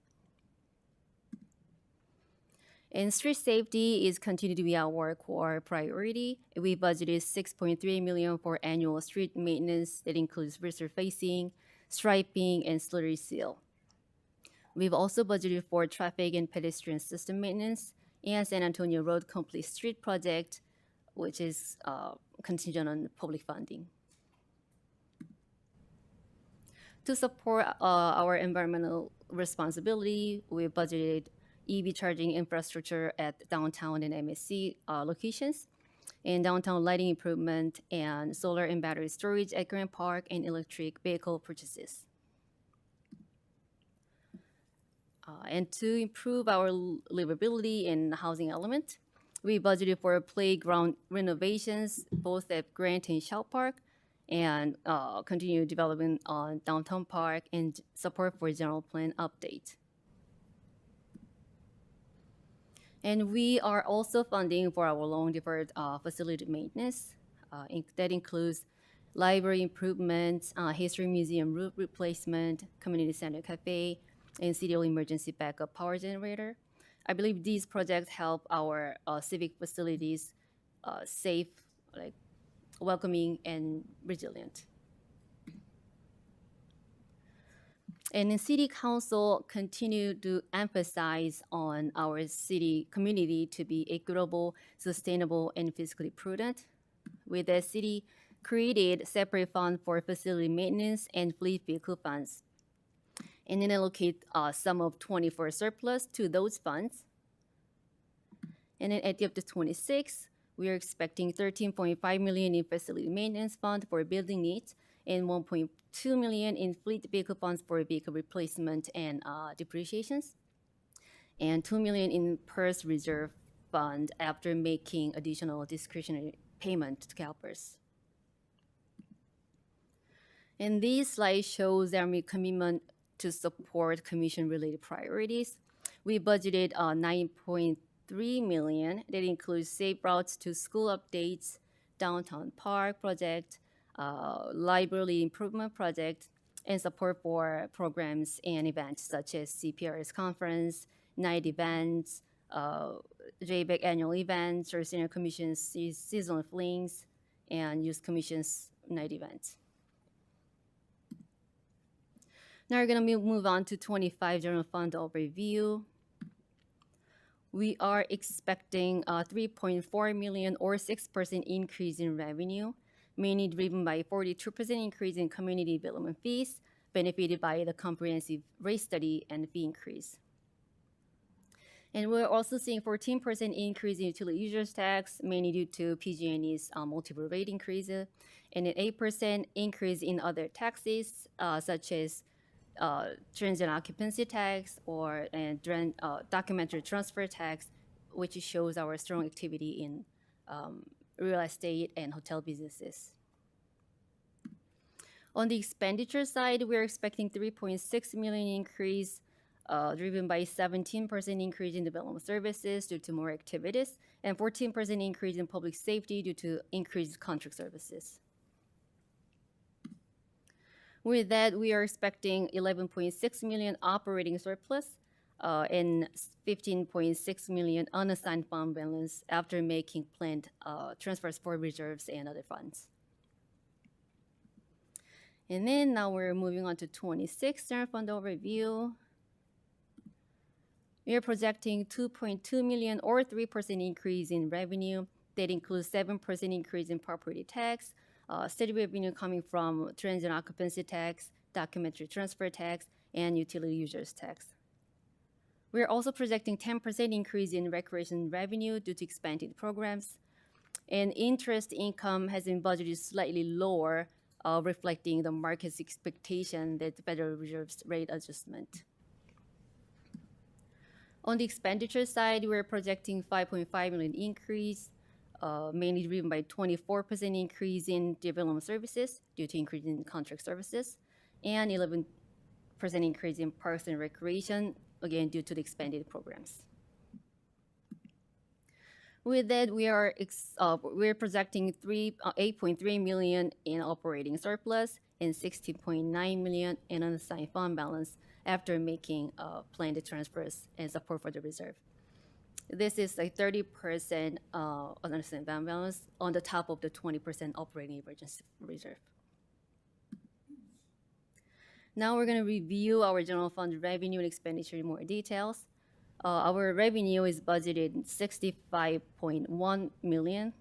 And street safety is continue to be our core priority. We budgeted 6.3 million for annual street maintenance that includes resurfacing, striping, and slurry seal. We've also budgeted for traffic and pedestrian system maintenance and San Antonio Road Complete Street Project, which is contingent on public funding. To support our environmental responsibility, we budgeted EV charging infrastructure at downtown and MSC locations, and downtown lighting improvement, and solar and battery storage at Grant Park, and electric vehicle purchases. And to improve our livability and housing element, we budgeted for playground renovations both at Grant and South Park, and continue development on downtown park and support for general plan update. And we are also funding for our long deferred facility maintenance. That includes library improvements, history museum roof replacement, community center cafe, and CDL emergency backup power generator. I believe these projects help our civic facilities safe, welcoming, and resilient. And the city council continue to emphasize on our city community to be equitable, sustainable, and fiscally prudent. With the city created separate fund for facility maintenance and fleet vehicle funds, and then allocate a sum of 24 surplus to those funds. And then at the end of 26, we are expecting 13.5 million in facility maintenance fund for building needs and 1.2 million in fleet vehicle funds for vehicle replacement and depreciations, and 2 million in PERS reserve fund after making additional discretionary payment to CalPERS. And this slide shows our commitment to support commission-related priorities. We budgeted 9.3 million that includes safe routes to school updates, downtown park project, library improvement project, and support for programs and events such as CPRS conference, night events, JBEC annual events, or senior commission's seasonal flings, and youth commission's night events. Now we're going to move on to 25 general fund overview. We are expecting a 3.4 million or 6% increase in revenue, mainly driven by 42% increase in community development fees, benefited by the comprehensive rate study and fee increase. And we're also seeing 14% increase in utility users tax, mainly due to PG&E's multiple rate increases, and an 8% increase in other taxes, such as transient occupancy tax or documentary transfer tax, which shows our strong activity in real estate and hotel businesses. On the expenditure side, we're expecting 3.6 million increase, driven by 17% increase in development services due to more activities, and 14% increase in public safety due to increased contract services. With that, we are expecting 11.6 million operating surplus and 15.6 million unassigned fund balance after making planned transfers for reserves and other funds. And then now we're moving on to 26 general fund overview. We are projecting 2.2 million or 3% increase in revenue. That includes 7% increase in property tax, steady revenue coming from transient occupancy tax, documentary transfer tax, and utility users tax. We're also projecting 10% increase in recreation revenue due to expanded programs. And interest income has been budgeted slightly lower, reflecting the market's expectation that the Federal Reserve's rate adjustment. On the expenditure side, we're projecting 5.5 million increase, mainly driven by 24% increase in development services due to increase in contract services, and 11% increase in parks and recreation, again due to the expanded programs. With that, we're projecting 8.3 million in operating surplus and 16.9 million in unassigned fund balance after making planned transfers and support for the reserve. This is like 30% unassigned fund balance on the top of the 20% operating emergency reserve. Now we're going to review our general fund revenue and expenditure in more details. Our revenue is budgeted $65.1 million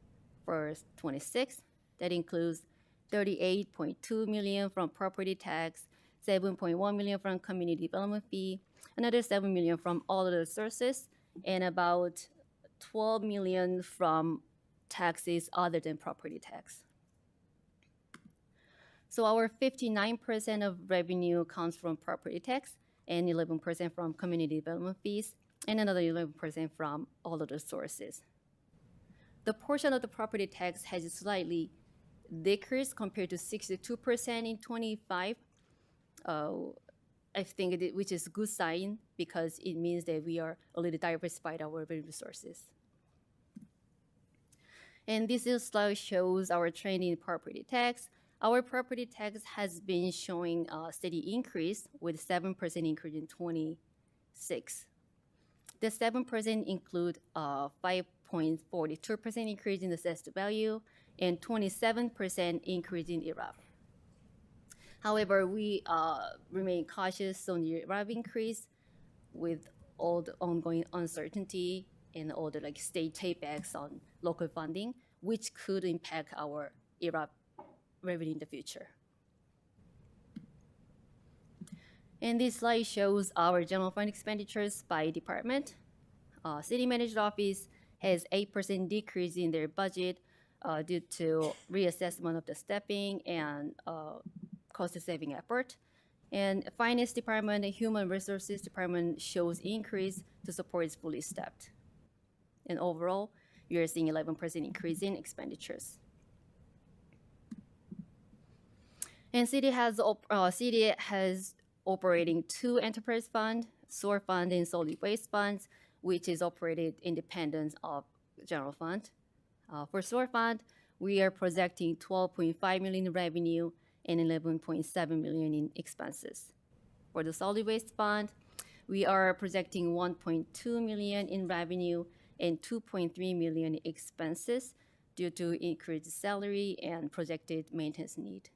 for 26. That includes $38.2 million from property tax, $7.1 million from community development fee, another $7 million from all other sources, and about $12 million from taxes other than property tax. So our 59% of revenue comes from property tax, and 11% from community development fees, and another 11% from all other sources. The portion of the property tax has slightly decreased compared to 62% in 25. I think which is a good sign because it means that we are a little diversified our revenue sources. And this slide shows our trend in property tax. Our property tax has been showing a steady increase with 7% increase in 26. The 7% include 5.42% increase in the assessed value and 27% increase in IRAP. However, we remain cautious on the IRAP increase with all the ongoing uncertainty and all the state takebacks on local funding, which could impact our IRAP revenue in the future. And this slide shows our general fund expenditures by department. City Manager's Office has 8% decrease in their budget due to reassessment of the stepping and cost-saving effort. And Finance Department and Human Resources Department shows increase to support its fully staffed. And overall, we are seeing 11% increase in expenditures. And City has operating 2 enterprise funds, sewer fund and solid waste funds, which is operated independent of general fund. For sewer fund, we are projecting $12.5 million in revenue and $11.7 million in expenses. For the solid waste fund, we are projecting $1.2 million in revenue and $2.3 million in expenses due to increased salary and projected maintenance need.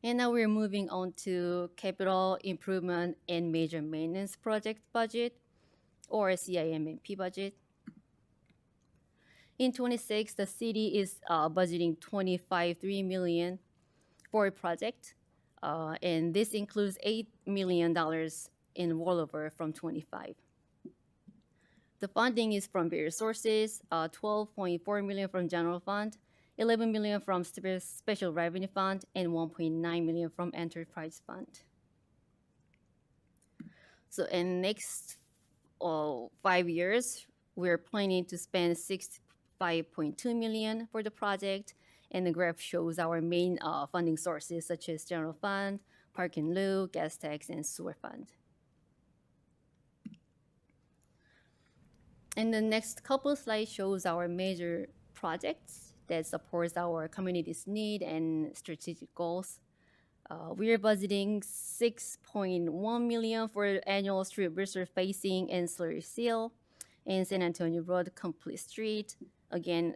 And now we're moving on to capital improvement and major maintenance project budget, or CIMP budget. In 26, the city is budgeting $25.3 million for a project, and this includes $8 million in rollover from 25. The funding is from various sources, $12.4 million from general fund, $11 million from special revenue fund, and $1.9 million from enterprise fund. So in next 5 years, we're planning to spend $65.2 million for the project, and the graph shows our main funding sources such as general fund, park and lieu, gas tax, and sewer fund. And the next couple slides shows our major projects that supports our community's need and strategic goals. We are budgeting $6.1 million for annual street resurfacing and slurry seal in San Antonio Road Complete Street, again,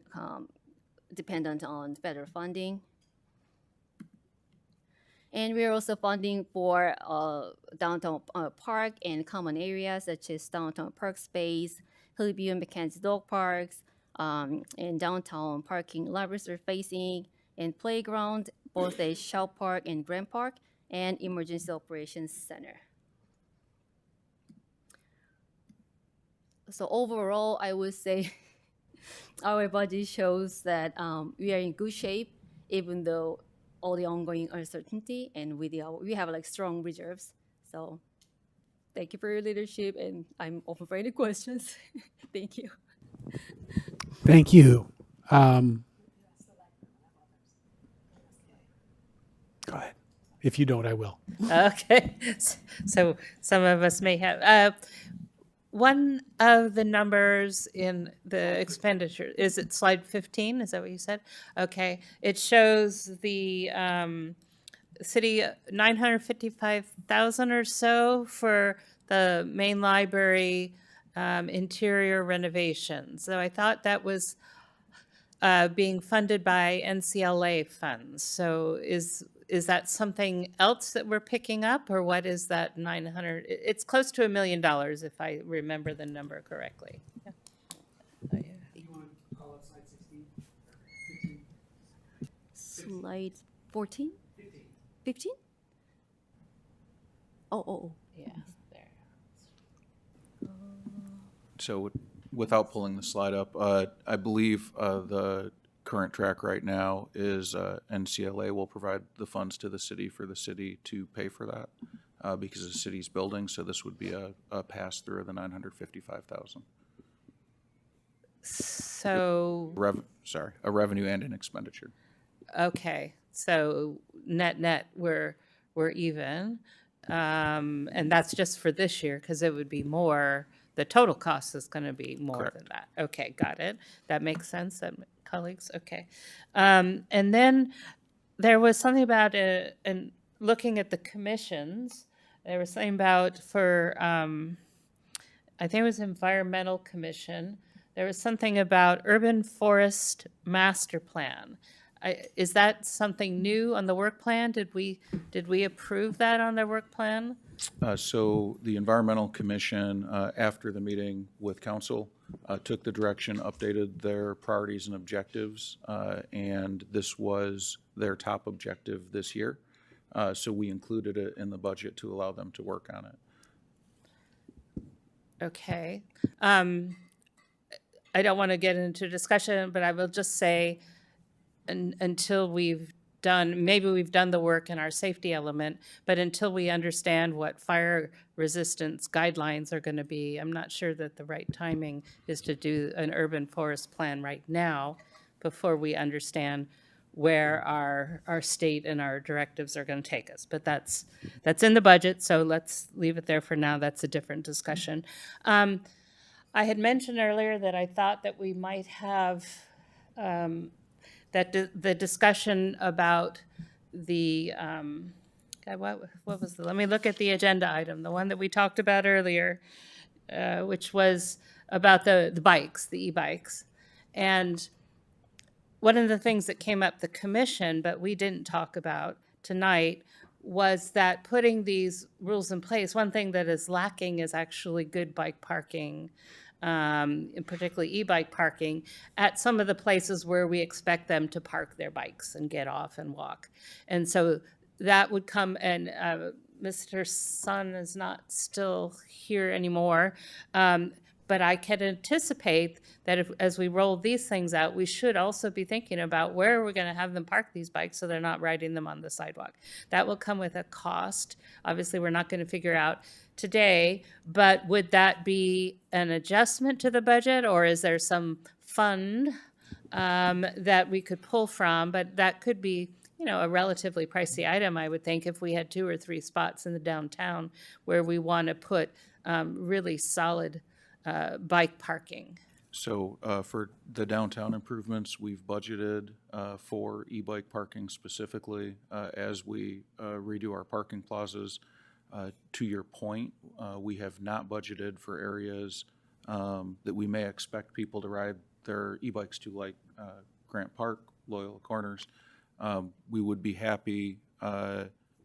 dependent on federal funding. And we are also funding for downtown park and common areas such as downtown park space, Hillview and Mackenzie Dog Parks, and downtown parking lot resurfacing, and playground, both at Shaw Park and Grand Park, and Emergency Operations Center. So overall, I would say our budget shows that we are in good shape, even though all the ongoing uncertainty, and we have strong reserves. So thank you for your leadership, and I'm open for any questions. Thank you. Thank you. Go ahead. If you don't, I will. Okay, so some of us may have. One of the numbers in the expenditure, is it slide 15? Is that what you said? Okay, it shows the city $955,000 or so for the main library interior renovations. So I thought that was being funded by NCLA funds. So is that something else that we're picking up, or what is that 900? It's close to $1 million if I remember the number correctly. Yeah. Slide 14? 15? Oh. Yeah, there. So without pulling the slide up, I believe the current track right now is NCLA will provide the funds to the city for the city to pay for that because the city's building. So this would be a pass through of the $955,000. So A revenue and an expenditure. okay, so net we're even, and that's just for this year because it would be more. The total cost is going to be more than that. Okay, got it. That makes sense, colleagues. Okay, and then there was something about and looking at the commissions. There was something about for I think it was Environmental Commission. There was something about Urban Forest Master Plan. Is that something new on the work plan? Did we approve that on the work plan? So the Environmental Commission, after the meeting with council, took the direction, updated their priorities and objectives, and this was their top objective this year. So we included it in the budget to allow them to work on it. Okay. I don't want to get into discussion, but I will just say until we've done, maybe we've done the work in our safety element, but until we understand what fire resistance guidelines are going to be, I'm not sure that the right timing is to do an urban forest plan right now before we understand where our state and our directives are going to take us. But that's in the budget, so let's leave it there for now. That's a different discussion. I had mentioned earlier that I thought that we might have the discussion about the what was let me look at the agenda item, the one that we talked about earlier, which was about the bikes, the e-bikes. And one of the things that came up the commission, but we didn't talk about tonight, was that putting these rules in place, one thing that is lacking is actually good bike parking, and particularly e-bike parking, at some of the places where we expect them to park their bikes and get off and walk. And so that would come, and Mr. Sun is not still here anymore, but I can anticipate that as we roll these things out, we should also be thinking about where we're going to have them park these bikes so they're not riding them on the sidewalk. That will come with a cost. Obviously, we're not going to figure out today, but would that be an adjustment to the budget, or is there some fund that we could pull from? But that could be, a relatively pricey item, I would think, if we had 2 or 3 spots in the downtown where we want to put really solid bike parking. So for the downtown improvements, we've budgeted for e-bike parking specifically as we redo our parking plazas. To your point, we have not budgeted for areas that we may expect people to ride their e-bikes to, like Grant Park, Loyola Corners. We would be happy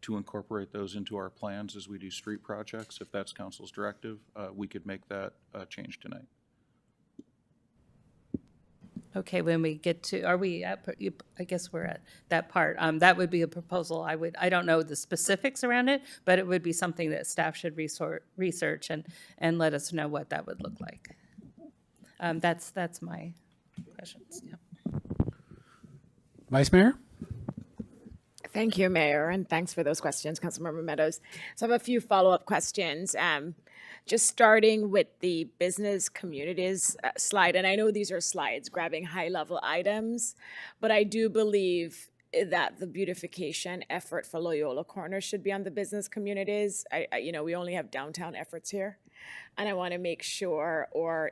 to incorporate those into our plans as we do street projects. If that's council's directive, we could make that change tonight. Okay, when we get to, are we at, I guess we're at that part. That would be a proposal. I don't know the specifics around it, but it would be something that staff should research and let us know what that would look like. That's my questions. Yeah. Vice Mayor? Thank you, Mayor, and thanks for those questions, Councilmember Meadows. So I have a few follow-up questions. Just starting with the business communities slide, and I know these are slides grabbing high-level items, but I do believe that the beautification effort for Loyola Corners should be on the business communities. We only have downtown efforts here. And I want to make sure our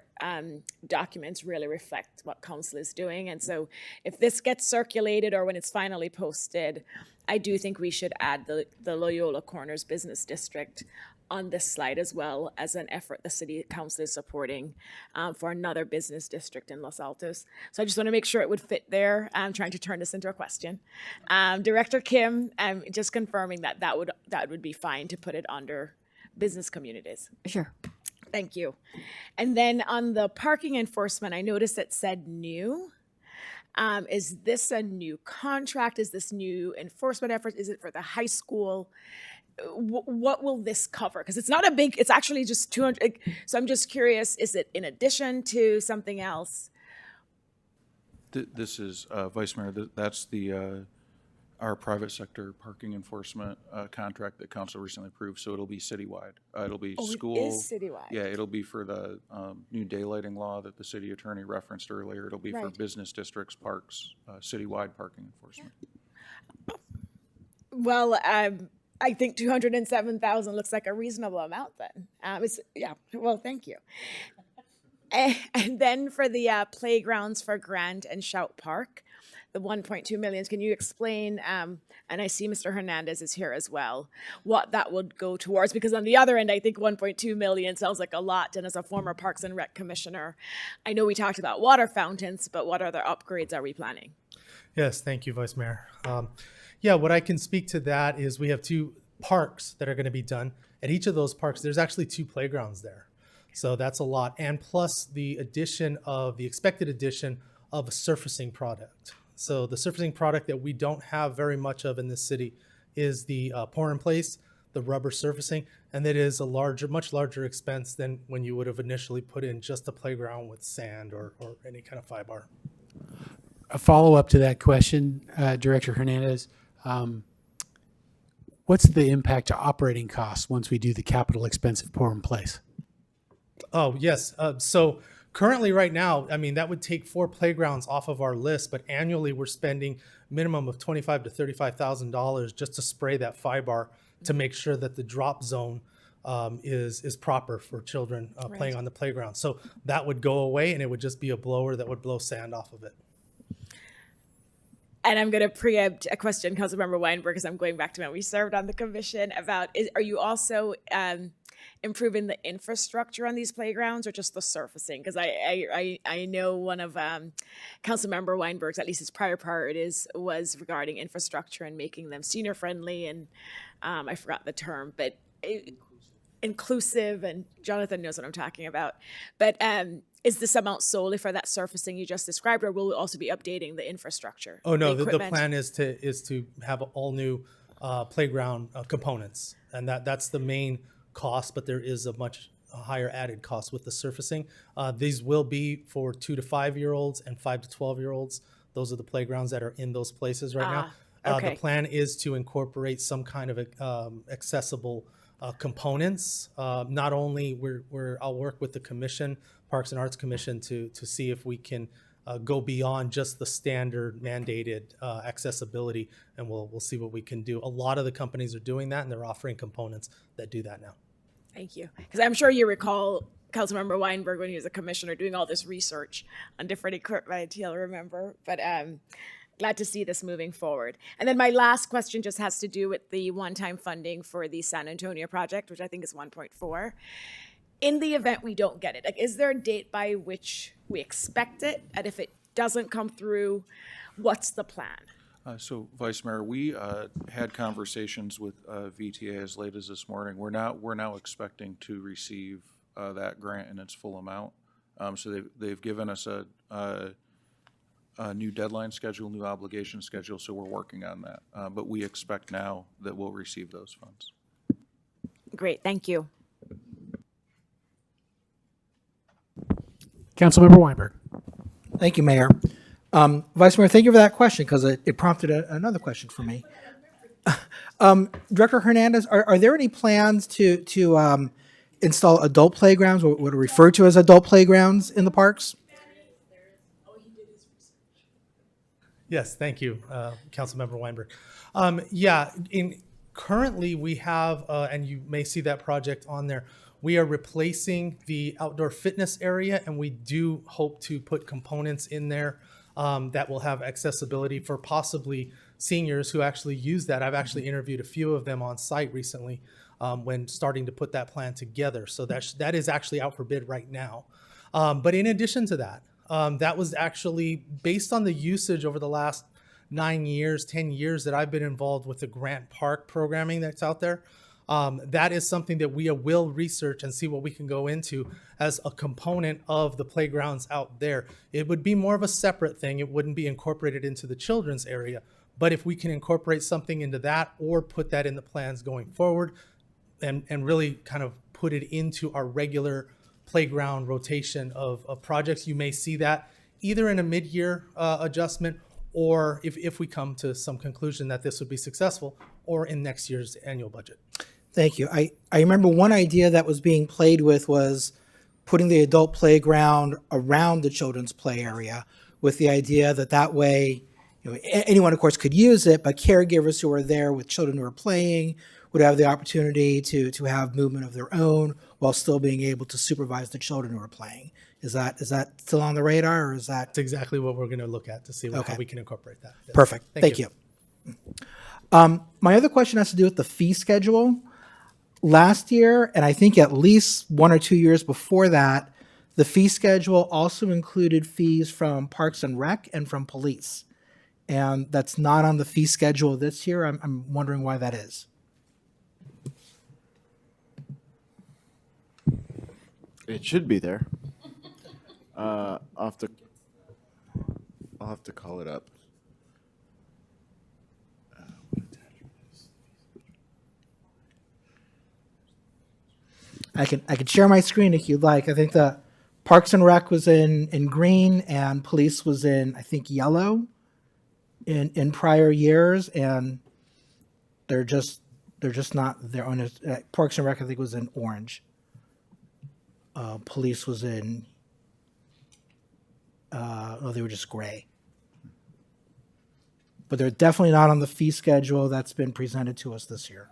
documents really reflect what council is doing. And so if this gets circulated or when it's finally posted, I do think we should add the Loyola Corners Business District on this slide as well as an effort the city council is supporting for another business district in Los Altos. So I just want to make sure it would fit there. I'm trying to turn this into a question. Director Kim, just confirming that would be fine to put it under business communities. Sure. Thank you. And then on the parking enforcement, I noticed it said new. Is this a new contract? Is this new enforcement effort? Is it for the high school? What will this cover? Because it's not a big, it's actually just 200. So I'm just curious, is it in addition to something else? This is, Vice Mayor, that's the, our private sector parking enforcement contract that council recently approved, so it'll be citywide. It'll be school. It is citywide. Yeah, it'll be for the new daylighting law that the city attorney referenced earlier. It'll be for Right. business districts, parks, citywide parking enforcement. Well, I think 207,000 looks like a reasonable amount then. Well, thank you. And then for the playgrounds for Grant and Shout Park, the 1.2 million, can you explain, and I see Mr. Hernandez is here as well, what that would go towards? Because on the other end, I think 1.2 million sounds like a lot, and as a former Parks and Rec Commissioner, I know we talked about water fountains, but what other upgrades are we planning? Yes, thank you, Vice Mayor. Yeah, what I can speak to that is we have 2 parks that are going to be done. At each of those parks, there's actually 2 playgrounds there. So that's a lot. And plus the expected addition of a surfacing product. So the surfacing product that we don't have very much of in this city is the pour in place, the rubber surfacing, and that is a much larger expense than when you would have initially put in just a playground with sand or any kind of fiber. A follow-up to that question, Director Hernandez. What's the impact to operating costs once we do the capital expensive pour in place? Oh, yes. So currently right now, I mean, that would take 4 playgrounds off of our list, but annually we're spending minimum of $25,000 to $35,000 just to spray that fiber to make sure that the drop zone is proper for children playing on the playground. So that would go away and it would just be a blower that would blow sand off of it. And I'm going to preempt a question, Councilmember Weinberg, because I'm going back to when we served on the commission about, are you also improving the infrastructure on these playgrounds or just the surfacing? Because I know one of Councilmember Weinberg's, at least his prior priorities, was regarding infrastructure and making them senior friendly, and I forgot the term, but inclusive, and Jonathan knows what I'm talking about. But is this amount solely for that surfacing you just described, or will we also be updating the infrastructure? Oh no, the equipment? plan is to have all new playground components, and that's the main cost. But there is a much higher added cost with the surfacing. These will be for 2 to 5 year olds and 5 to 12 year olds. Those are the playgrounds that are in those places right now. Okay. The plan is to incorporate some kind of accessible components. Not only I'll work with the commission, Parks and Arts Commission, to see if we can go beyond just the standard mandated accessibility, and we'll see what we can do. A lot of the companies are doing that, and they're offering components that do that now. Thank you. Because I'm sure you recall Councilmember Weinberg when he was a commissioner doing all this research on different equipment. He'll remember, but glad to see this moving forward. And then my last question just has to do with the one-time funding for the San Antonio project, which I think is 1.4. In the event we don't get it, like, is there a date by which we expect it? And if it doesn't come through, what's the plan? So, Vice Mayor, we had conversations with VTA as late as this morning. We're now expecting to receive that grant in its full amount. So they've given us a new deadline schedule, new obligation schedule. So we're working on that. But we expect now that we'll receive those funds. Great, thank you. Councilmember Weinberg. Thank you, Mayor. Vice Mayor, thank you for that question, because it prompted another question for me. Director Hernandez, are there any plans to install adult playgrounds, or what are referred to as adult playgrounds, in the parks? Yes, thank you, Councilmember Weinberg. Currently we have, and you may see that project on there, We are replacing the outdoor fitness area, and we do hope to put components in there that will have accessibility for possibly seniors who actually use that. I've actually interviewed a few of them on site recently when starting to put that plan together. So that is actually out for bid right now. But in addition to that, that was actually based on the usage over the last 9 years, 10 years that I've been involved with the Grant Park programming that's out there. That is something that we will research and see what we can go into as a component of the playgrounds out there. It would be more of a separate thing. It wouldn't be incorporated into the children's area. But if we can incorporate something into that or put that in the plans going forward and really kind of put it into our regular playground rotation of projects, you may see that either in a mid-year adjustment, or if we come to some conclusion that this would be successful, or in next year's annual budget. Thank you. I remember one idea that was being played with was putting the adult playground around the children's play area, with the idea that way, anyone of course could use it, but caregivers who are there with children who are playing would have the opportunity to have movement of their own while still being able to supervise the children who are playing. Is that still on the radar, or is that? That's exactly what we're going to look at to see how we can incorporate that. Yes. Perfect. Thank you. My other question has to do with the fee schedule. Last year, and I think at least 1 or 2 years before that, the fee schedule also included fees from Parks and Rec and from police. And that's not on the fee schedule this year. I'm wondering why that is. It should be there. I'll have to call it up. I can share my screen if you'd like. I think the Parks and Rec was in green and police was in, I think, yellow in prior years, and they're just not their own. Parks and Rec, I think, was in orange. Police was in they were just gray. But they're definitely not on the fee schedule that's been presented to us this year.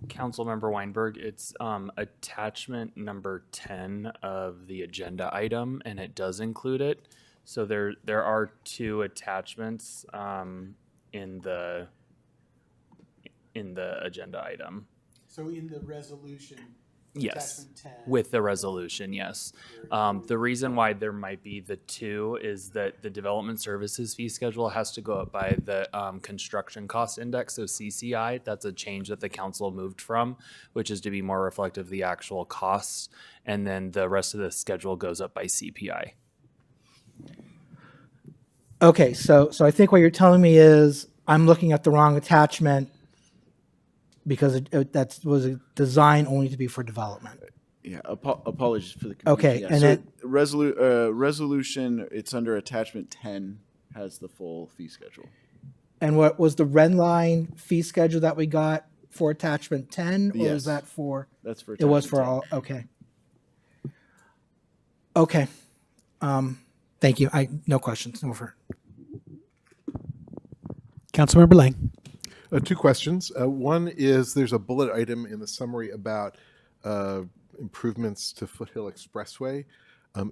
Councilmember Weinberg, it's attachment number 10 of the agenda item, and it does include it. So there are 2 attachments in the agenda item. So in the resolution. Yes, with the resolution, yes. The reason why there might be the 2 is that the development services fee schedule has to go up by the construction cost index, so CCI. That's a change that the council moved from, which is to be more reflective of the actual costs. And then the rest of the schedule goes up by CPI. Okay, so I think what you're telling me is I'm looking at the wrong attachment, because that was designed only to be for development. Yeah, apologies for the confusion. Okay, Yeah, and so then resolution, it's under attachment 10, has the full fee schedule. and what was the red line fee schedule that we got for attachment 10, or Yes. was that for? That's for It was for attachment all. Okay. Thank you. No questions. No further. Councilmember Lang. 2 questions. One is there's a bullet item in the summary about improvements to Foothill Expressway.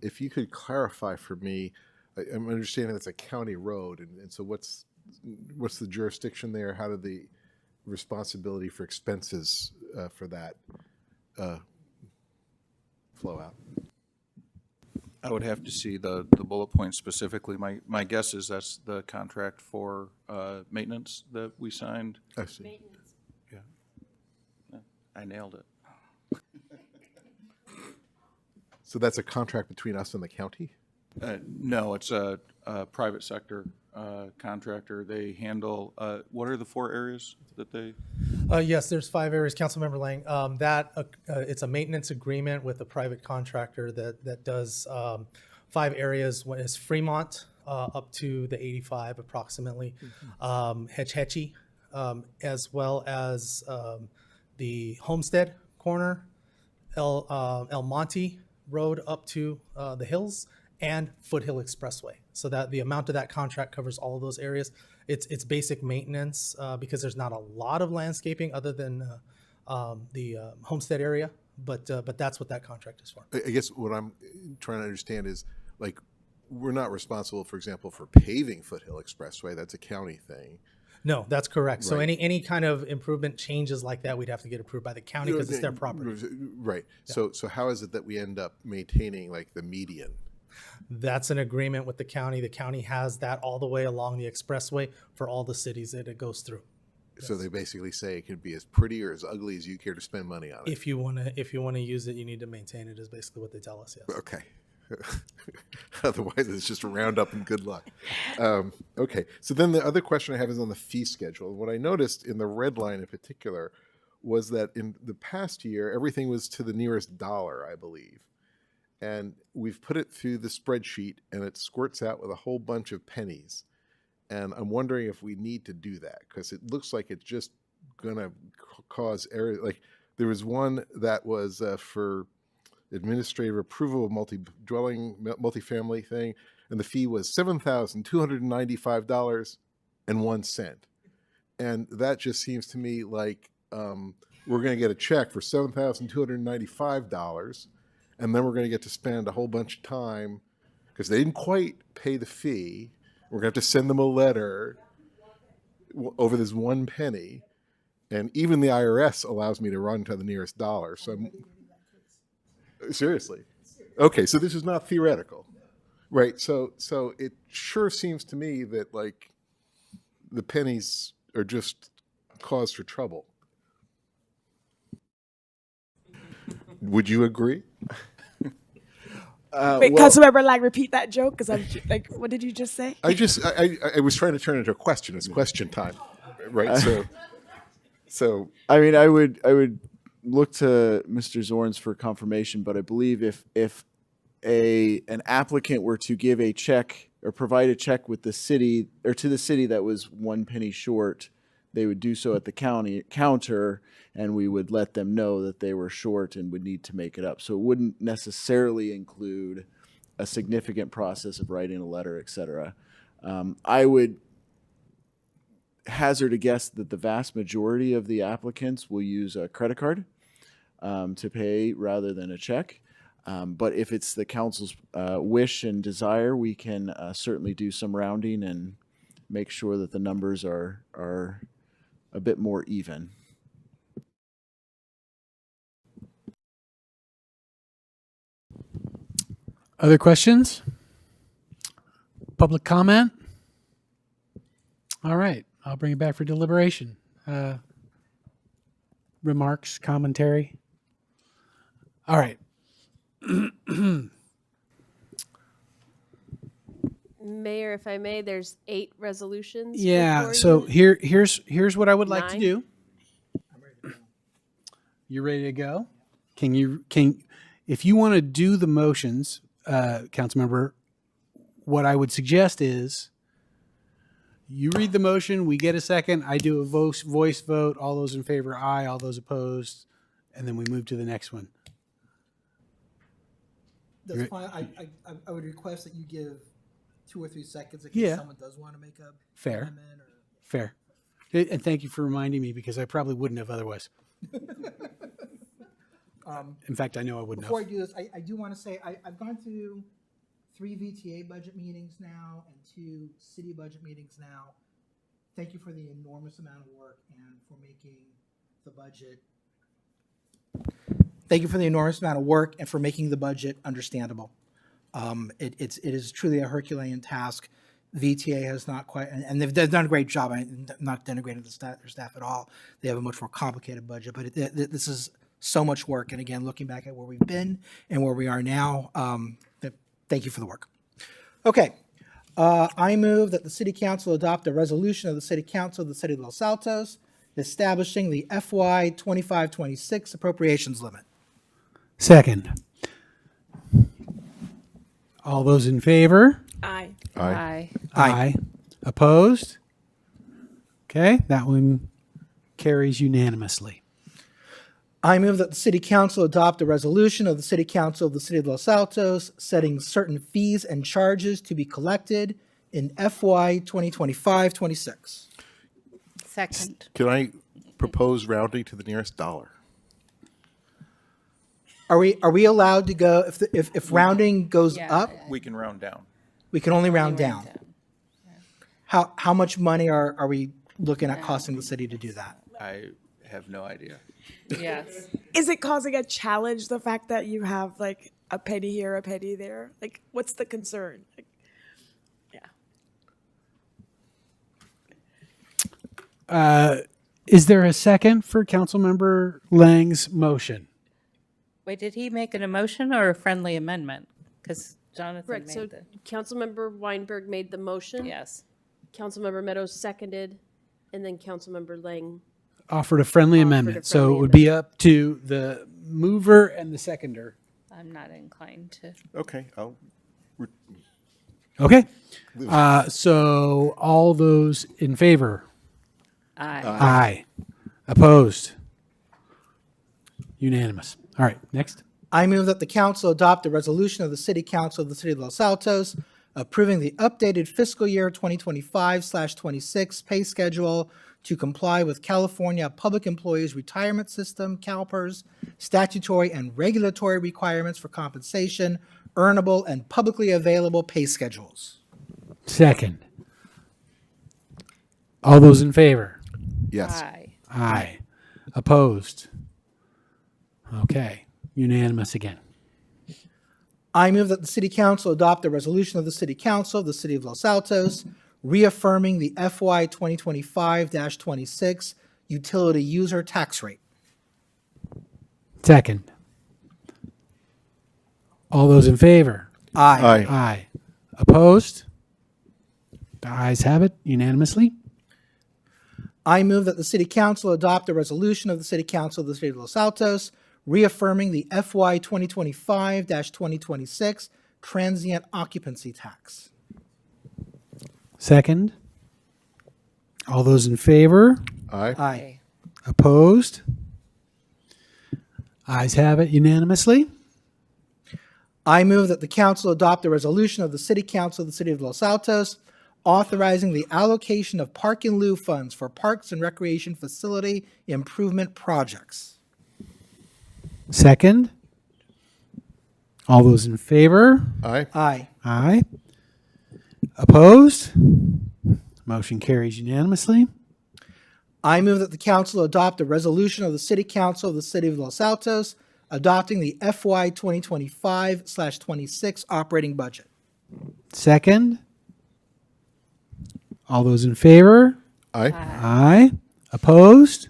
If you could clarify for me, I'm understanding it's a county road, and so what's the jurisdiction there? How did the responsibility for expenses for that flow out? I would have to see the bullet point specifically. My guess is that's the contract for maintenance that we signed. I see. Yeah. I nailed it. So that's a contract between us and the county? No, it's a private sector contractor. They handle, what are the 4 areas that they? Yes, there's 5 areas, Councilmember Lang. It's a maintenance agreement with a private contractor that does 5 areas. One is Fremont up to the 85 approximately, Hetch Hetchy, as well as the Homestead corner, El Monte Road up to the hills, and Foothill Expressway. So that the amount of that contract covers all of those areas. It's basic maintenance because there's not a lot of landscaping other than the Homestead area but that's what that contract is for. I guess what I'm trying to understand is, like, we're not responsible, for example, for paving Foothill Expressway. That's a county thing. No, that's correct. So Right. any kind of improvement changes like that, we'd have to get approved by the county because it's their property. Right. So how is it that we end up maintaining like the median? That's an agreement with the county. The county has that all the way along the expressway for all the cities that it goes through. So they basically say it can be as pretty or as ugly as you care to spend money on it. If you want to use it, you need to maintain it, is basically what they tell us. Yes. Okay. Otherwise, it's just a roundup and good luck. Okay. So then the other question I have is on the fee schedule. What I noticed in the red line in particular was that in the past year, everything was to the nearest dollar, I believe. And we've put it through the spreadsheet and it squirts out with a whole bunch of pennies. And I'm wondering if we need to do that because it looks like it's just going to cause error. Like there was one that was for administrative approval of multifamily thing, and the fee was $7,295.01. And that just seems to me like we're going to get a check for $7,295, and then we're going to get to spend a whole bunch of time because they didn't quite pay the fee. We're going to have to send them a letter over this one penny, and even the IRS allows me to run to the nearest dollar. So I'm seriously. Okay, so this is not theoretical. Right. So it sure seems to me that like the pennies are just cause for trouble. Would you agree? Wait, Councilmember Lang, repeat that joke because I'm like, what did you just say? I was trying to turn it into a question. It's question time, right? So I mean, I would look to Mr. Zorns for confirmation, but I believe if an applicant were to give a check or provide a check with the city or to the city that was 1 penny short, they would do so at the county counter, and we would let them know that they were short and would need to make it up. So it wouldn't necessarily include a significant process of writing a letter, et cetera. I would hazard a guess that the vast majority of the applicants will use a credit card to pay rather than a check. But if it's the council's wish and desire, we can certainly do some rounding and make sure that the numbers are a bit more even. Other questions? Public comment? All right, I'll bring it back for deliberation. Remarks, commentary? All right. Mayor, if I may, there's 8 resolutions. Yeah, before so you. here's what I would like to 9. do. You ready to go? If you want to do the motions, Councilmember, what I would suggest is you read the motion, we get a second, I do a voice vote, all those in favor, aye, all those opposed, and then we move to the next one. That's fine. I would request that you give 2 or 3 seconds in case someone does want to make a Fair. amendment or... Fair. And thank you for reminding me because I probably wouldn't have otherwise. In fact, I know I wouldn't Before have. I do this, I do want to say I've gone through 3 VTA budget meetings now and 2 city budget meetings now. Thank you for the enormous amount of work and for making the budget. Thank you for the enormous amount of work and for making the budget understandable. It is truly a Herculean task. VTA has not quite, and they've done a great job. I'm not denigrating their staff at all. They have a much more complicated budget, but this is so much work. And again, looking back at where we've been and where we are now, thank you for the work. Okay. I move that the City Council adopt a resolution of the City Council of the City of Los Altos establishing the FY 25-26 appropriations limit. Second. All those in favor? Aye. Aye. Aye. Opposed? Okay, that one carries unanimously. I move that the City Council adopt a resolution of the City Council of the City of Los Altos setting certain fees and charges to be collected in FY 2025-26. Second. Can I propose rounding to the nearest dollar? Are we allowed to go, if rounding goes up, We can round down. we can only round down? How much money are we looking at costing the city to do that? I have no idea. Yes. Is it causing a challenge, the fact that you have like a penny here, a penny there? Like, what's the concern? Like, Is there a second for Councilmember Lang's motion? Wait, did he make an emotion or a friendly amendment? Because Jonathan Correct. made So the. Councilmember Weinberg made the motion. Yes. Councilmember Meadows seconded, and then Councilmember Lang. Offered a friendly amendment. So it would be up to the mover and the seconder. I'm not inclined to. Okay, Okay. So all those in favor? Aye. Aye. Opposed? Unanimous. All right, next. I move that the council adopt a resolution of the City Council of the City of Los Altos approving the updated fiscal year 2025/26 pay schedule to comply with California Public Employees Retirement System, CalPERS, statutory and regulatory requirements for compensation, earnable and publicly available pay schedules. Second. All those in favor? Yes. Aye. Aye. Opposed? Okay. Unanimous again. I move that the City Council adopt a resolution of the City Council of the City of Los Altos reaffirming the FY 2025-26 utility user tax rate. Second. All those in favor? Aye. Aye. Opposed? The ayes have it unanimously. I move that the City Council adopt a resolution of the City Council of the City of Los Altos reaffirming the FY 2025-2026 transient occupancy tax. Second. All those in favor? Aye. Aye. Opposed? Ayes have it unanimously. I move that the council adopt a resolution of the City Council of the City of Los Altos authorizing the allocation of park and lieu funds for parks and recreation facility improvement projects. Second. All those in favor? Aye. Aye. Aye. Opposed? Motion carries unanimously. I move that the council adopt a resolution of the City Council of the City of Los Altos adopting the FY 2025/26 operating budget. Second. All those in favor? Aye. Aye. Opposed?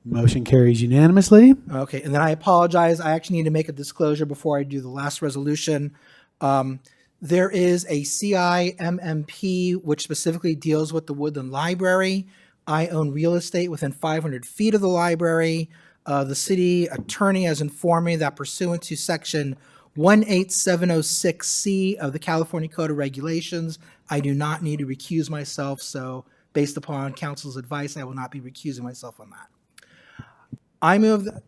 Motion carries unanimously. Okay, and then I apologize. I actually need to make a disclosure before I do the last resolution. There is a CIMMP which specifically deals with the Woodland Library. I own real estate within 500 feet of the library. The city attorney has informed me that pursuant to section 18706C of the California Code of Regulations, I do not need to recuse myself. So based upon council's advice, I will not be recusing myself on that. I move that.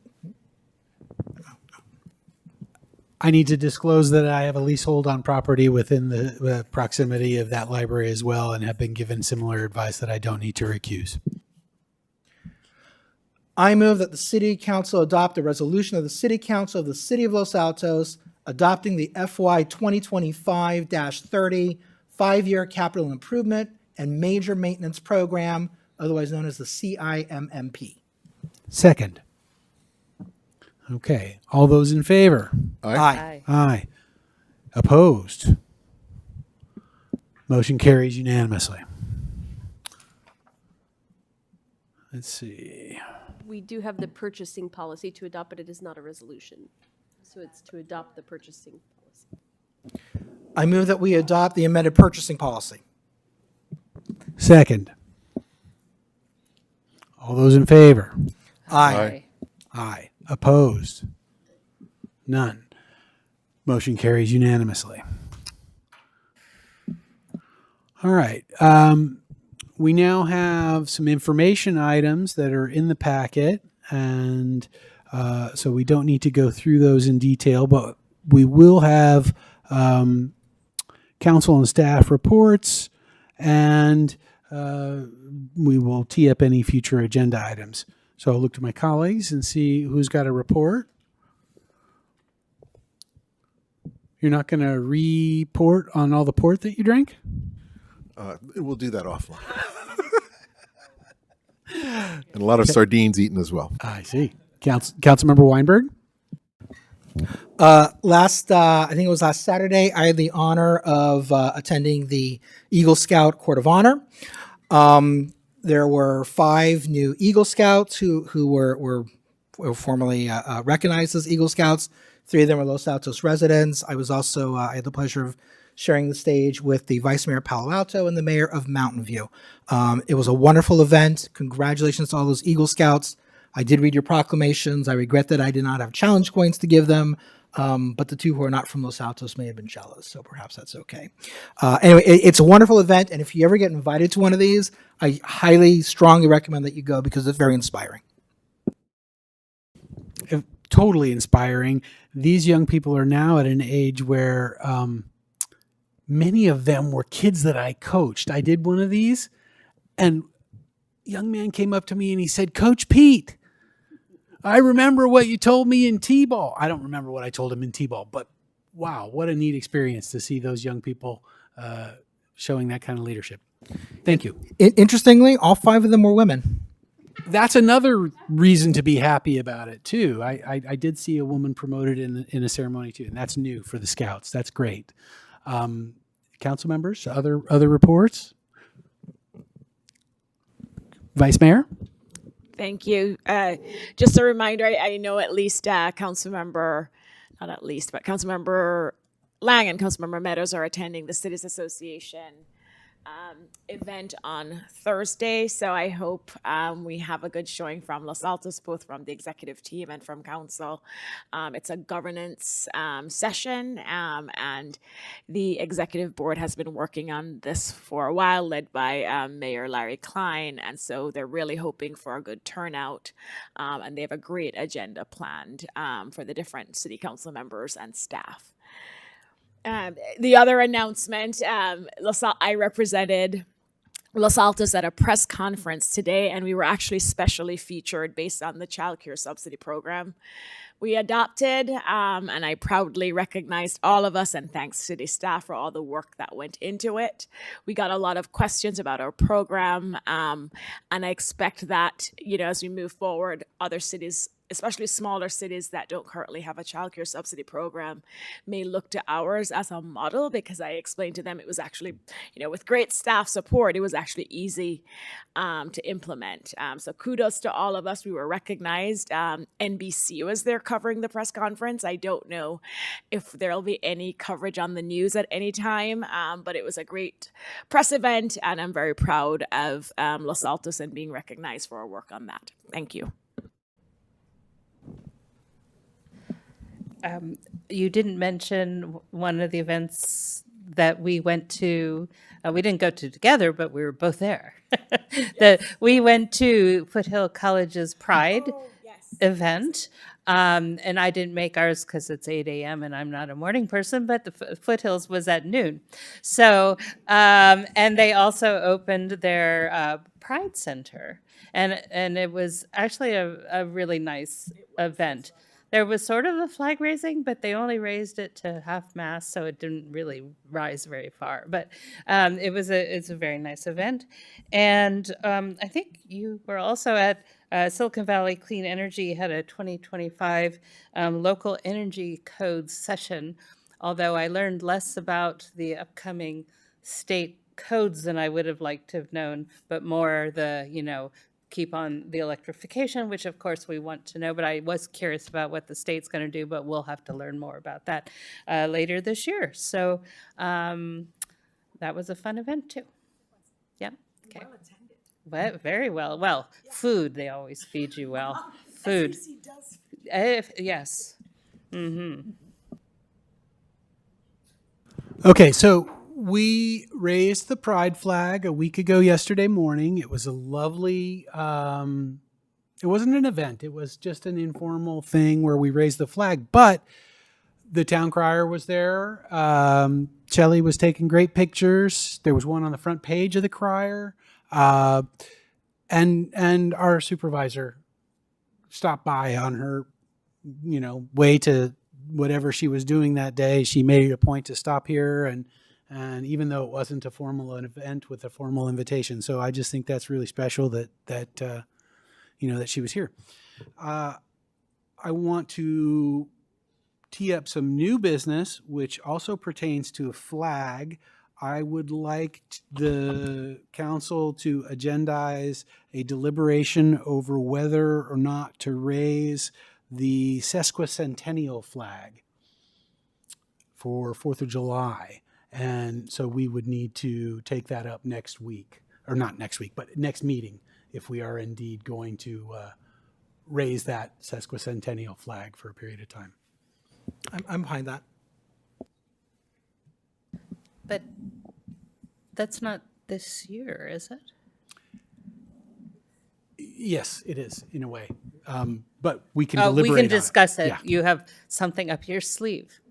I need to disclose that I have a leasehold on property within the proximity of that library as well and have been given similar advice that I don't need to recuse. I move that the City Council adopt a resolution of the City Council of the City of Los Altos adopting the FY 2025-30 5-year capital improvement and major maintenance program, otherwise known as the CIMMP. Second. Okay. All those in favor? Aye. Aye. Opposed? Motion carries unanimously. Let's see. We do have the purchasing policy to adopt, but it is not a resolution. So it's to adopt the purchasing policy. I move that we adopt the amended purchasing policy. Second. All those in favor? Aye. Aye. Opposed? None. Motion carries unanimously. All right. We now have some information items that are in the packet, and so we don't need to go through those in detail, but we will have council and staff reports, and we will tee up any future agenda items. So I'll look to my colleagues and see who's got a report. You're not going to report on all the port that you drank? We'll do that offline. And a lot of sardines eaten as well. I see. Councilmember Weinberg? I think it was last Saturday, I had the honor of attending the Eagle Scout Court of Honor. There were 5 new Eagle Scouts who were formally recognized as Eagle Scouts. 3 of them were Los Altos residents. I was also, I had the pleasure of sharing the stage with the Vice Mayor of Palo Alto and the Mayor of Mountain View. It was a wonderful event. Congratulations to all those Eagle Scouts. I did read your proclamations. I regret that I did not have challenge coins to give them, but the 2 who are not from Los Altos may have been jealous, so perhaps that's okay. Anyway, it's a wonderful event, and if you ever get invited to one of these, I highly, strongly recommend that you go because it's very inspiring. Totally inspiring. These young people are now at an age where many of them were kids that I coached. I did one of these, and a young man came up to me and he said, "Coach Pete, I remember what you told me in T-ball." I don't remember what I told him in T-ball, but wow, what a neat experience to see those young people showing that kind of leadership. Thank you. Interestingly, all 5 of them were women. That's another reason to be happy about it too. I did see a woman promoted in a ceremony too, and that's new for the Scouts. That's great. Council members, other reports? Vice Mayor? Thank you. Just a reminder, I know at least Councilmember Lang and Councilmember Meadows are attending the Cities Association event on Thursday. So I hope we have a good showing from Los Altos, both from the executive team and from council. It's a governance session, and the executive board has been working on this for a while, led by Mayor Larry Klein. And so they're really hoping for a good turnout. And they have a great agenda planned for the different city council members and staff. The other announcement, I represented Los Altos at a press conference today, and we were actually specially featured based on the Child Care Subsidy Program we adopted, and I proudly recognized all of us and thanks city staff for all the work that went into it. We got a lot of questions about our program, and I expect that, as we move forward, other cities, especially smaller cities that don't currently have a childcare subsidy program, may look to ours as a model, because I explained to them it was actually, with great staff support, it was actually easy to implement. So kudos to all of us. We were recognized. NBC was there covering the press conference. I don't know if there'll be any coverage on the news at any time, but it was a great press event, and I'm very proud of Los Altos and being recognized for our work on that. Thank you. You didn't mention one of the events that we went to. We didn't go to together, but we were both there. That we went to Foothill College's Pride event. And I didn't make ours because it's 8 a.m. and I'm not a morning person, but the Foothills was at noon. So, and they also opened their Pride Center. And it was actually a really nice event. There was sort of a flag raising, but they only raised it to half mast, so it didn't really rise very far. But it's a very nice event. And I think you were also at Silicon Valley Clean Energy had a 2025 local energy code session, although I learned less about the upcoming state codes than I would have liked to have known, but more the, keep on the electrification, which of course we want to know, but I was curious about what the state's going to do, but we'll have to learn more about that later this year. So that was a fun event too. Yeah. Okay. Well attended. Well, very well. Well, yeah. Food, they always feed you well. Food. SBC does feed. Yes. Mm-hmm. Okay, so we raised the pride flag a week ago yesterday morning. It was a lovely, it wasn't an event. It was just an informal thing where we raised the flag, but the town crier was there. Shelley was taking great pictures. There was one on the front page of the crier. And our supervisor stopped by on her, way to whatever she was doing that day, she made it a point to stop here, and even though it wasn't a formal event with a formal invitation. So I just think that's really special that that she was here. I want to tee up some new business, which also pertains to a flag. I would like the council to agendize a deliberation over whether or not to raise the sesquicentennial flag for 4th of July. And so we would need to take that up next week, or not next week, but next meeting, if we are indeed going to raise that sesquicentennial flag for a period of time. I'm behind that. But that's not this year, is it? Yes, it is, in a way. But we can deliberate we can on discuss it. Yeah. You have something up your sleeve.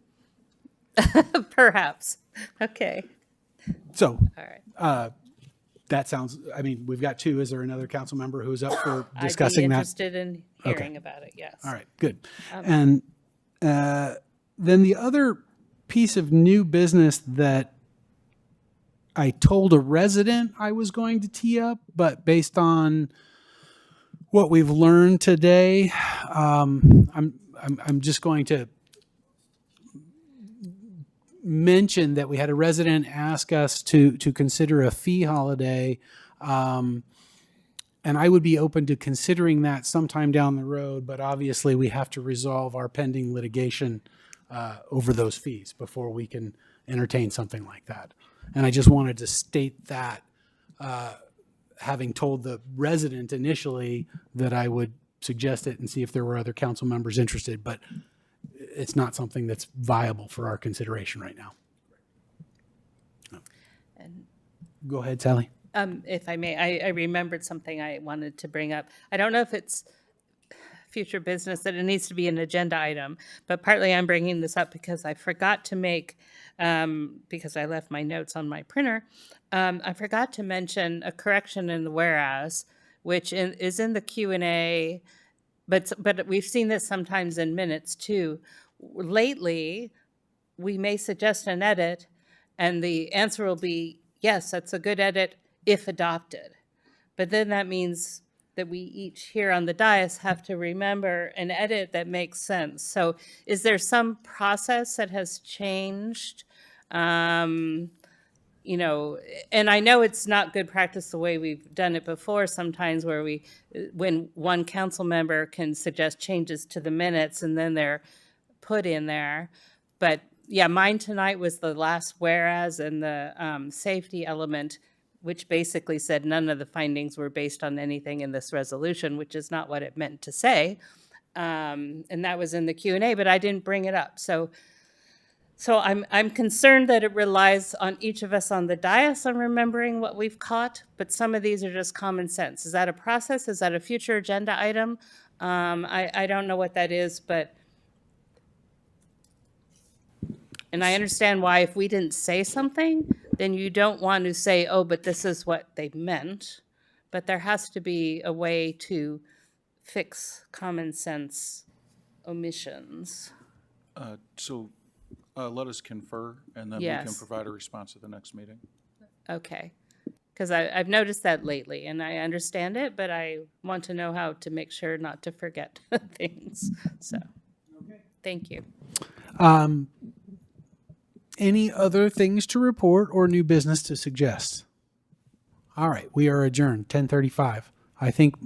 Perhaps. Okay. So, All right. that sounds, I mean, we've got two. Is there another council member who's up for I'd be discussing that? interested in hearing about it, yes. All right, good. And then the other piece of new business that I told a resident I was going to tee up, but based on what we've learned today, I'm just going to mention that we had a resident ask us to consider a fee holiday, and I would be open to considering that sometime down the road, but obviously we have to resolve our pending litigation over those fees before we can entertain something like that. And I just wanted to state that, having told the resident initially that I would suggest it and see if there were other council members interested, but it's not something that's viable for our consideration right now. And Go ahead, Sally. if I may, I remembered something I wanted to bring up. I don't know if it's future business that it needs to be an agenda item, but partly I'm bringing this up because I forgot to make, because I left my notes on my printer, I forgot to mention a correction in the whereas, which is in the Q&A, but we've seen this sometimes in minutes too. Lately, we may suggest an edit, and the answer will be, yes, that's a good edit if adopted. But then that means that we each here on the dais have to remember an edit that makes sense. So is there some process that has changed? You know, and I know it's not good practice the way we've done it before sometimes, where when one council member can suggest changes to the minutes and then they're put in there. But yeah, mine tonight was the last whereas and the safety element, which basically said none of the findings were based on anything in this resolution, which is not what it meant to say. And that was in the Q&A, but I didn't bring it up. So I'm concerned that it relies on each of us on the dais on remembering what we've caught, but some of these are just common sense. Is that a process? Is that a future agenda item? I don't know what that is, and I understand why if we didn't say something, then you don't want to say, oh, but this is what they meant. But there has to be a way to fix common sense omissions. So let us confer, and then we can Yes. provide a response at the next meeting. Okay. Because I've noticed that lately, and I understand it, but I want to know how to make sure not to forget things. So, thank you. Any other things to report or new business to suggest? All right, we are adjourned, 10:35. I think.